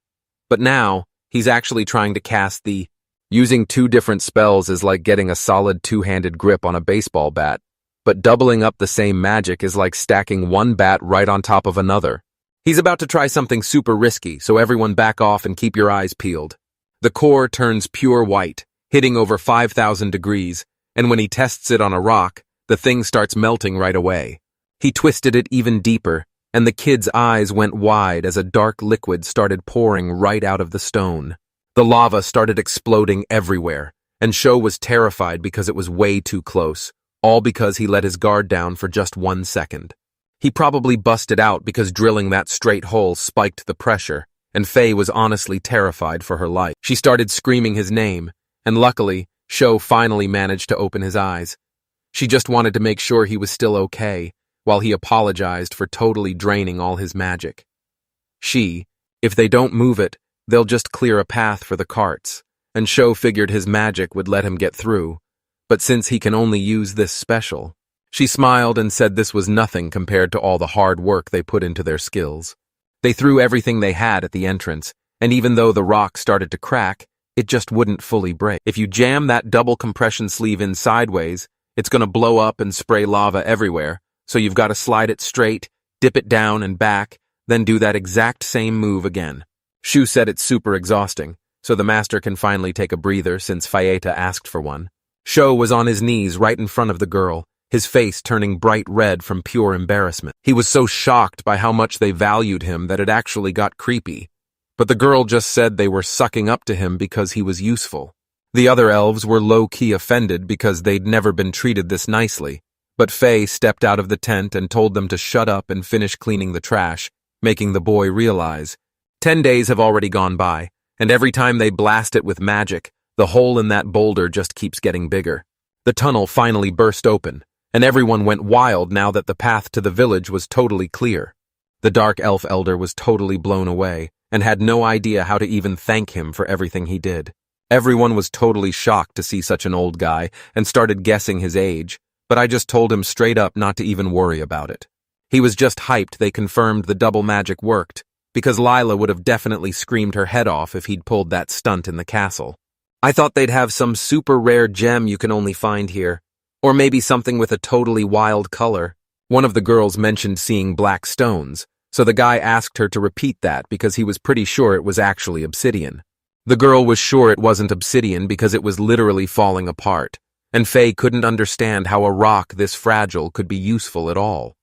But now, he's actually trying to cast the... Using 2 different spells is like getting a solid 2-handed grip on a baseball bat, but doubling up the same magic is like stacking 1 bat right on top of another. He's about to try something super risky, so everyone back off and keep your eyes peeled. The core turns pure white, hitting over 5,000 degrees, and when he tests it on a rock, the thing starts melting right away. He twisted it even deeper, and the kid's eyes went wide as a dark liquid started pouring right out of the stone. The lava started exploding everywhere, and Sho was terrified because it was way too close, all because he let his guard down for just 1 second. He probably busted out because drilling that straight hole spiked the pressure, and Fei was honestly terrified for her life. She started screaming his name, and luckily, Sho finally managed to open his eyes. She just wanted to make sure he was still okay, while he apologized for totally draining all his magic. If they don't move it, they'll just clear a path for the carts, and Sho figured his magic would let him get through. but since he can only use this special. She smiled and said this was nothing compared to all the hard work they put into their skills. They threw everything they had at the entrance, and even though the rock started to crack, it just wouldn't fully break. If you jam that double compression sleeve in sideways, it's going to blow up and spray lava everywhere, so you've got to slide it straight, dip it down and back, then do that exact same move again. Shu said it's super exhausting, so the master can finally take a breather since Fayeta asked for one. Sho was on his knees right in front of the girl, his face turning bright red from pure embarrassment. He was so shocked by how much they valued him that it actually got creepy. But the girl just said they were sucking up to him because he was useful. The other elves were low-key offended because they'd never been treated this nicely, but Faye stepped out of the tent and told them to shut up and finish cleaning the trash, making the boy realize 10 days have already gone by, and every time they blast it with magic, the hole in that boulder just keeps getting bigger. The tunnel finally burst open, and everyone went wild now that the path to the village was totally clear. The dark elf elder was totally blown away, and had no idea how to even thank him for everything he did. Everyone was totally shocked to see such an old guy, and started guessing his age, but I just told him straight up not to even worry about it. He was just hyped they confirmed the double magic worked, because Lila would have definitely screamed her head off if he'd pulled that stunt in the castle. I thought they'd have some super rare gem you can only find here, or maybe something with a totally wild color. One of the girls mentioned seeing black stones, so the guy asked her to repeat that because he was pretty sure it was actually obsidian. The girl was sure it wasn't obsidian because it was literally falling apart, and Faye couldn't understand how a rock this fragile could be useful at all.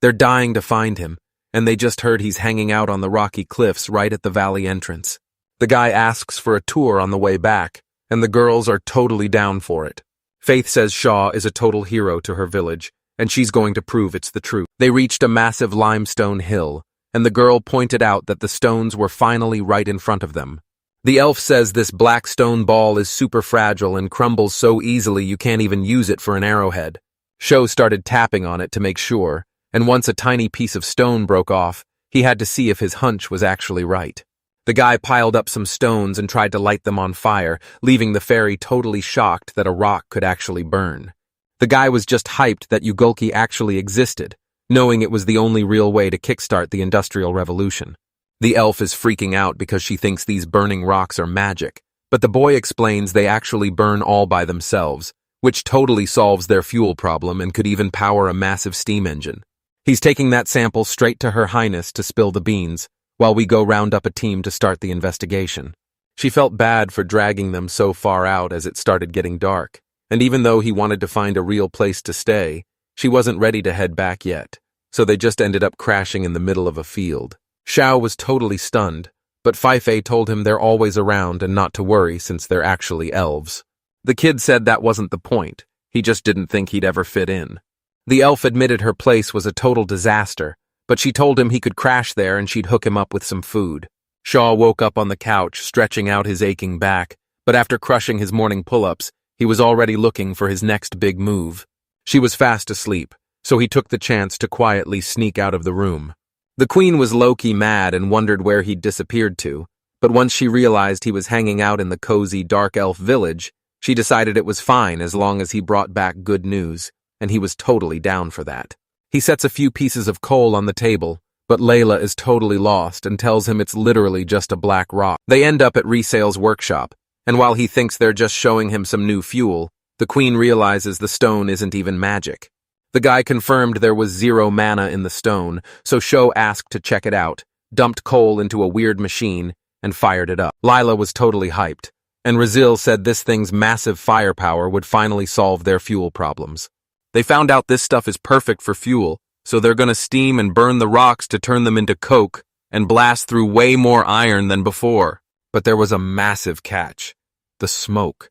They're dying to find him, and they just heard he's hanging out on the rocky cliffs right at the valley entrance. The guy asks for a tour on the way back, and the girls are totally down for it. Faith says Shaw is a total hero to her village, and she's going to prove it's the truth. They reached a massive limestone hill, and the girl pointed out that the stones were finally right in front of them. The elf says this black stone ball is super fragile and crumbles so easily you can't even use it for an arrowhead. Sho started tapping on it to make sure, and once a tiny piece of stone broke off, he had to see if his hunch was actually right. The guy piled up some stones and tried to light them on fire, leaving the fairy totally shocked that a rock could actually burn. The guy was just hyped that Ugulki actually existed, knowing it was the only real way to kickstart the Industrial Revolution. The elf is freaking out because she thinks these burning rocks are magic, but the boy explains they actually burn all by themselves, which totally solves their fuel problem and could even power a massive steam engine. He's taking that sample straight to Her Highness to spill the beans, while we go round up a team to start the investigation. She felt bad for dragging them so far out as it started getting dark, and even though he wanted to find a real place to stay, she wasn't ready to head back yet, so they just ended up crashing in the middle of a field. Xiao was totally stunned, but Feifei told him they're always around and not to worry since they're actually elves. The kid said that wasn't the point, he just didn't think he'd ever fit in. The elf admitted her place was a total disaster, but she told him he could crash there and she'd hook him up with some food. Shaw woke up on the couch, stretching out his aching back, but after crushing his morning pull-ups, he was already looking for his next big move. She was fast asleep, so he took the chance to quietly sneak out of the room. The queen was low-key mad and wondered where he'd disappeared to, but once she realized he was hanging out in the cozy dark elf village, she decided it was fine as long as he brought back good news, and he was totally down for that. He sets a few pieces of coal on the table, but Layla is totally lost and tells him it's literally just a black rock. They end up at Resale's workshop, and while he thinks they're just showing him some new fuel, the queen realizes the stone isn't even magic. The guy confirmed there was 0 mana in the stone, so Sho asked to check it out, dumped coal into a weird machine, and fired it up. Lila was totally hyped, and Razil said this thing's massive firepower would finally solve their fuel problems. They found out this stuff is perfect for fuel, so they're gonna steam and burn the rocks to turn them into coke and blast through way more iron than before. But there was a massive catch: the smoke.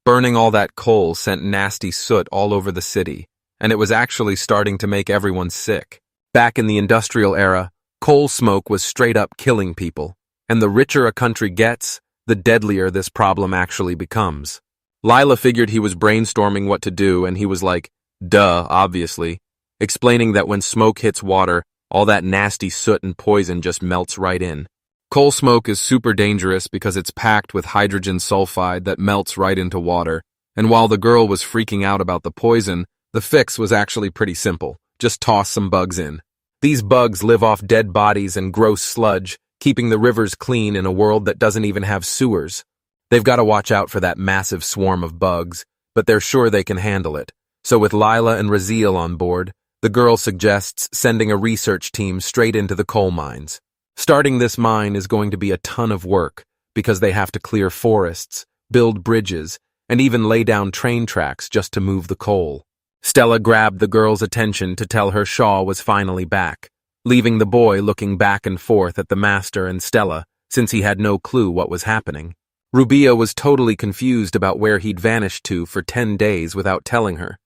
Burning all that coal sent nasty soot all over the city, and it was actually starting to make everyone sick. Back in the industrial era, coal smoke was straight up killing people, and the richer a country gets, the deadlier this problem actually becomes. Lila figured he was brainstorming what to do, and he was like, duh, obviously, explaining that when smoke hits water, all that nasty soot and poison just melts right in. Coal smoke is super dangerous because it's packed with hydrogen sulfide that melts right into water, And while the girl was freaking out about the poison, the fix was actually pretty simple. Just toss some bugs in. These bugs live off dead bodies and gross sludge, keeping the rivers clean in a world that doesn't even have sewers. They've got to watch out for that massive swarm of bugs, but they're sure they can handle it. So with Lila and Raziel on board, the girl suggests sending a research team straight into the coal mines. Starting this mine is going to be a ton of work, because they have to clear forests, build bridges, and even lay down train tracks just to move the coal. Stella grabbed the girl's attention to tell her Shaw was finally back, leaving the boy looking back and forth at the master and Stella, since he had no clue what was happening. Rubia was totally confused about where he'd vanished to for 10 days without telling her,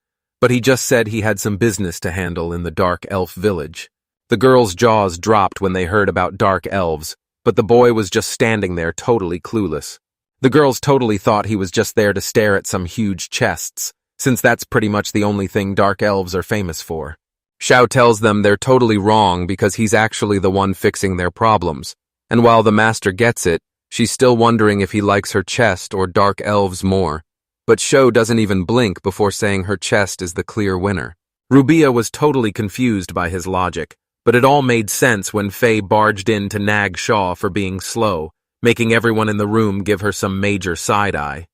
but he just said he had some business to handle in the Dark Elf village. The girls' jaws dropped when they heard about Dark Elves, but the boy was just standing there totally clueless. The girls totally thought he was just there to stare at some huge chests, since that's pretty much the only thing Dark Elves are famous for. Xiao tells them they're totally wrong because he's actually the one fixing their problems, and while the master gets it, she's still wondering if he likes her chest or Dark Elves more. But Xiao doesn't even blink before saying her chest is the clear winner. Rubia was totally confused by his logic, but it all made sense when Faye barged in to nag Shaw for being slow, making everyone in the room give her some major side-eye.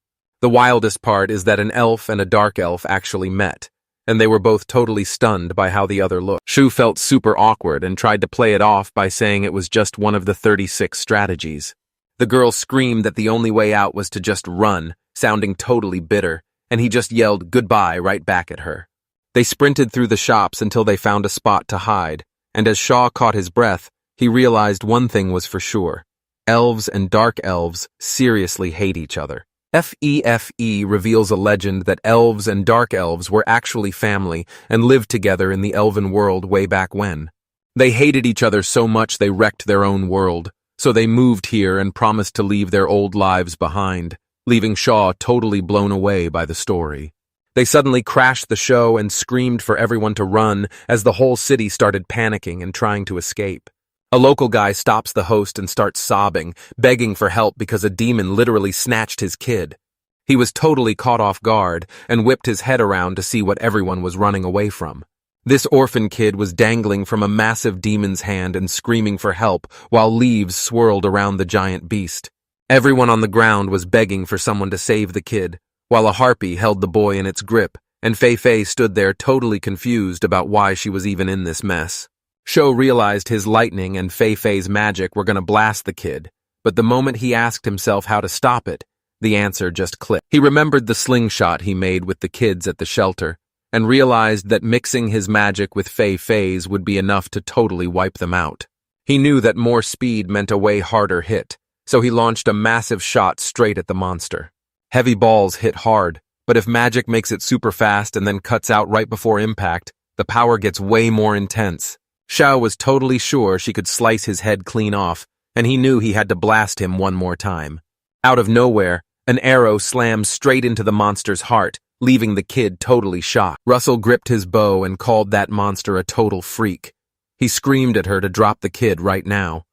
The wildest part is that an elf and a dark elf actually met, and they were both totally stunned by how the other looked. Shu felt super awkward and tried to play it off by saying it was just one of the 36 strategies. The girl screamed that the only way out was to just run, sounding totally bitter, and he just yelled goodbye right back at her. They sprinted through the shops until they found a spot to hide, and as Shaw caught his breath, he realized one thing was for sure. Elves and dark elves seriously hate each other. FEFE reveals a legend that elves and dark elves were actually family and lived together in the elven world way back when. They hated each other so much they wrecked their own world, so they moved here and promised to leave their old lives behind, leaving Shaw totally blown away by the story. They suddenly crashed the show and screamed for everyone to run as the whole city started panicking and trying to escape. A local guy stops the host and starts sobbing, begging for help because a demon literally snatched his kid. He was totally caught off guard and whipped his head around to see what everyone was running away from. This orphan kid was dangling from a massive demon's hand and screaming for help while leaves swirled around the giant beast. Everyone on the ground was begging for someone to save the kid, while a harpy held the boy in its grip, and Fei stood there totally confused about why she was even in this mess. Sho realized his lightning and Fei's magic were going to blast the kid, but the moment he asked himself how to stop it, the answer just clicked. He remembered the slingshot he made with the kids at the shelter, and realized that mixing his magic with Fei's would be enough to totally wipe them out. He knew that more speed meant a way harder hit, so he launched a massive shot straight at the monster. Heavy balls hit hard, but if magic makes it super fast and then cuts out right before impact, the power gets way more intense. Xiao was totally sure she could slice his head clean off, and he knew he had to blast him one more time. Out of nowhere, an arrow slammed straight into the monster's heart, leaving the kid totally shocked. Russell gripped his bow and called that monster a total freak. He screamed at her to drop the kid right now.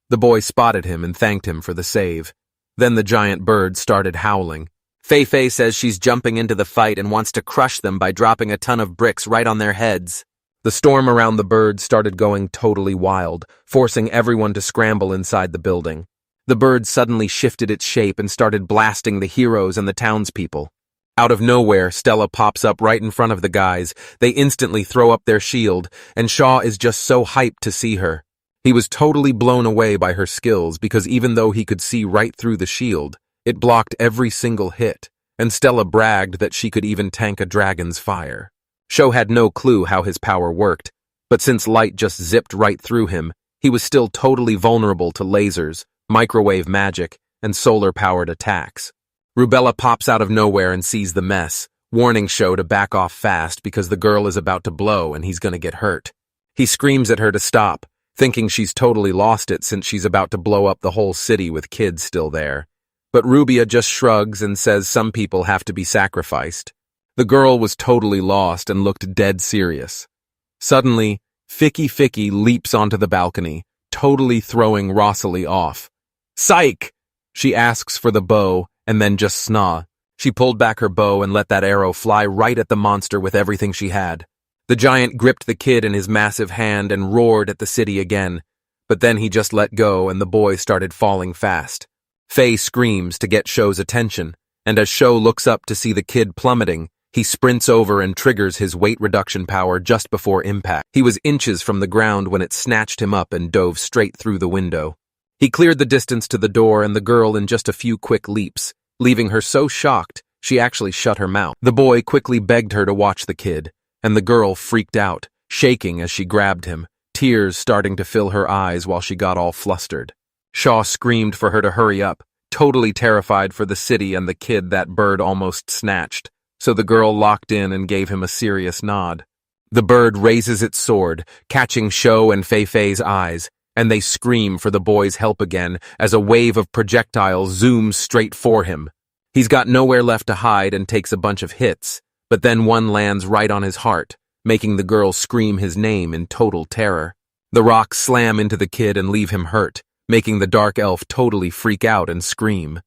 The boy spotted him and thanked him for the save. Then the giant bird started howling. Fei says she's jumping into the fight and wants to crush them by dropping a ton of bricks right on their heads. The storm around the bird started going totally wild, forcing everyone to scramble inside the building. The bird suddenly shifted its shape and started blasting the heroes and the townspeople. Out of nowhere, Stella pops up right in front of the guys. They instantly throw up their shield, and Shaw is just so hyped to see her. He was totally blown away by her skills because even though he could see right through the shield, it blocked every single hit, and Stella bragged that she could even tank a dragon's fire. Sho had no clue how his power worked, but since light just zipped right through him, he was still totally vulnerable to lasers, microwave magic, and solar-powered attacks. Rubella pops out of nowhere and sees the mess, warning Sho to back off fast because the girl is about to blow and he's gonna get hurt. He screams at her to stop, thinking she's totally lost it since she's about to blow up the whole city with kids still there. But Rubia just shrugs and says some people have to be sacrificed. The girl was totally lost and looked dead serious. Suddenly, Ficky leaps onto the balcony, totally throwing Rosalie off. Psych! She asks for the bow and then just snaw. She pulled back her bow and let that arrow fly right at the monster with everything she had. The giant gripped the kid in his massive hand and roared at the city again, but then he just let go and the boy started falling fast. Faye screams to get Sho's attention, and as Sho looks up to see the kid plummeting, he sprints over and triggers his weight reduction power just before impact. He was inches from the ground when it snatched him up and dove straight through the window. He cleared the distance to the door and the girl in just a few quick leaps, leaving her so shocked she actually shut her mouth. The boy quickly begged her to watch the kid, and the girl freaked out, shaking as she grabbed him, tears starting to fill her eyes while she got all flustered. Shaw screamed for her to hurry up, totally terrified for the city and the kid that bird almost snatched, so the girl locked in and gave him a serious nod. The bird raises its sword, catching Sho and Fei-Fei's eyes, and they scream for the boy's help again as a wave of projectiles zooms straight for him. He's got nowhere left to hide and takes a bunch of hits, but then one lands right on his heart, making the girl scream his name in total terror. The rocks slam into the kid and leave him hurt, making the dark elf totally freak out and scream.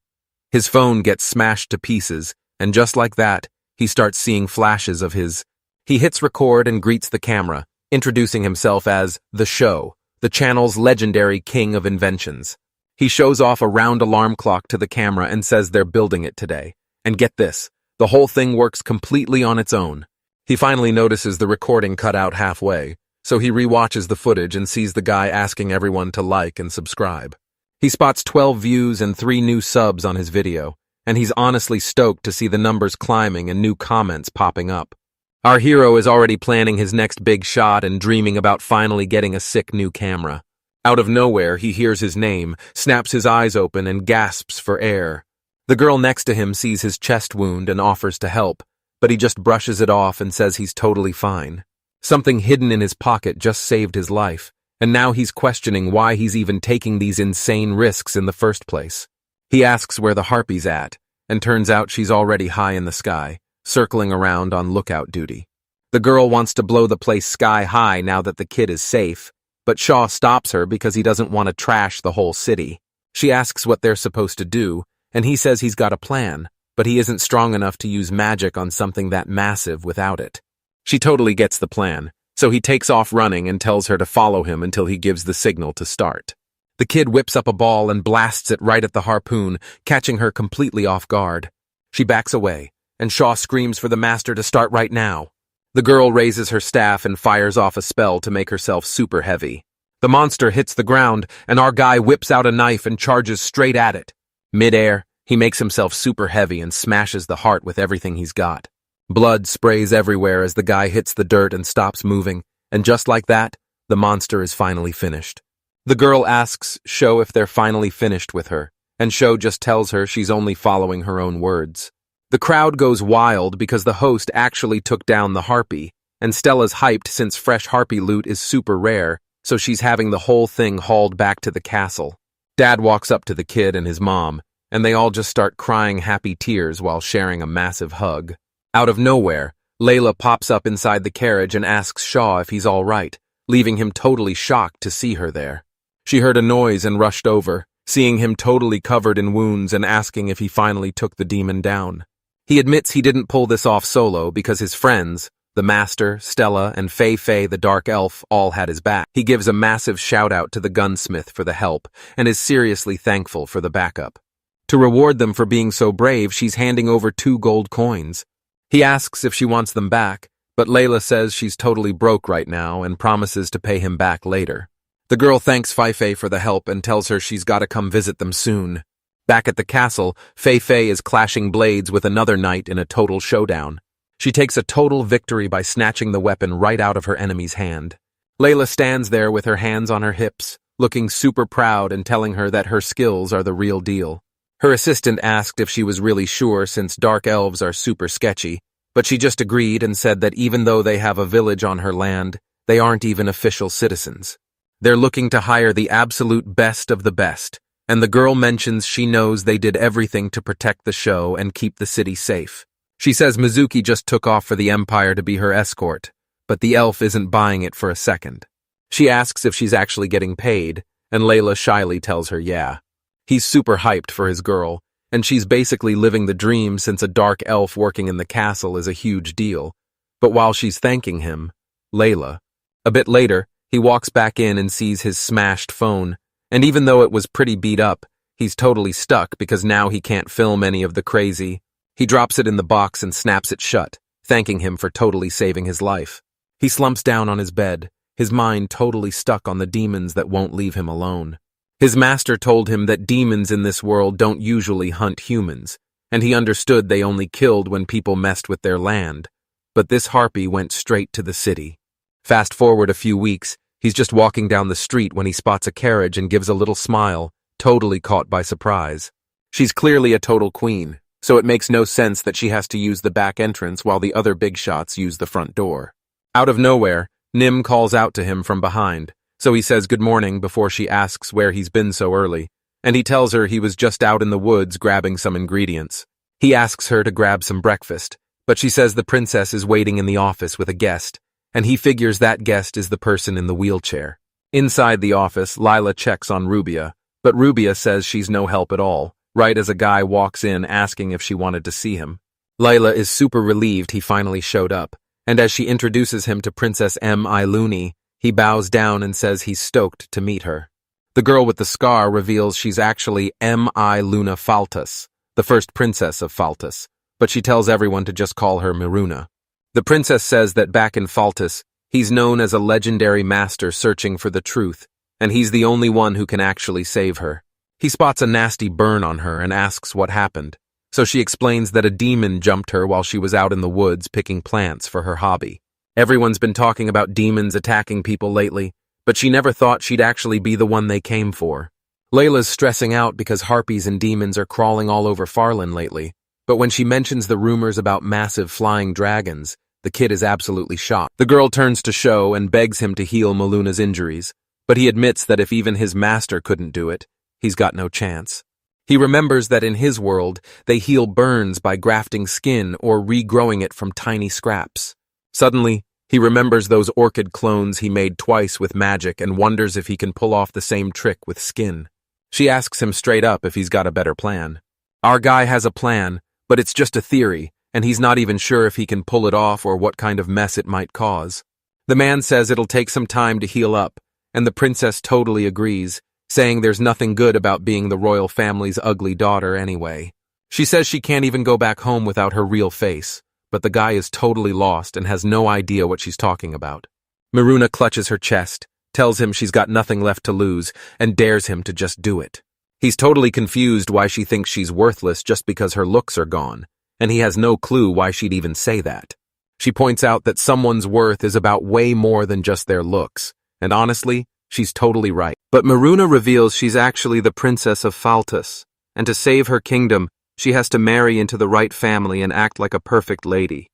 His phone gets smashed to pieces, and just like that, he starts seeing flashes of his. He hits record and greets the camera, introducing himself as The Show, the channel's legendary king of inventions. He shows off a round alarm clock to the camera and says they're building it today. And get this, the whole thing works completely on its own. He finally notices the recording cut out halfway, so he rewatches the footage and sees the guy asking everyone to like and subscribe. He spots 12 views and 3 new subs on his video, and he's honestly stoked to see the numbers climbing and new comments popping up. Our hero is already planning his next big shot and dreaming about finally getting a sick new camera. Out of nowhere, he hears his name, snaps his eyes open, and gasps for air. The girl next to him sees his chest wound and offers to help, but he just brushes it off and says he's totally fine. Something hidden in his pocket just saved his life, and now he's questioning why he's even taking these insane risks in the first place. He asks where the harpy's at, and turns out she's already high in the sky, circling around on lookout duty. The girl wants to blow the place sky high now that the kid is safe, but Shaw stops her because he doesn't want to trash the whole city. She asks what they're supposed to do, and he says he's got a plan, but he isn't strong enough to use magic on something that massive without it. She totally gets the plan, so he takes off running and tells her to follow him until he gives the signal to start. The kid whips up a ball and blasts it right at the harpoon, catching her completely off guard. She backs away, and Shaw screams for the master to start right now. The girl raises her staff and fires off a spell to make herself super heavy. The monster hits the ground, and our guy whips out a knife and charges straight at it. Mid-air, he makes himself super heavy and smashes the heart with everything he's got. Blood sprays everywhere as the guy hits the dirt and stops moving, and just like that, the monster is finally finished. The girl asks Sho if they're finally finished with her, and Sho just tells her she's only following her own words. The crowd goes wild because the host actually took down the harpy, and Stella's hyped since fresh harpy loot is super rare, so she's having the whole thing hauled back to the castle. Dad walks up to the kid and his mom, and they all just start crying happy tears while sharing a massive hug. Out of nowhere, Layla pops up inside the carriage and asks Shaw if he's all right, leaving him totally shocked to see her there. She heard a noise and rushed over, seeing him totally covered in wounds and asking if he finally took the demon down. He admits he didn't pull this off solo because his friends, the Master, Stella, and Fei-Fei the Dark Elf, all had his back. He gives a massive shout-out to the gunsmith for the help and is seriously thankful for the backup. To reward them for being so brave, she's handing over 2 gold coins. He asks if she wants them back, but Layla says she's totally broke right now and promises to pay him back later. The girl thanks Fei-Fei for the help and tells her she's got to come visit them soon. Back at the castle, Fei-Fei is clashing blades with another knight in a total showdown. She takes a total victory by snatching the weapon right out of her enemy's hand. Layla stands there with her hands on her hips, looking super proud and telling her that her skills are the real deal. Her assistant asked if she was really sure since dark elves are super sketchy, but she just agreed and said that even though they have a village on her land, they aren't even official citizens. They're looking to hire the absolute best of the best, and the girl mentions she knows they did everything to protect the show and keep the city safe. She says Mizuki just took off for the Empire to be her escort, but the elf isn't buying it for a second. She asks if she's actually getting paid, and Layla shyly tells her yeah. He's super hyped for his girl, and she's basically living the dream since a dark elf working in the castle is a huge deal. But while she's thanking him, Layla. A bit later, he walks back in and sees his smashed phone, and even though it was pretty beat up, he's totally stuck because now he can't film any of the crazy. He drops it in the box and snaps it shut, thanking him for totally saving his life. He slumps down on his bed, his mind totally stuck on the demons that won't leave him alone. His master told him that demons in this world don't usually hunt humans, and he understood they only killed when people messed with their land. But this harpy went straight to the city. Fast forward a few weeks, he's just walking down the street when he spots a carriage and gives a little smile, totally caught by surprise. She's clearly a total queen, so it makes no sense that she has to use the back entrance while the other big shots use the front door. Out of nowhere, Nim calls out to him from behind, so he says good morning before she asks where he's been so early, and he tells her he was just out in the woods grabbing some ingredients. He asks her to grab some breakfast, but she says the princess is waiting in the office with a guest, and he figures that guest is the person in the wheelchair. Inside the office, Lila checks on Rubia, but Rubia says she's no help at all, right as a guy walks in asking if she wanted to see him. Lila is super relieved he finally showed up, and as she introduces him to Princess M.I. Looney, he bows down and says he's stoked to meet her. The girl with the scar reveals she's actually M.I. Luna Faltus, the first princess of Faltus, but she tells everyone to just call her Miruna. The princess says that back in Faltus, he's known as a legendary master searching for the truth, and he's the only one who can actually save her. He spots a nasty burn on her and asks what happened, so she explains that a demon jumped her while she was out in the woods picking plants for her hobby. Everyone's been talking about demons attacking people lately, but she never thought she'd actually be the one they came for. Layla's stressing out because harpies and demons are crawling all over Farland lately, but when she mentions the rumors about massive flying dragons, the kid is absolutely shocked. The girl turns to Sho and begs him to heal Maluna's injuries, but he admits that if even his master couldn't do it, he's got no chance. He remembers that in his world, they heal burns by grafting skin or regrowing it from tiny scraps. Suddenly, he remembers those orchid clones he made twice with magic and wonders if he can pull off the same trick with skin. She asks him straight up if he's got a better plan. Our guy has a plan, but it's just a theory, and he's not even sure if he can pull it off or what kind of mess it might cause. The man says it'll take some time to heal up, and the princess totally agrees, saying there's nothing good about being the royal family's ugly daughter anyway. She says she can't even go back home without her real face, but the guy is totally lost and has no idea what she's talking about. Miruna clutches her chest, tells him she's got nothing left to lose, and dares him to just do it. He's totally confused why she thinks she's worthless just because her looks are gone, and he has no clue why she'd even say that. She points out that someone's worth is about way more than just their looks, and honestly, she's totally right. But Miruna reveals she's actually the princess of Faltus, and to save her kingdom, she has to marry into the right family and act like a perfect lady.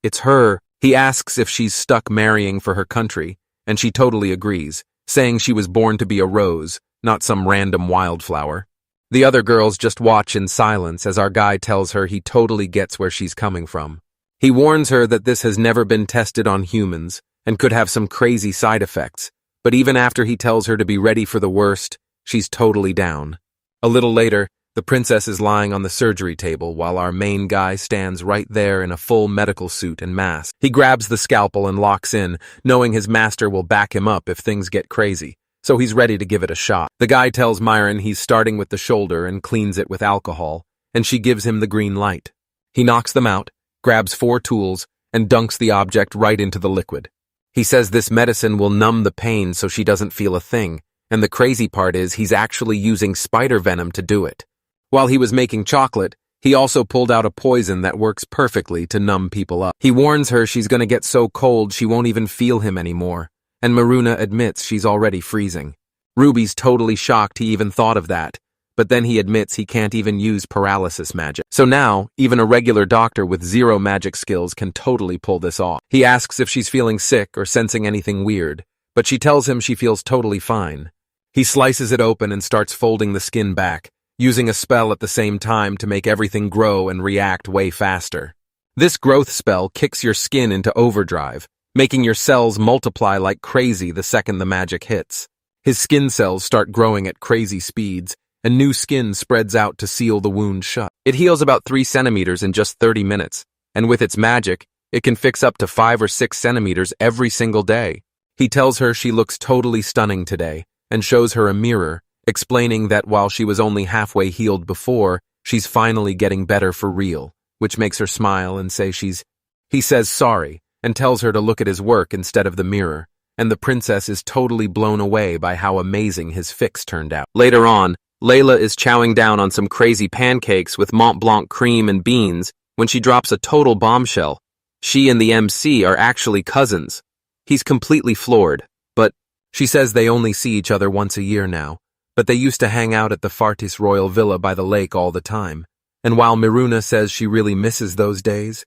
It's her. He asks if she's stuck marrying for her country, and she totally agrees, saying she was born to be a rose, not some random wildflower. The other girls just watch in silence as our guy tells her he totally gets where she's coming from. He warns her that this has never been tested on humans and could have some crazy side effects, but even after he tells her to be ready for the worst, she's totally down. A little later, the princess is lying on the surgery table while our main guy stands right there in a full medical suit and mask. He grabs the scalpel and locks in, knowing his master will back him up if things get crazy, so he's ready to give it a shot. The guy tells Myron he's starting with the shoulder and cleans it with alcohol, and she gives him the green light. He knocks them out, grabs 4 tools, and dunks the object right into the liquid. He says this medicine will numb the pain so she doesn't feel a thing, and the crazy part is he's actually using spider venom to do it. While he was making chocolate, he also pulled out a poison that works perfectly to numb people up. He warns her she's gonna get so cold she won't even feel him anymore, and Miruna admits she's already freezing. Ruby's totally shocked he even thought of that, but then he admits he can't even use paralysis magic. So now, even a regular doctor with 0 magic skills can totally pull this off. He asks if she's feeling sick or sensing anything weird, but she tells him she feels totally fine. He slices it open and starts folding the skin back, using a spell at the same time to make everything grow and react way faster. This growth spell kicks your skin into overdrive, making your cells multiply like crazy the second the magic hits. His skin cells start growing at crazy speeds, and new skin spreads out to seal the wound shut. It heals about 3 centimeters in just 30 minutes, and with its magic, it can fix up to 5 or 6 centimeters every single day. He tells her she looks totally stunning today, and shows her a mirror, explaining that while she was only halfway healed before, she's finally getting better for real, which makes her smile and say He says sorry, and tells her to look at his work instead of the mirror, and the princess is totally blown away by how amazing his fix turned out. Later on, Layla is chowing down on some crazy pancakes with Mont Blanc cream and beans when she drops a total bombshell. She and the MC are actually cousins. He's completely floored, but she says they only see each other once a year now, but they used to hang out at the Fartis Royal Villa by the lake all the time. And while Miruna says she really misses those days,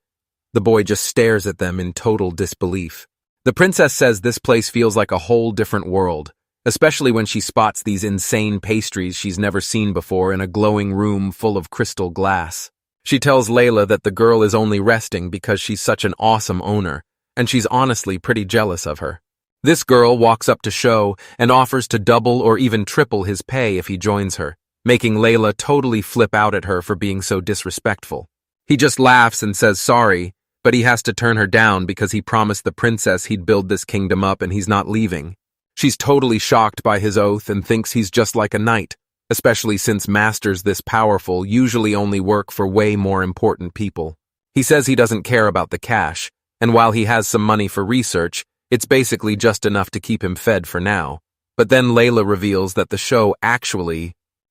the boy just stares at them in total disbelief. The princess says this place feels like a whole different world, especially when she spots these insane pastries she's never seen before in a glowing room full of crystal glass. She tells Layla that the girl is only resting because she's such an awesome owner, and she's honestly pretty jealous of her. This girl walks up to Sho and offers to double or even triple his pay if he joins her, making Layla totally flip out at her for being so disrespectful. He just laughs and says sorry, but he has to turn her down because he promised the princess he'd build this kingdom up and he's not leaving. She's totally shocked by his oath and thinks he's just like a knight, especially since masters this powerful usually only work for way more important people. He says he doesn't care about the cash, and while he has some money for research, it's basically just enough to keep him fed for now. But then Layla reveals that the show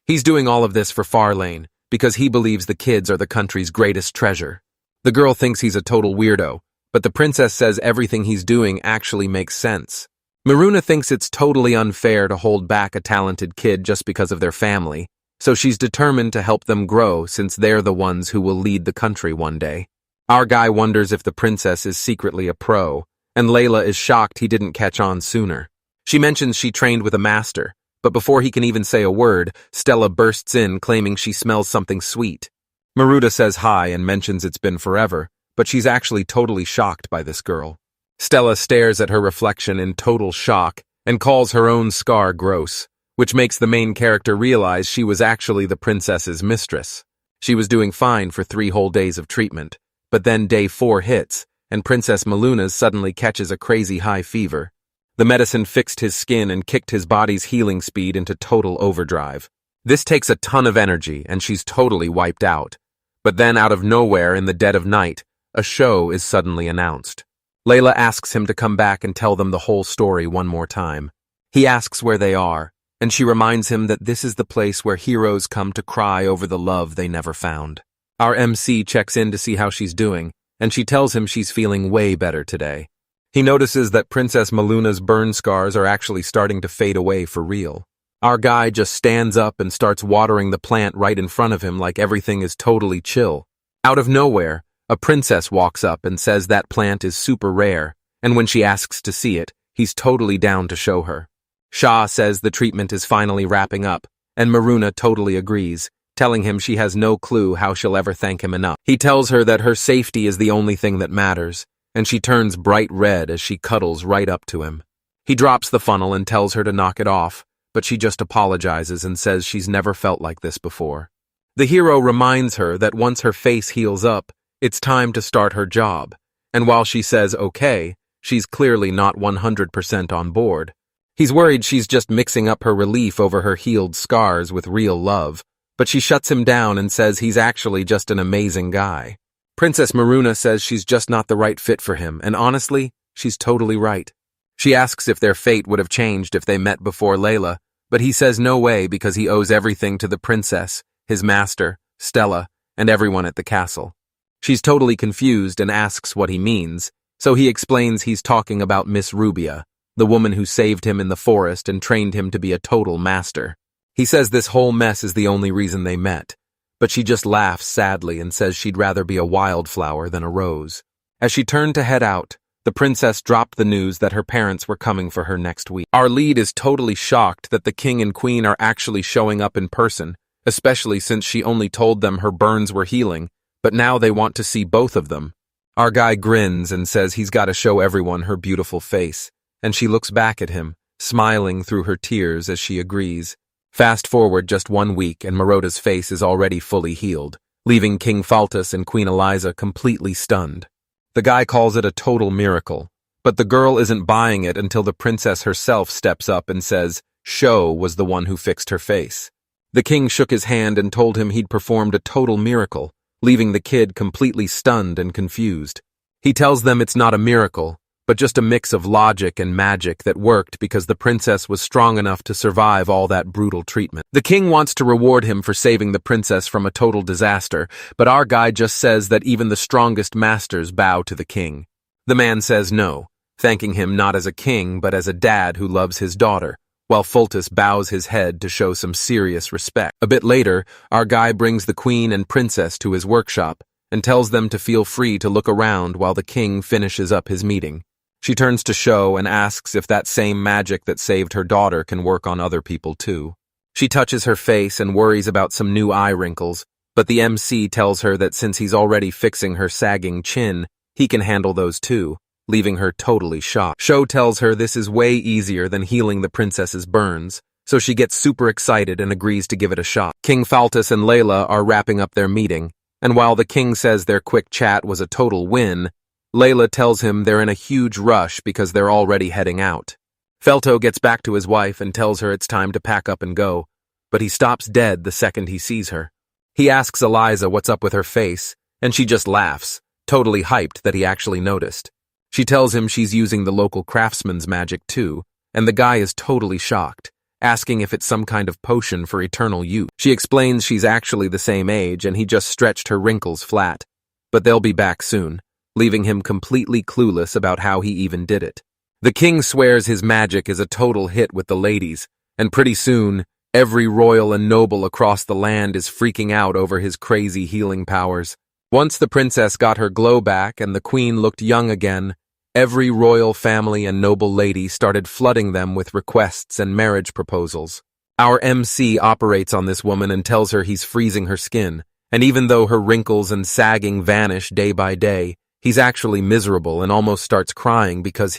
he's doing all of this for Farlane, because he believes the kids are the country's greatest treasure. The girl thinks he's a total weirdo, but the princess says everything he's doing actually makes sense. Miruna thinks it's totally unfair to hold back a talented kid just because of their family, so she's determined to help them grow since they're the ones who will lead the country one day. Our guy wonders if the princess is secretly a pro, and Layla is shocked he didn't catch on sooner. She mentions she trained with a master, but before he can even say a word, Stella bursts in claiming she smells something sweet. Maruta says hi and mentions it's been forever, but she's actually totally shocked by this girl. Stella stares at her reflection in total shock and calls her own scar gross, which makes the main character realize she was actually the princess's mistress. She was doing fine for 3 whole days of treatment, but then day 4 hits, and Princess Maluna's suddenly catches a crazy high fever. The medicine fixed his skin and kicked his body's healing speed into total overdrive. This takes a ton of energy, and she's totally wiped out. But then, out of nowhere, in the dead of night, a show is suddenly announced. Layla asks him to come back and tell them the whole story one more time. He asks where they are, and she reminds him that this is the place where heroes come to cry over the love they never found. Our MC checks in to see how she's doing, and she tells him she's feeling way better today. He notices that Princess Maluna's burn scars are actually starting to fade away for real. Our guy just stands up and starts watering the plant right in front of him like everything is totally chill. Out of nowhere, a princess walks up and says that plant is super rare, and when she asks to see it, he's totally down to show her. Shah says the treatment is finally wrapping up, and Maruna totally agrees, telling him she has no clue how she'll ever thank him enough. He tells her that her safety is the only thing that matters, and she turns bright red as she cuddles right up to him. He drops the funnel and tells her to knock it off, but she just apologizes and says she's never felt like this before. The hero reminds her that once her face heals up, it's time to start her job, and while she says okay, she's clearly not 100% on board. He's worried she's just mixing up her relief over her healed scars with real love, but she shuts him down and says he's actually just an amazing guy. Princess Maruna says she's just not the right fit for him, and honestly, she's totally right. She asks if their fate would have changed if they met before Layla, but he says no way because he owes everything to the princess, his master, Stella, and everyone at the castle. She's totally confused and asks what he means, so he explains he's talking about Miss Rubia, the woman who saved him in the forest and trained him to be a total master. He says this whole mess is the only reason they met, but she just laughs sadly and says she'd rather be a wildflower than a rose. As she turned to head out, the princess dropped the news that her parents were coming for her next week. Our lead is totally shocked that the king and queen are actually showing up in person, especially since she only told them her burns were healing, but now they want to see both of them. Our guy grins and says he's got to show everyone her beautiful face, and she looks back at him, smiling through her tears as she agrees. Fast forward just 1 week and Marota's face is already fully healed, leaving King Faltus and Queen Eliza completely stunned. The guy calls it a total miracle, but the girl isn't buying it until the princess herself steps up and says Sho was the one who fixed her face. The king shook his hand and told him he'd performed a total miracle, leaving the kid completely stunned and confused. He tells them it's not a miracle, but just a mix of logic and magic that worked because the princess was strong enough to survive all that brutal treatment. The king wants to reward him for saving the princess from a total disaster, but our guy just says that even the strongest masters bow to the king. The man says no, thanking him not as a king but as a dad who loves his daughter, while Fultus bows his head to show some serious respect. A bit later, our guy brings the queen and princess to his workshop and tells them to feel free to look around while the king finishes up his meeting. She turns to Sho and asks if that same magic that saved her daughter can work on other people too. She touches her face and worries about some new eye wrinkles, but the MC tells her that since he's already fixing her sagging chin, he can handle those too, leaving her totally shocked. Sho tells her this is way easier than healing the princess's burns, so she gets super excited and agrees to give it a shot. King Faltus and Layla are wrapping up their meeting, and while the king says their quick chat was a total win, Layla tells him they're in a huge rush because they're already heading out. Felto gets back to his wife and tells her it's time to pack up and go, but he stops dead the second he sees her. He asks Eliza what's up with her face, and she just laughs, totally hyped that he actually noticed. She tells him she's using the local craftsman's magic too, and the guy is totally shocked, asking if it's some kind of potion for eternal youth. She explains she's actually the same age and he just stretched her wrinkles flat, but they'll be back soon, leaving him completely clueless about how he even did it. The king swears his magic is a total hit with the ladies, and pretty soon, every royal and noble across the land is freaking out over his crazy healing powers. Once the princess got her glow back and the queen looked young again, every royal family and noble lady started flooding them with requests and marriage proposals. Our MC operates on this woman and tells her he's freezing her skin, and even though her wrinkles and sagging vanish day by day, he's actually miserable and almost starts crying because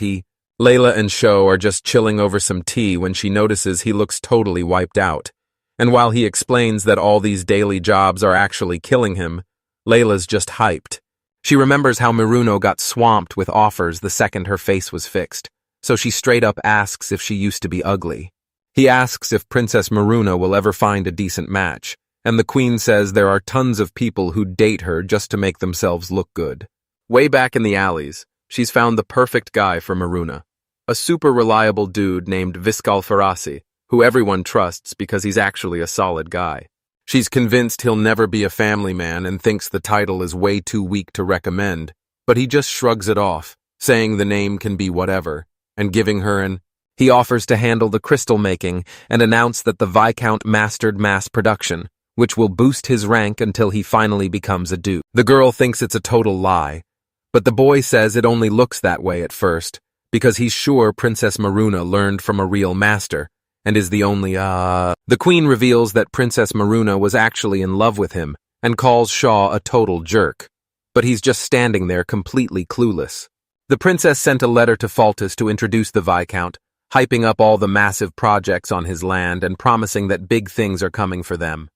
Layla and Sho are just chilling over some tea when she notices he looks totally wiped out. And while he explains that all these daily jobs are actually killing him, Layla's just hyped. She remembers how Miruno got swamped with offers the second her face was fixed, so she straight up asks if she used to be ugly. He asks if Princess Miruno will ever find a decent match, and the queen says there are tons of people who date her just to make themselves look good. Way back in the alleys, she's found the perfect guy for Maruna, a super reliable dude named Viscal Farasi, who everyone trusts because he's actually a solid guy. She's convinced he'll never be a family man and thinks the title is way too weak to recommend, but he just shrugs it off, saying the name can be whatever, and giving her he offers to handle the crystal making and announce that the Viscount mastered mass production, which will boost his rank until he finally becomes a duke. The girl thinks it's a total lie, but the boy says it only looks that way at first, because he's sure Princess Maruna learned from a real master, and is the only, The queen reveals that Princess Maruna was actually in love with him, and calls Shaw a total jerk, but he's just standing there completely clueless. The princess sent a letter to Faltus to introduce the Viscount, hyping up all the massive projects on his land and promising that big things are coming for them.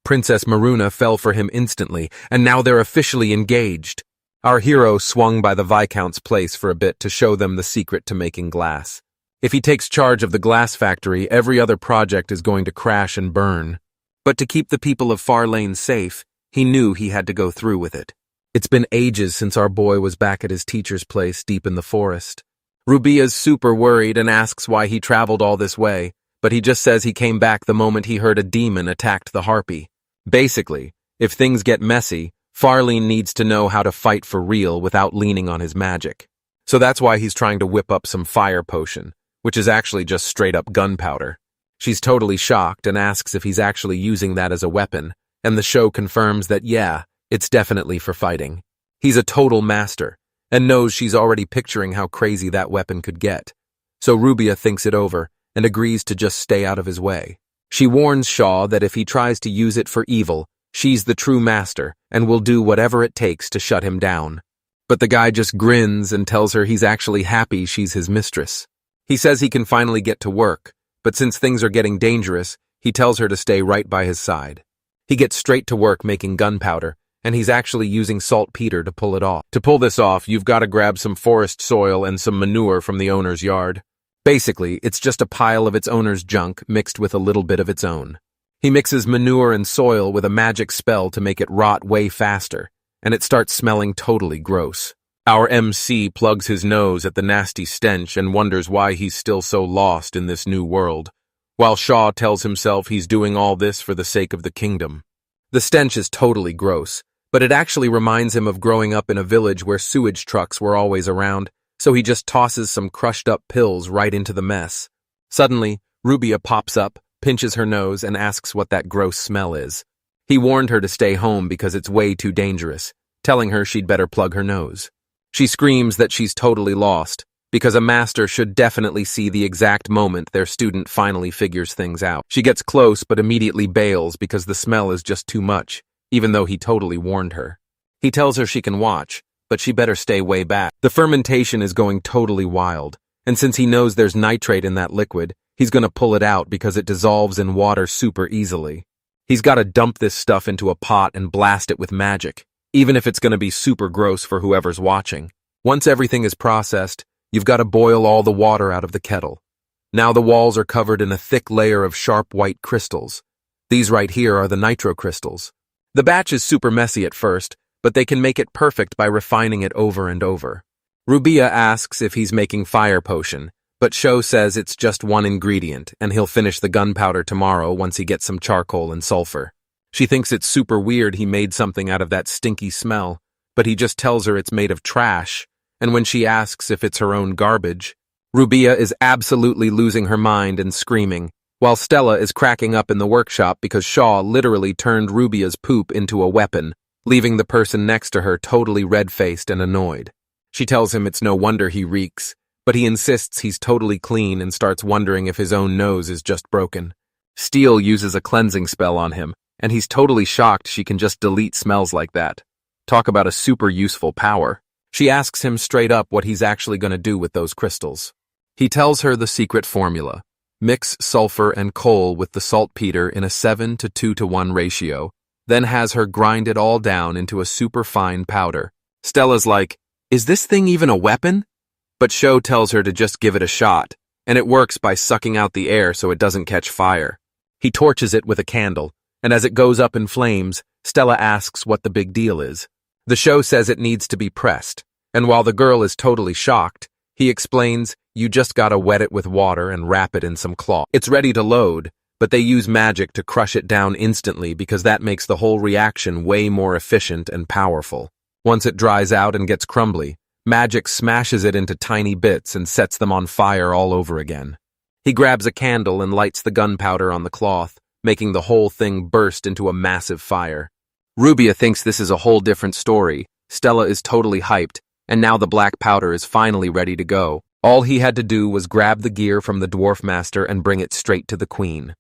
Princess Maruna fell for him instantly, and now they're officially engaged. Our hero swung by the Viscount's place for a bit to show them the secret to making glass. If he takes charge of the glass factory, every other project is going to crash and burn. But to keep the people of Far Lane safe, he knew he had to go through with it. It's been ages since our boy was back at his teacher's place deep in the forest. Rubia's super worried and asks why he traveled all this way, but he just says he came back the moment he heard a demon attacked the harpy. Basically, if things get messy, Farlene needs to know how to fight for real without leaning on his magic. So that's why he's trying to whip up some fire potion, which is actually just straight up gunpowder. She's totally shocked and asks if he's actually using that as a weapon, and the show confirms that yeah, it's definitely for fighting. He's a total master, and knows she's already picturing how crazy that weapon could get. So Rubia thinks it over and agrees to just stay out of his way. She warns Shaw that if he tries to use it for evil, she's the true master and will do whatever it takes to shut him down. But the guy just grins and tells her he's actually happy she's his mistress. He says he can finally get to work, but since things are getting dangerous, He tells her to stay right by his side. He gets straight to work making gunpowder, and he's actually using saltpeter to pull it off. To pull this off, you've got to grab some forest soil and some manure from the owner's yard. Basically, it's just a pile of its owner's junk mixed with a little bit of its own. He mixes manure and soil with a magic spell to make it rot way faster, and it starts smelling totally gross. Our MC plugs his nose at the nasty stench and wonders why he's still so lost in this new world, while Shaw tells himself he's doing all this for the sake of the kingdom. The stench is totally gross, but it actually reminds him of growing up in a village where sewage trucks were always around, so he just tosses some crushed-up pills right into the mess. Suddenly, Rubia pops up, pinches her nose, and asks what that gross smell is. He warned her to stay home because it's way too dangerous, telling her she'd better plug her nose. She screams that she's totally lost, because a master should definitely see the exact moment their student finally figures things out. She gets close but immediately bails because the smell is just too much, even though he totally warned her. He tells her she can watch, but she better stay way back. The fermentation is going totally wild, and since he knows there's nitrate in that liquid, he's gonna pull it out because it dissolves in water super easily. He's gotta dump this stuff into a pot and blast it with magic, even if it's gonna be super gross for whoever's watching. Once everything is processed, you've gotta boil all the water out of the kettle. Now the walls are covered in a thick layer of sharp white crystals. These right here are the nitro crystals. The batch is super messy at first, but they can make it perfect by refining it over and over. Rubia asks if he's making fire potion, but Sho says it's just one ingredient, and he'll finish the gunpowder tomorrow once he gets some charcoal and sulfur. She thinks it's super weird he made something out of that stinky smell, but he just tells her it's made of trash, and when she asks if it's her own garbage, Rubia is absolutely losing her mind and screaming, while Stella is cracking up in the workshop because Shaw literally turned Rubia's poop into a weapon, leaving the person next to her totally red-faced and annoyed. She tells him it's no wonder he reeks, but he insists he's totally clean and starts wondering if his own nose is just broken. Steele uses a cleansing spell on him, and he's totally shocked she can just delete smells like that. Talk about a super useful power. She asks him straight up what he's actually going to do with those crystals. He tells her the secret formula. Mix sulfur and coal with the saltpeter in a 7-to-2-to-1 ratio, then has her grind it all down into a super fine powder. Stella's like, "Is this thing even a weapon?" But Sho tells her to just give it a shot, and it works by sucking out the air so it doesn't catch fire. He torches it with a candle, and as it goes up in flames, Stella asks what the big deal is. The Sho says it needs to be pressed, and while the girl is totally shocked, he explains, you just gotta wet it with water and wrap it in some cloth. It's ready to load, but they use magic to crush it down instantly because that makes the whole reaction way more efficient and powerful. Once it dries out and gets crumbly, magic smashes it into tiny bits and sets them on fire all over again. He grabs a candle and lights the gunpowder on the cloth, making the whole thing burst into a massive fire. Rubia thinks this is a whole different story. Stella is totally hyped, and now the black powder is finally ready to go. All he had to do was grab the gear from the dwarf master and bring it straight to the queen.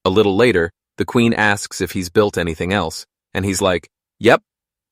A little later, the queen asks if he's built anything else, and he's like, "Yep,"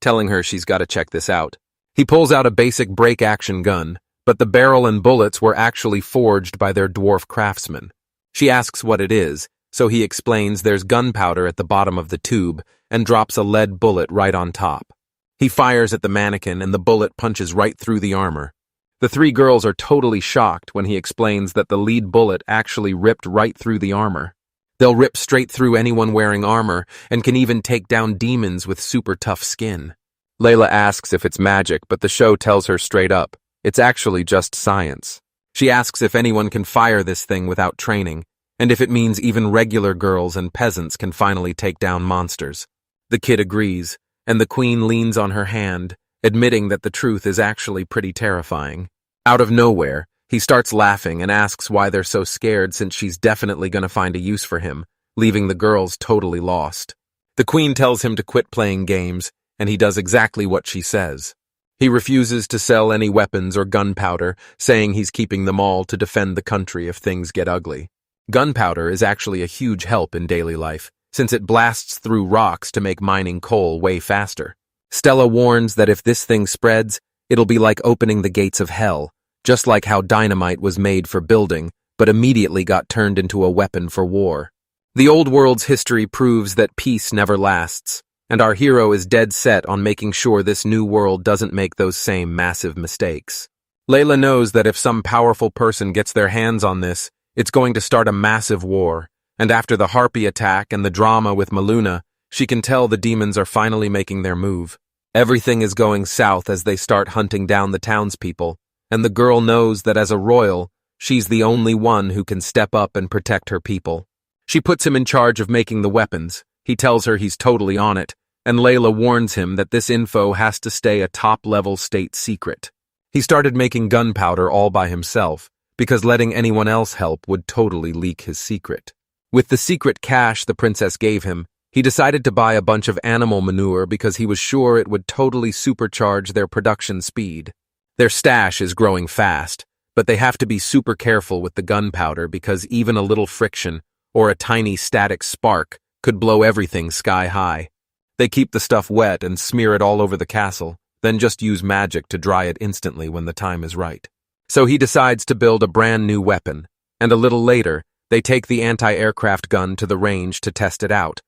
telling her she's got to check this out. He pulls out a basic break-action gun, but the barrel and bullets were actually forged by their dwarf craftsman. She asks what it is, so he explains there's gunpowder at the bottom of the tube and drops a lead bullet right on top. He fires at the mannequin and the bullet punches right through the armor. The three girls are totally shocked when he explains that the lead bullet actually ripped right through the armor. They'll rip straight through anyone wearing armor and can even take down demons with super tough skin. Layla asks if it's magic, but the Sho tells her straight up, it's actually just science. She asks if anyone can fire this thing without training, and if it means even regular girls and peasants can finally take down monsters. The kid agrees, and the queen leans on her hand, admitting that the truth is actually pretty terrifying. Out of nowhere, he starts laughing and asks why they're so scared since she's definitely going to find a use for him, leaving the girls totally lost. The queen tells him to quit playing games, and he does exactly what she says. He refuses to sell any weapons or gunpowder, saying he's keeping them all to defend the country if things get ugly. Gunpowder is actually a huge help in daily life, since it blasts through rocks to make mining coal way faster. Stella warns that if this thing spreads, it'll be like opening the gates of hell, just like how dynamite was made for building, but immediately got turned into a weapon for war. The old world's history proves that peace never lasts, and our hero is dead set on making sure this new world doesn't make those same massive mistakes. Layla knows that if some powerful person gets their hands on this, it's going to start a massive war, and after the harpy attack and the drama with Maluna, she can tell the demons are finally making their move. Everything is going south as they start hunting down the townspeople, and the girl knows that as a royal, she's the only one who can step up and protect her people. She puts him in charge of making the weapons. He tells her he's totally on it, and Layla warns him that this info has to stay a top-level state secret. He started making gunpowder all by himself, because letting anyone else help would totally leak his secret. With the secret cash the princess gave him, he decided to buy a bunch of animal manure because he was sure it would totally supercharge their production speed. Their stash is growing fast, but they have to be super careful with the gunpowder because even a little friction or a tiny static spark could blow everything sky high. They keep the stuff wet and smear it all over the castle, then just use magic to dry it instantly when the time is right. So he decides to build a brand new weapon, and a little later, they take the anti-aircraft gun to the range to test it out.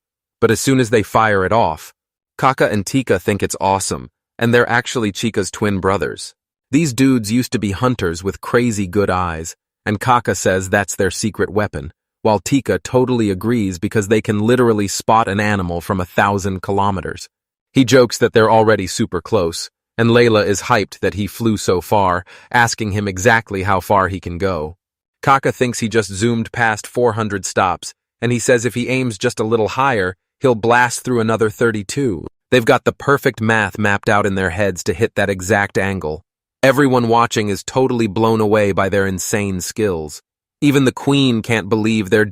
But as soon as they fire it off, Kaka and Tika think it's awesome, and they're actually Chika's twin brothers. These dudes used to be hunters with crazy good eyes, and Kaka says that's their secret weapon, while Tika totally agrees because they can literally spot an animal from 1,000 kilometers. He jokes that they're already super close, and Layla is hyped that he flew so far, asking him exactly how far he can go. Kaka thinks he just zoomed past 400 stops, and he says if he aims just a little higher, he'll blast through another 32. They've got the perfect math mapped out in their heads to hit that exact angle. Everyone watching is totally blown away by their insane skills. Even the queen can't believe they're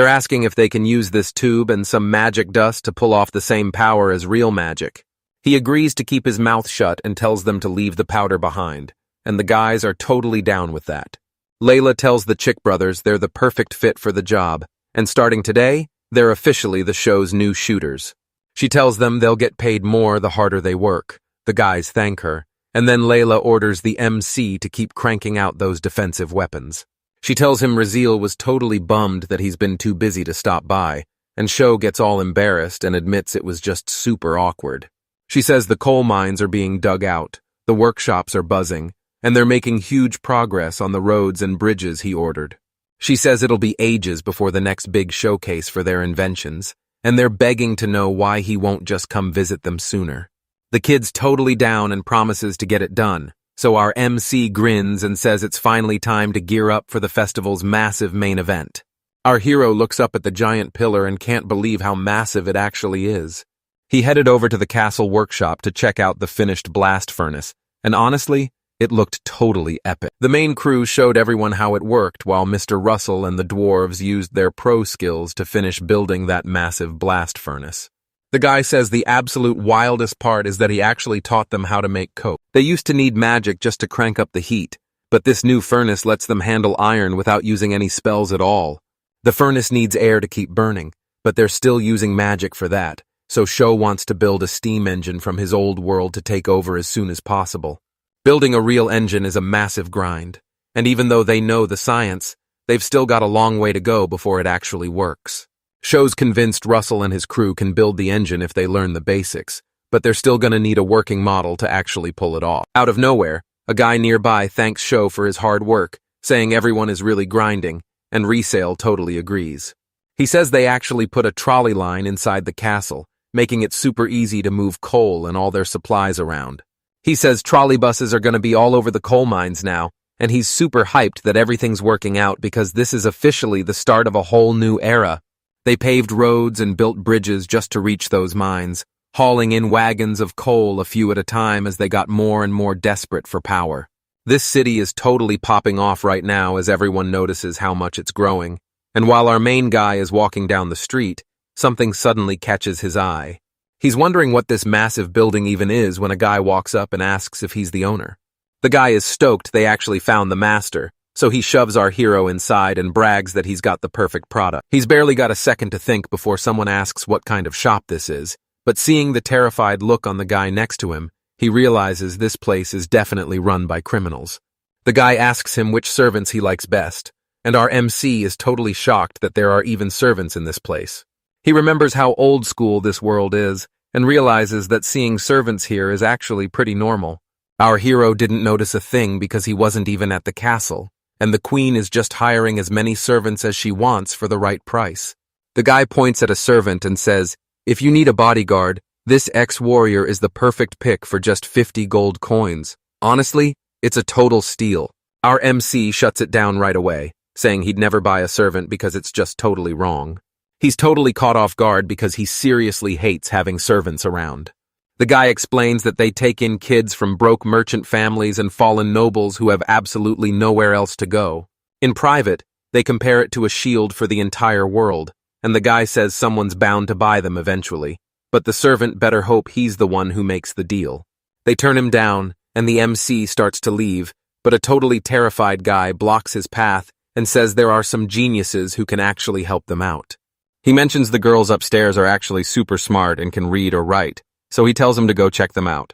asking if they can use this tube and some magic dust to pull off the same power as real magic. He agrees to keep his mouth shut and tells them to leave the powder behind, and the guys are totally down with that. Layla tells the Chick brothers they're the perfect fit for the job, and starting today, they're officially the show's new shooters. She tells them they'll get paid more the harder they work. The guys thank her, and then Layla orders the MC to keep cranking out those defensive weapons. She tells him Raziel was totally bummed that he's been too busy to stop by, and Sho gets all embarrassed and admits it was just super awkward. She says the coal mines are being dug out, the workshops are buzzing, and they're making huge progress on the roads and bridges he ordered. She says it'll be ages before the next big showcase for their inventions, and they're begging to know why he won't just come visit them sooner. The kid's totally down and promises to get it done. So our MC grins and says it's finally time to gear up for the festival's massive main event. Our hero looks up at the giant pillar and can't believe how massive it actually is. He headed over to the castle workshop to check out the finished blast furnace, and honestly, it looked totally epic. The main crew showed everyone how it worked while Mr. Russell and the dwarves used their pro skills to finish building that massive blast furnace. The guy says the absolute wildest part is that he actually taught them how to make coke. They used to need magic just to crank up the heat, but this new furnace lets them handle iron without using any spells at all. The furnace needs air to keep burning, but they're still using magic for that, so Sho wants to build a steam engine from his old world to take over as soon as possible. Building a real engine is a massive grind, and even though they know the science, they've still got a long way to go before it actually works. Sho's convinced Russell and his crew can build the engine if they learn the basics, but they're still gonna need a working model to actually pull it off. Out of nowhere, a guy nearby thanks Sho for his hard work, saying everyone is really grinding, and Resale totally agrees. He says they actually put a trolley line inside the castle, making it super easy to move coal and all their supplies around. He says trolley buses are gonna be all over the coal mines now, and he's super hyped that everything's working out because this is officially the start of a whole new era. They paved roads and built bridges just to reach those mines, hauling in wagons of coal a few at a time as they got more and more desperate for power. This city is totally popping off right now as everyone notices how much it's growing, and while our main guy is walking down the street, something suddenly catches his eye. He's wondering what this massive building even is when a guy walks up and asks if he's the owner. The guy is stoked they actually found the master, so he shoves our hero inside and brags that he's got the perfect product. He's barely got a second to think before someone asks what kind of shop this is, but seeing the terrified look on the guy next to him, he realizes this place is definitely run by criminals. The guy asks him which servants he likes best, and our MC is totally shocked that there are even servants in this place. He remembers how old school this world is, and realizes that seeing servants here is actually pretty normal. Our hero didn't notice a thing because he wasn't even at the castle, and the queen is just hiring as many servants as she wants for the right price. The guy points at a servant and says, "If you need a bodyguard, this ex-warrior is the perfect pick for just 50 gold coins. Honestly, it's a total steal." Our MC shuts it down right away, saying he'd never buy a servant because it's just totally wrong. He's totally caught off guard because he seriously hates having servants around. The guy explains that they take in kids from broke merchant families and fallen nobles who have absolutely nowhere else to go. In private, they compare it to a shield for the entire world, and the guy says someone's bound to buy them eventually, but the servant better hope he's the one who makes the deal. They turn him down, and the MC starts to leave, but a totally terrified guy blocks his path and says there are some geniuses who can actually help them out. He mentions the girls upstairs are actually super smart and can read or write, so he tells him to go check them out.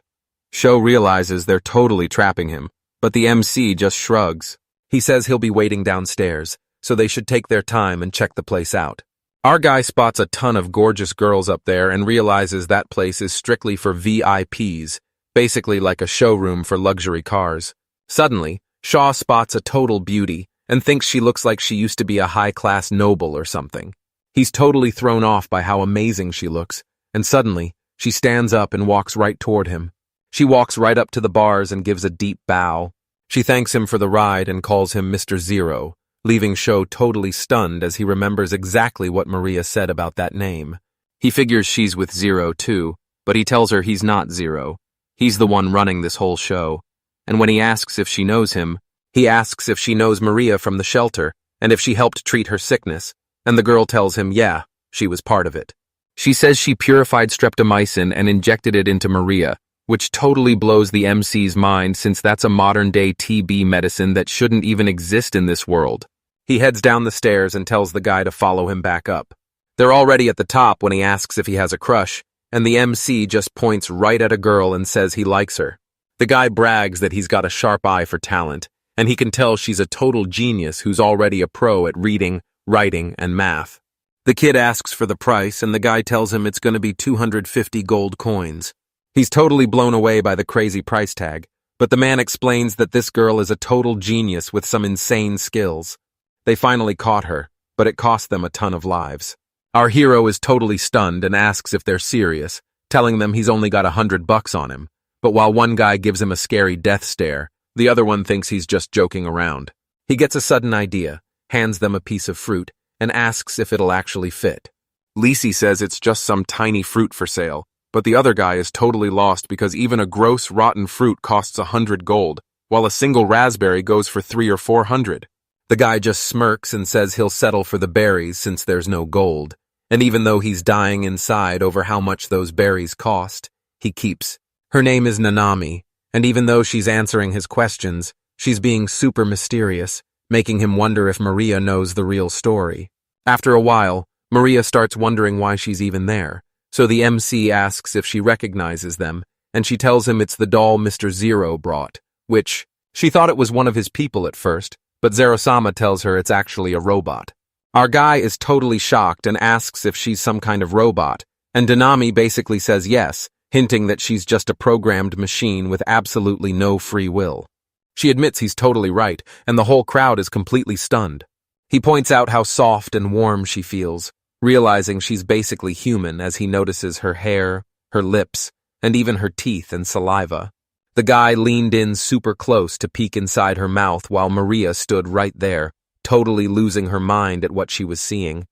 Sho realizes they're totally trapping him, but the MC just shrugs. He says he'll be waiting downstairs, so they should take their time and check the place out. Our guy spots a ton of gorgeous girls up there and realizes that place is strictly for VIPs, basically like a showroom for luxury cars. Suddenly, Shaw spots a total beauty and thinks she looks like she used to be a high-class noble or something. He's totally thrown off by how amazing she looks, and suddenly, she stands up and walks right toward him. She walks right up to the bars and gives a deep bow. She thanks him for the ride and calls him Mr. Zero, leaving Sho totally stunned as he remembers exactly what Maria said about that name. He figures she's with Zero too, but he tells her he's not Zero. He's the one running this whole show. And when he asks if she knows him, he asks if she knows Maria from the shelter and if she helped treat her sickness, and the girl tells him, yeah, she was part of it. She says she purified streptomycin and injected it into Maria, which totally blows the MC's mind since that's a modern-day TB medicine that shouldn't even exist in this world. He heads down the stairs and tells the guy to follow him back up. They're already at the top when he asks if he has a crush, and the MC just points right at a girl and says he likes her. The guy brags that he's got a sharp eye for talent, and he can tell she's a total genius who's already a pro at reading, writing, and math. The kid asks for the price, and the guy tells him it's going to be 250 gold coins. He's totally blown away by the crazy price tag, but the man explains that this girl is a total genius with some insane skills. They finally caught her, but it cost them a ton of lives. Our hero is totally stunned and asks if they're serious, telling them he's only got $100 on him, but while one guy gives him a scary death stare, the other one thinks he's just joking around. He gets a sudden idea, hands them a piece of fruit, and asks if it'll actually fit. Lisi says it's just some tiny fruit for sale, but the other guy is totally lost because even a gross, rotten fruit costs 100 gold, while a single raspberry goes for 300 or 400. The guy just smirks and says he'll settle for the berries since there's no gold, and even though he's dying inside over how much those berries cost, he keeps. Her name is Nanami, and even though she's answering his questions, she's being super mysterious, making him wonder if Maria knows the real story. After a while, Maria starts wondering why she's even there, so the MC asks if she recognizes them, and she tells him it's the doll Mr. Zero brought, which, she thought it was one of his people at first, but Zero-sama tells her it's actually a robot. Our guy is totally shocked and asks if she's some kind of robot, and Nanami basically says yes, hinting that she's just a programmed machine with absolutely no free will. She admits he's totally right, and the whole crowd is completely stunned. He points out how soft and warm she feels, realizing she's basically human as he notices her hair, her lips, and even her teeth and saliva. The guy leaned in super close to peek inside her mouth while Maria stood right there, totally losing her mind at what she was seeing.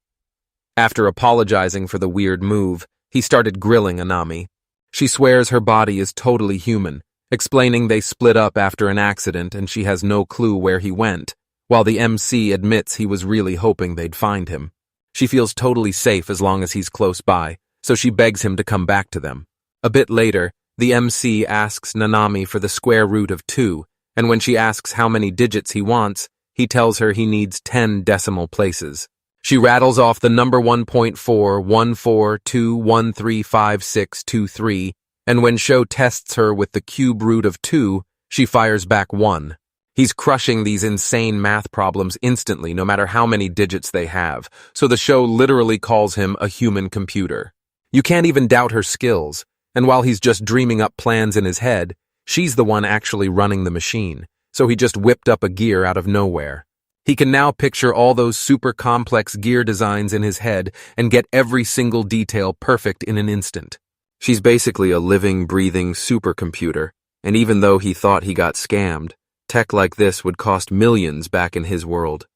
After apologizing for the weird move, he started grilling Anami. She swears her body is totally human, explaining they split up after an accident and she has no clue where he went, while the MC admits he was really hoping they'd find him. She feels totally safe as long as he's close by, so she begs him to come back to them. A bit later, the MC asks Nanami for the square root of 2, and when she asks how many digits he wants, he tells her he needs 10 decimal places. She rattles off the number 1.414213563, and when Sho tests her with the cube root of 2, she fires back 1. He's crushing these insane math problems instantly, no matter how many digits they have, so the show literally calls him a human computer. You can't even doubt her skills, and while he's just dreaming up plans in his head, she's the one actually running the machine, so he just whipped up a gear out of nowhere. He can now picture all those super complex gear designs in his head and get every single detail perfect in an instant. She's basically a living, breathing supercomputer, and even though he thought he got scammed, tech like this would cost millions back in his world.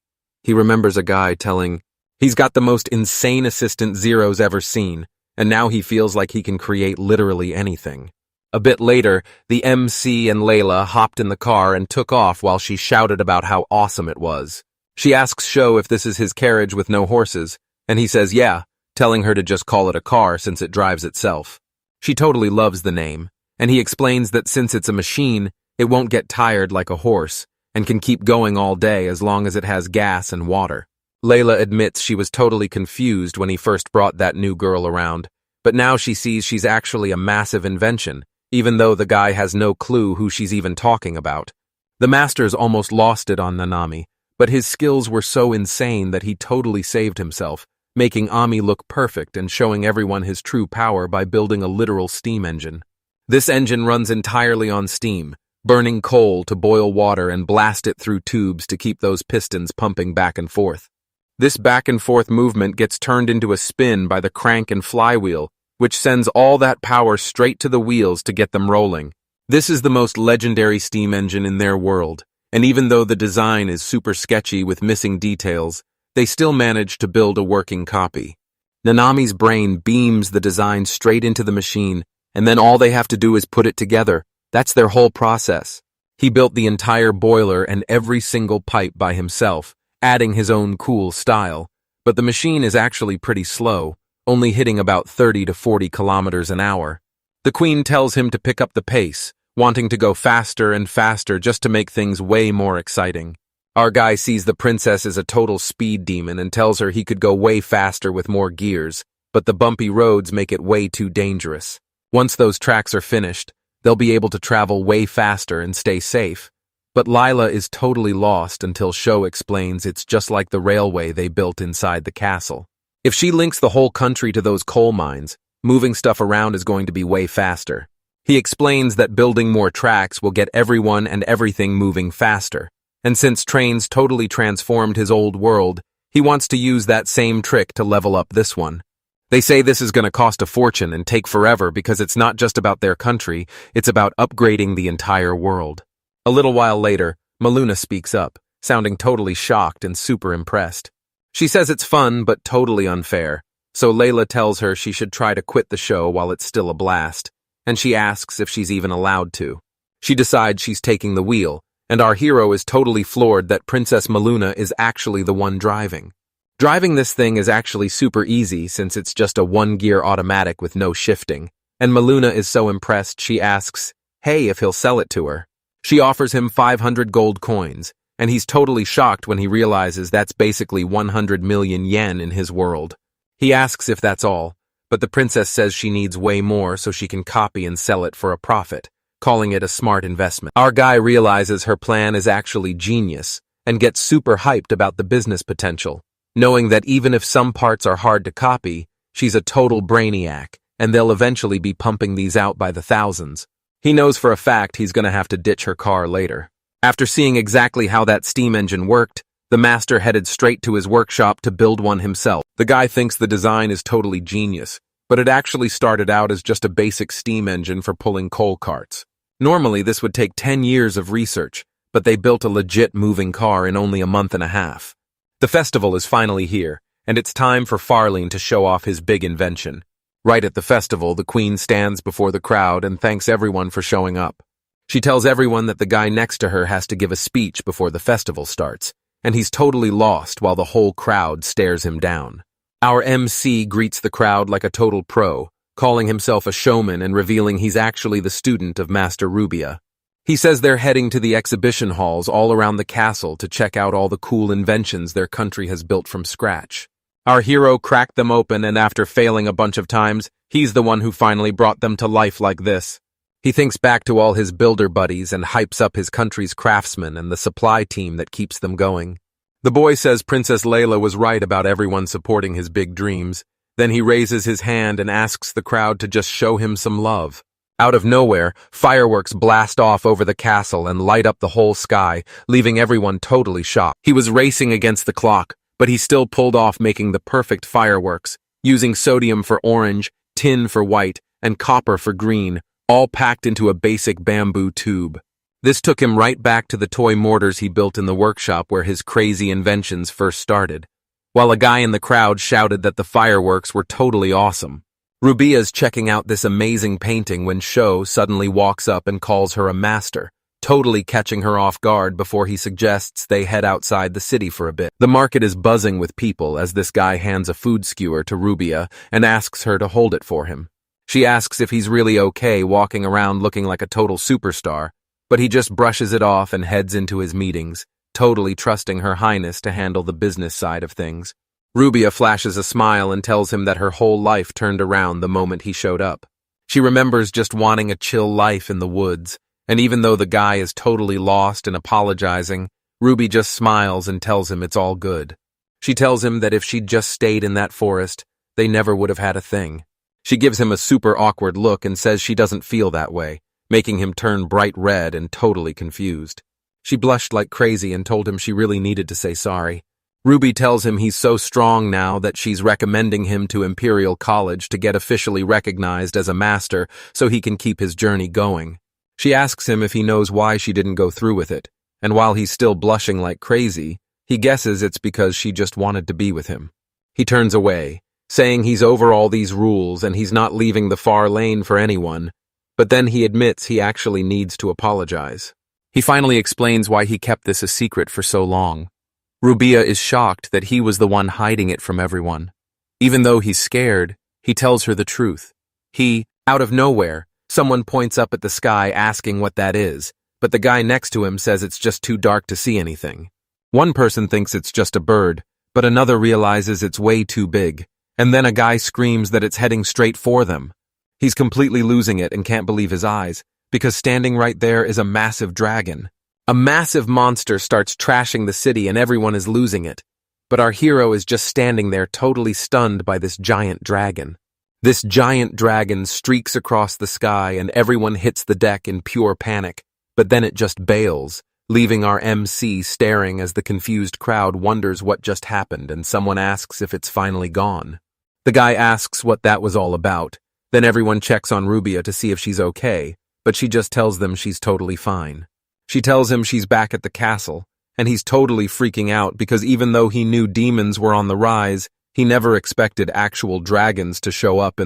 He remembers a guy telling, he's got the most insane assistant Zero's ever seen, and now he feels like he can create literally anything. A bit later, the MC and Layla hopped in the car and took off while she shouted about how awesome it was. She asks Sho if this is his carriage with no horses, and he says yeah, telling her to just call it a car since it drives itself. She totally loves the name, and he explains that since it's a machine, it won't get tired like a horse, and can keep going all day as long as it has gas and water. Layla admits she was totally confused when he first brought that new girl around, but now she sees she's actually a massive invention, even though the guy has no clue who she's even talking about. The Masters almost lost it on Nanami, but his skills were so insane that he totally saved himself, making Ami look perfect and showing everyone his true power by building a literal steam engine. This engine runs entirely on steam, burning coal to boil water and blast it through tubes to keep those pistons pumping back and forth. This back and forth movement gets turned into a spin by the crank and flywheel, which sends all that power straight to the wheels to get them rolling. This is the most legendary steam engine in their world, and even though the design is super sketchy with missing details, they still manage to build a working copy. Nanami's brain beams the design straight into the machine, and then all they have to do is put it together. That's their whole process. He built the entire boiler and every single pipe by himself, adding his own cool style, but the machine is actually pretty slow, only hitting about 30 to 40 kilometers an hour. The queen tells him to pick up the pace, wanting to go faster and faster just to make things way more exciting. Our guy sees the princess as a total speed demon and tells her he could go way faster with more gears, but the bumpy roads make it way too dangerous. Once those tracks are finished, they'll be able to travel way faster and stay safe. But Lila is totally lost until Sho explains it's just like the railway they built inside the castle. If she links the whole country to those coal mines, moving stuff around is going to be way faster. He explains that building more tracks will get everyone and everything moving faster, and since trains totally transformed his old world, he wants to use that same trick to level up this one. They say this is going to cost a fortune and take forever because it's not just about their country, it's about upgrading the entire world. A little while later, Maluna speaks up, sounding totally shocked and super impressed. She says it's fun but totally unfair, so Layla tells her she should try to quit the show while it's still a blast, and she asks if she's even allowed to. She decides she's taking the wheel, and our hero is totally floored that Princess Maluna is actually the one driving. Driving this thing is actually super easy since it's just a one-gear automatic with no shifting, and Maluna is so impressed she asks, hey, if he'll sell it to her. She offers him 500 gold coins, and he's totally shocked when he realizes that's basically 100 million yen in his world. He asks if that's all, but the princess says she needs way more so she can copy and sell it for a profit, calling it a smart investment. Our guy realizes her plan is actually genius, and gets super hyped about the business potential, knowing that even if some parts are hard to copy, she's a total brainiac, and they'll eventually be pumping these out by the thousands. He knows for a fact he's going to have to ditch her car later. After seeing exactly how that steam engine worked, the master headed straight to his workshop to build one himself. The guy thinks the design is totally genius, but it actually started out as just a basic steam engine for pulling coal carts. Normally, this would take 10 years of research, but they built a legit moving car in only a month and a half. The festival is finally here, and it's time for Farlene to show off his big invention. Right at the festival, the queen stands before the crowd and thanks everyone for showing up. She tells everyone that the guy next to her has to give a speech before the festival starts, and he's totally lost while the whole crowd stares him down. Our MC greets the crowd like a total pro, calling himself a showman and revealing he's actually the student of Master Rubia. He says they're heading to the exhibition halls all around the castle to check out all the cool inventions their country has built from scratch. Our hero cracked them open, and after failing a bunch of times, he's the one who finally brought them to life like this. He thinks back to all his builder buddies and hypes up his country's craftsmen and the supply team that keeps them going. The boy says Princess Layla was right about everyone supporting his big dreams. Then he raises his hand and asks the crowd to just show him some love. Out of nowhere, fireworks blast off over the castle and light up the whole sky, leaving everyone totally shocked. He was racing against the clock, but he still pulled off making the perfect fireworks, using sodium for orange, tin for white, and copper for green, all packed into a basic bamboo tube. This took him right back to the toy mortars he built in the workshop where his crazy inventions first started, while a guy in the crowd shouted that the fireworks were totally awesome. Rubia's checking out this amazing painting when Sho suddenly walks up and calls her a master, totally catching her off guard before he suggests they head outside the city for a bit. The market is buzzing with people as this guy hands a food skewer to Rubia and asks her to hold it for him. She asks if he's really okay walking around looking like a total superstar, but he just brushes it off and heads into his meetings, totally trusting Her Highness to handle the business side of things. Rubia flashes a smile and tells him that her whole life turned around the moment he showed up. She remembers just wanting a chill life in the woods, and even though the guy is totally lost and apologizing, Ruby just smiles and tells him it's all good. She tells him that if she'd just stayed in that forest, they never would have had a thing. She gives him a super awkward look and says she doesn't feel that way, making him turn bright red and totally confused. She blushed like crazy and told him she really needed to say sorry. Ruby tells him he's so strong now that she's recommending him to Imperial College to get officially recognized as a master so he can keep his journey going. She asks him if he knows why she didn't go through with it, and while he's still blushing like crazy, he guesses it's because she just wanted to be with him. He turns away, saying he's over all these rules and he's not leaving the far lane for anyone, but then he admits he actually needs to apologize. He finally explains why he kept this a secret for so long. Rubia is shocked that he was the one hiding it from everyone. Even though he's scared, he tells her the truth. Out of nowhere, someone points up at the sky asking what that is, but the guy next to him says it's just too dark to see anything. One person thinks it's just a bird, but another realizes it's way too big, and then a guy screams that it's heading straight for them. He's completely losing it and can't believe his eyes, because standing right there is a massive dragon. A massive monster starts trashing the city and everyone is losing it, but our hero is just standing there totally stunned by this giant dragon. This giant dragon streaks across the sky and everyone hits the deck in pure panic, but then it just bails, leaving our MC staring as the confused crowd wonders what just happened and someone asks if it's finally gone. The guy asks what that was all about, then everyone checks on Rubia to see if she's okay, but she just tells them she's totally fine. She tells him she's back at the castle, and he's totally freaking out because even though he knew demons were on the rise, he never expected actual dragons to show up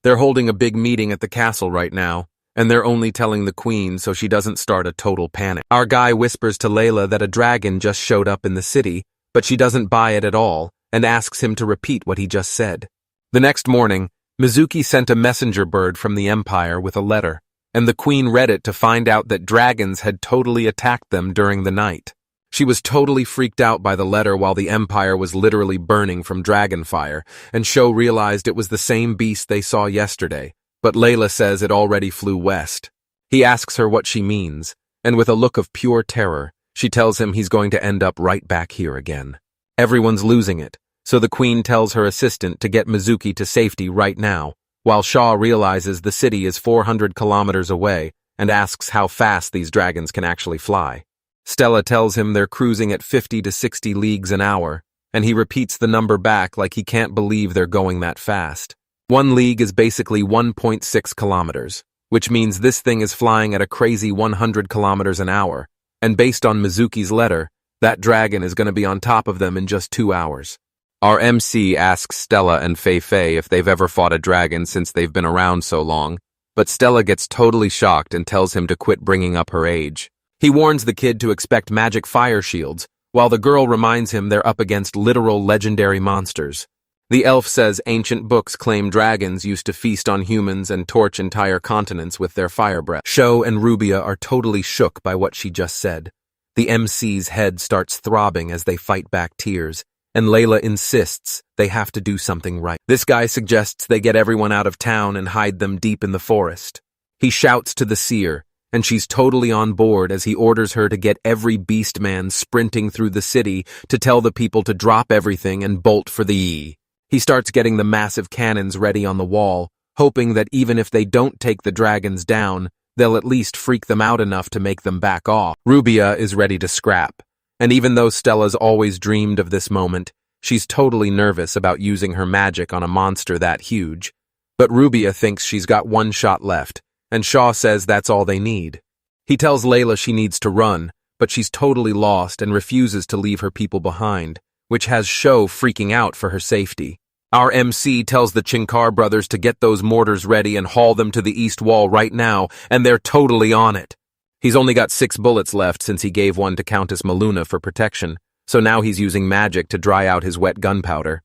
They're holding a big meeting at the castle right now, and they're only telling the queen so she doesn't start a total panic. Our guy whispers to Layla that a dragon just showed up in the city, but she doesn't buy it at all, and asks him to repeat what he just said. The next morning, Mizuki sent a messenger bird from the Empire with a letter, and the queen read it to find out that dragons had totally attacked them during the night. She was totally freaked out by the letter while the Empire was literally burning from dragon fire, and Sho realized it was the same beast they saw yesterday, but Layla says it already flew west. He asks her what she means, and with a look of pure terror, she tells him he's going to end up right back here again. Everyone's losing it, so the queen tells her assistant to get Mizuki to safety right now, while Shaw realizes the city is 400 kilometers away and asks how fast these dragons can actually fly. Stella tells him they're cruising at 50 to 60 leagues an hour, and he repeats the number back like he can't believe they're going that fast. 1 league is basically 1.6 kilometers, which means this thing is flying at a crazy 100 kilometers an hour, and based on Mizuki's letter, that dragon is going to be on top of them in just 2 hours. Our MC asks Stella and Fei if they've ever fought a dragon since they've been around so long, but Stella gets totally shocked and tells him to quit bringing up her age. He warns the kid to expect magic fire shields, while the girl reminds him they're up against literal legendary monsters. The elf says ancient books claim dragons used to feast on humans and torch entire continents with their fire breath. Sho and Rubia are totally shook by what she just said. The MC's head starts throbbing as they fight back tears, and Layla insists they have to do something right. This guy suggests they get everyone out of town and hide them deep in the forest. He shouts to the seer, and she's totally on board as he orders her to get every beast man sprinting through the city to tell the people to drop everything and bolt for the E. He starts getting the massive cannons ready on the wall, hoping that even if they don't take the dragons down, they'll at least freak them out enough to make them back off. Rubia is ready to scrap, and even though Stella's always dreamed of this moment, she's totally nervous about using her magic on a monster that huge. But Rubia thinks she's got one shot left, and Shaw says that's all they need. He tells Layla she needs to run, but she's totally lost and refuses to leave her people behind, which has Sho freaking out for her safety. Our MC tells the Chinkar brothers to get those mortars ready and haul them to the east wall right now, and they're totally on it. He's only got 6 bullets left since he gave one to Countess Maluna for protection, so now he's using magic to dry out his wet gunpowder.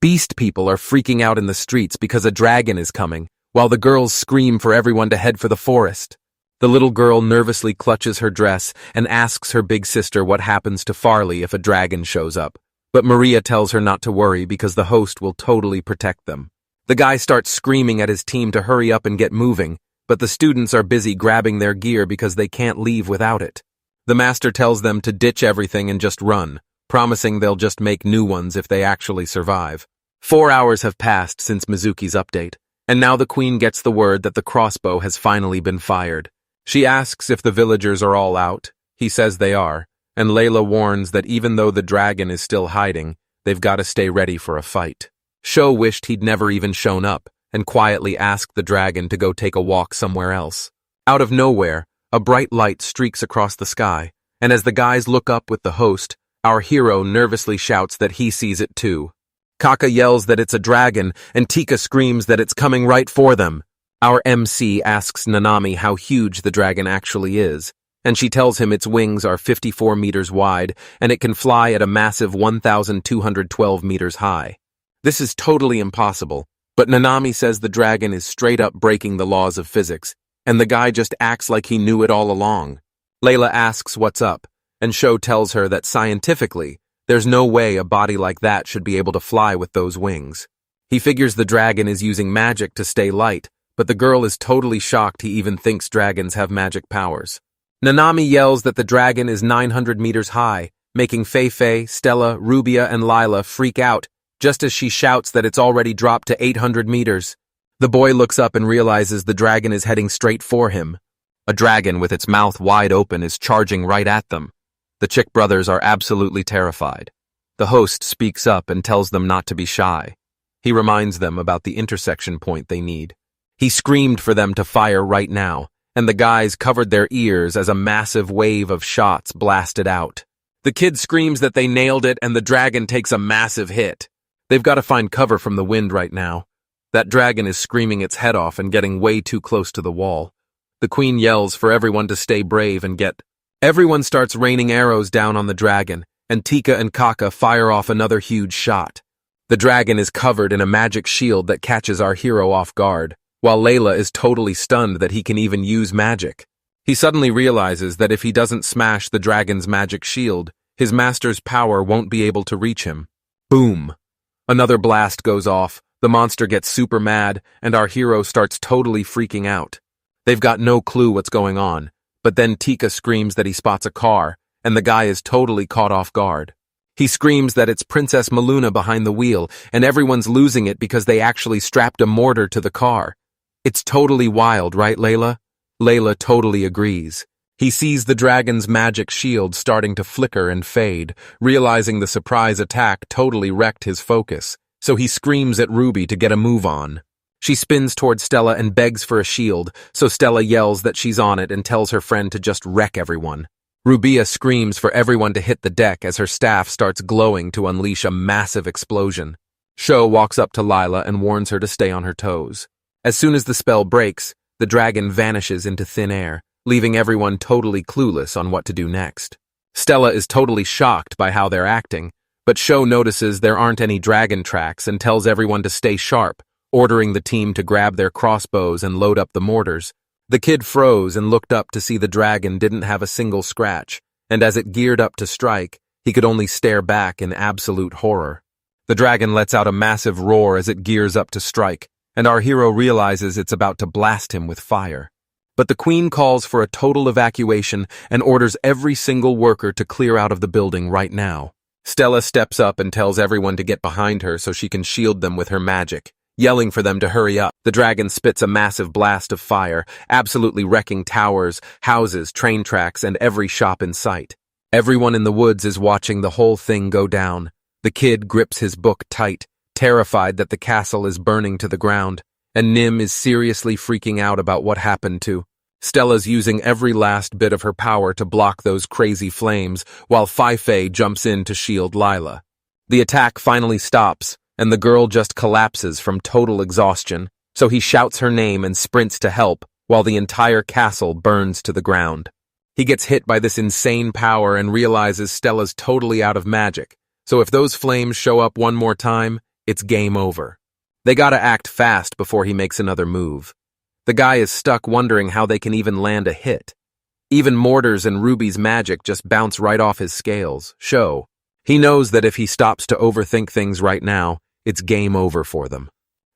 Beast people are freaking out in the streets because a dragon is coming, while the girls scream for everyone to head for the forest. The little girl nervously clutches her dress and asks her big sister what happens to Farley if a dragon shows up. But Maria tells her not to worry because the host will totally protect them. The guy starts screaming at his team to hurry up and get moving, but the students are busy grabbing their gear because they can't leave without it. The master tells them to ditch everything and just run, promising they'll just make new ones if they actually survive. 4 hours have passed since Mizuki's update, and now the queen gets the word that the crossbow has finally been fired. She asks if the villagers are all out. He says they are, and Layla warns that even though the dragon is still hiding, they've got to stay ready for a fight. Sho wished he'd never even shown up, and quietly asked the dragon to go take a walk somewhere else. Out of nowhere, a bright light streaks across the sky, and as the guys look up with the host, our hero nervously shouts that he sees it too. Kaka yells that it's a dragon, and Tika screams that it's coming right for them. Our MC asks Nanami how huge the dragon actually is, and she tells him its wings are 54 meters wide, and it can fly at a massive 1,212 meters high. This is totally impossible, but Nanami says the dragon is straight up breaking the laws of physics, and the guy just acts like he knew it all along. Layla asks what's up, and Sho tells her that scientifically, there's no way a body like that should be able to fly with those wings. He figures the dragon is using magic to stay light, but the girl is totally shocked he even thinks dragons have magic powers. Nanami yells that the dragon is 900 meters high, making Fei, Stella, Rubia, and Lila freak out, just as she shouts that it's already dropped to 800 meters. The boy looks up and realizes the dragon is heading straight for him. A dragon with its mouth wide open is charging right at them. The Chick brothers are absolutely terrified. The host speaks up and tells them not to be shy. He reminds them about the intersection point they need. He screamed for them to fire right now, and the guys covered their ears as a massive wave of shots blasted out. The kid screams that they nailed it and the dragon takes a massive hit. They've got to find cover from the wind right now. That dragon is screaming its head off and getting way too close to the wall. The queen yells for everyone to stay brave and get... Everyone starts raining arrows down on the dragon, and Tika and Kaka fire off another huge shot. The dragon is covered in a magic shield that catches our hero off guard, while Layla is totally stunned that he can even use magic. He suddenly realizes that if he doesn't smash the dragon's magic shield, his master's power won't be able to reach him. Boom! Another blast goes off, the monster gets super mad, and our hero starts totally freaking out. They've got no clue what's going on, but then Tika screams that he spots a car, and the guy is totally caught off guard. He screams that it's Princess Maluna behind the wheel, and everyone's losing it because they actually strapped a mortar to the car. It's totally wild, right, Layla? Layla totally agrees. He sees the dragon's magic shield starting to flicker and fade, realizing the surprise attack totally wrecked his focus, so he screams at Ruby to get a move on. She spins toward Stella and begs for a shield, so Stella yells that she's on it and tells her friend to just wreck everyone. Rubia screams for everyone to hit the deck as her staff starts glowing to unleash a massive explosion. Sho walks up to Lila and warns her to stay on her toes. As soon as the spell breaks, the dragon vanishes into thin air, leaving everyone totally clueless on what to do next. Stella is totally shocked by how they're acting, but Sho notices there aren't any dragon tracks and tells everyone to stay sharp, ordering the team to grab their crossbows and load up the mortars. The kid froze and looked up to see the dragon didn't have a single scratch, and as it geared up to strike, he could only stare back in absolute horror. The dragon lets out a massive roar as it gears up to strike, and our hero realizes it's about to blast him with fire. But the queen calls for a total evacuation and orders every single worker to clear out of the building right now. Stella steps up and tells everyone to get behind her so she can shield them with her magic, yelling for them to hurry up. The dragon spits a massive blast of fire, absolutely wrecking towers, houses, train tracks, and every shop in sight. Everyone in the woods is watching the whole thing go down. The kid grips his book tight, terrified that the castle is burning to the ground, and Nim is seriously freaking out about what happened to. Stella's using every last bit of her power to block those crazy flames, while Fei jumps in to shield Lila. The attack finally stops, and the girl just collapses from total exhaustion, so he shouts her name and sprints to help, while the entire castle burns to the ground. He gets hit by this insane power and realizes Stella's totally out of magic, so if those flames show up one more time, it's game over. They gotta act fast before he makes another move. The guy is stuck wondering how they can even land a hit. Even Mortar's and Ruby's magic just bounce right off his scales. He knows that if he stops to overthink things right now, it's game over for them.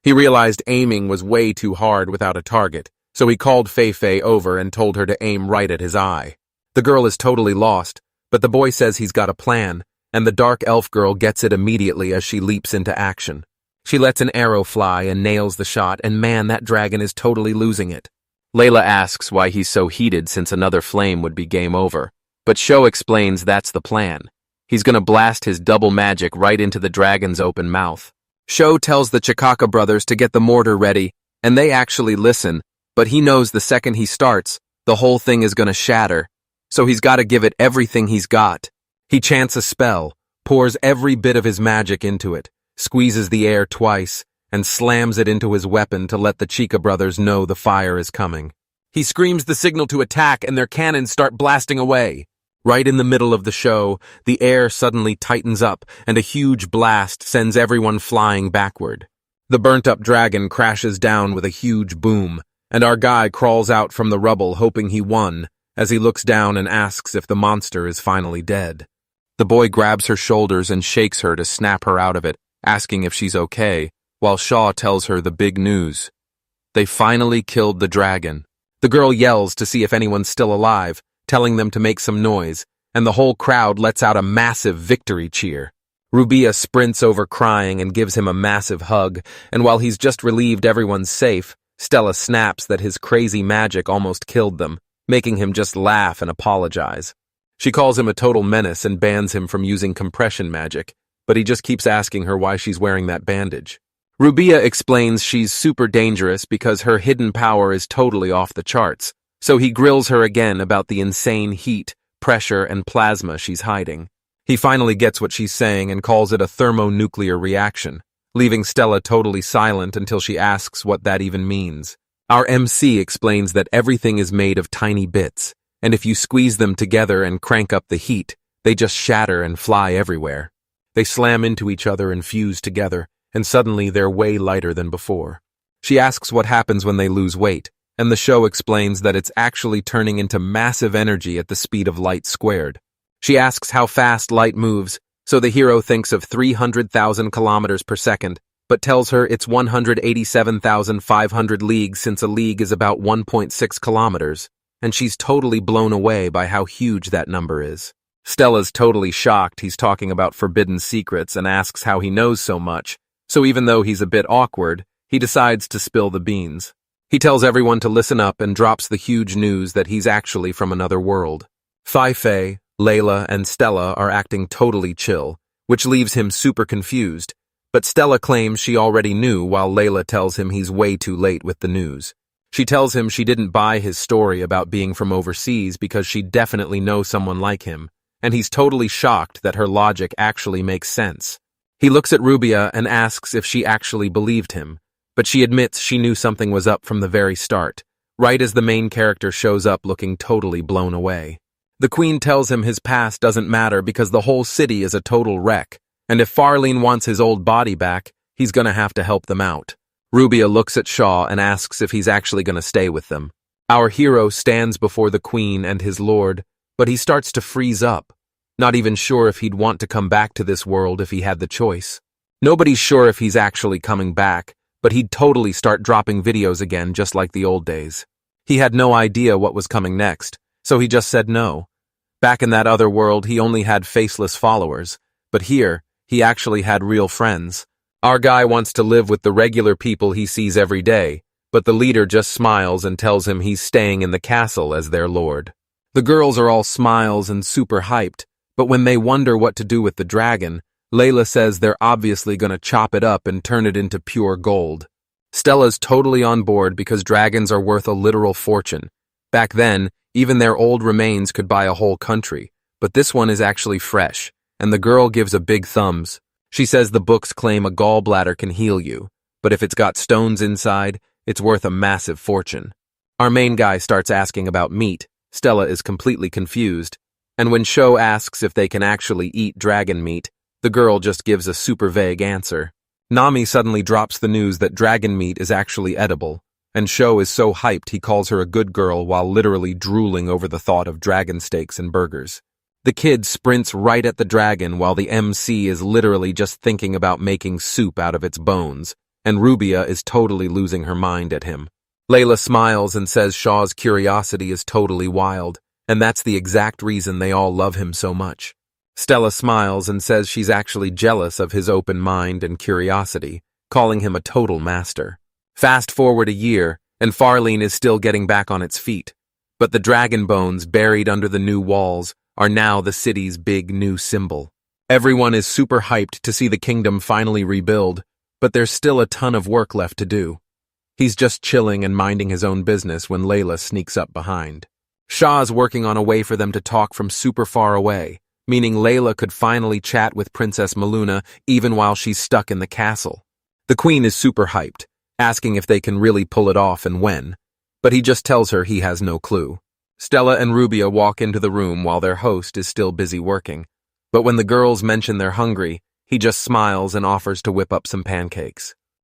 He realized aiming was way too hard without a target, so he called Fei over and told her to aim right at his eye. The girl is totally lost, but the boy says he's got a plan, and the dark elf girl gets it immediately as she leaps into action. She lets an arrow fly and nails the shot, and man, that dragon is totally losing it. Layla asks why he's so heated since another flame would be game over, but Sho explains that's the plan. He's gonna blast his double magic right into the dragon's open mouth. Sho tells the Chikaka brothers to get the mortar ready, and they actually listen, but he knows the second he starts, the whole thing is gonna shatter, so he's gotta give it everything he's got. He chants a spell, pours every bit of his magic into it, squeezes the air twice, and slams it into his weapon to let the Chika brothers know the fire is coming. He screams the signal to attack and their cannons start blasting away. Right in the middle of the show, the air suddenly tightens up and a huge blast sends everyone flying backward. The burnt-up dragon crashes down with a huge boom, and our guy crawls out from the rubble hoping he won, as he looks down and asks if the monster is finally dead. The boy grabs her shoulders and shakes her to snap her out of it, asking if she's okay, while Shaw tells her the big news. They finally killed the dragon. The girl yells to see if anyone's still alive, telling them to make some noise, and the whole crowd lets out a massive victory cheer. Rubia sprints over crying and gives him a massive hug, and while he's just relieved everyone's safe, Stella snaps that his crazy magic almost killed them, making him just laugh and apologize. She calls him a total menace and bans him from using compression magic, but he just keeps asking her why she's wearing that bandage. Rubia explains she's super dangerous because her hidden power is totally off the charts, so he grills her again about the insane heat, pressure, and plasma she's hiding. He finally gets what she's saying and calls it a thermonuclear reaction, leaving Stella totally silent until she asks what that even means. Our MC explains that everything is made of tiny bits, and if you squeeze them together and crank up the heat, they just shatter and fly everywhere. They slam into each other and fuse together, and suddenly they're way lighter than before. She asks what happens when they lose weight, and the show explains that it's actually turning into massive energy at the speed of light squared. She asks how fast light moves, so the hero thinks of 300,000 kilometers per second, but tells her it's 187,500 leagues since a league is about 1.6 kilometers, and she's totally blown away by how huge that number is. Stella's totally shocked he's talking about forbidden secrets and asks how he knows so much, so even though he's a bit awkward, he decides to spill the beans. He tells everyone to listen up and drops the huge news that he's actually from another world. Fei, Layla, and Stella are acting totally chill, which leaves him super confused, but Stella claims she already knew while Layla tells him he's way too late with the news. She tells him she didn't buy his story about being from overseas because she definitely knows someone like him, and he's totally shocked that her logic actually makes sense. He looks at Rubia and asks if she actually believed him, but she admits she knew something was up from the very start, right as the main character shows up looking totally blown away. The queen tells him his past doesn't matter because the whole city is a total wreck, and if Farlene wants his old body back, he's gonna have to help them out. Rubia looks at Shaw and asks if he's actually gonna stay with them. Our hero stands before the queen and his lord, but he starts to freeze up, not even sure if he'd want to come back to this world if he had the choice. Nobody's sure if he's actually coming back, but he'd totally start dropping videos again just like the old days. He had no idea what was coming next, so he just said no. Back in that other world, he only had faceless followers, but here, he actually had real friends. Our guy wants to live with the regular people he sees every day, but the leader just smiles and tells him he's staying in the castle as their lord. The girls are all smiles and super hyped, but when they wonder what to do with the dragon, Layla says they're obviously gonna chop it up and turn it into pure gold. Stella's totally on board because dragons are worth a literal fortune. Back then, even their old remains could buy a whole country, but this one is actually fresh, and the girl gives a big thumbs. She says the books claim a gallbladder can heal you, but if it's got stones inside, it's worth a massive fortune. Our main guy starts asking about meat. Stella is completely confused, and when Sho asks if they can actually eat dragon meat, the girl just gives a super vague answer. Nami suddenly drops the news that dragon meat is actually edible, and Sho is so hyped he calls her a good girl while literally drooling over the thought of dragon steaks and burgers. The kid sprints right at the dragon while the MC is literally just thinking about making soup out of its bones, and Rubia is totally losing her mind at him. Layla smiles and says Shaw's curiosity is totally wild, and that's the exact reason they all love him so much. Stella smiles and says she's actually jealous of his open mind and curiosity, calling him a total master. Fast forward a year, and Farlene is still getting back on its feet, but the dragon bones buried under the new walls are now the city's big new symbol. Everyone is super hyped to see the kingdom finally rebuild, but there's still a ton of work left to do. He's just chilling and minding his own business when Layla sneaks up behind. Shah's working on a way for them to talk from super far away, meaning Layla could finally chat with Princess Maluna even while she's stuck in the castle. The queen is super hyped, asking if they can really pull it off and when, but he just tells her he has no clue. Stella and Rubia walk into the room while their host is still busy working, but when the girls mention they're hungry, he just smiles and offers to whip up some pancakes.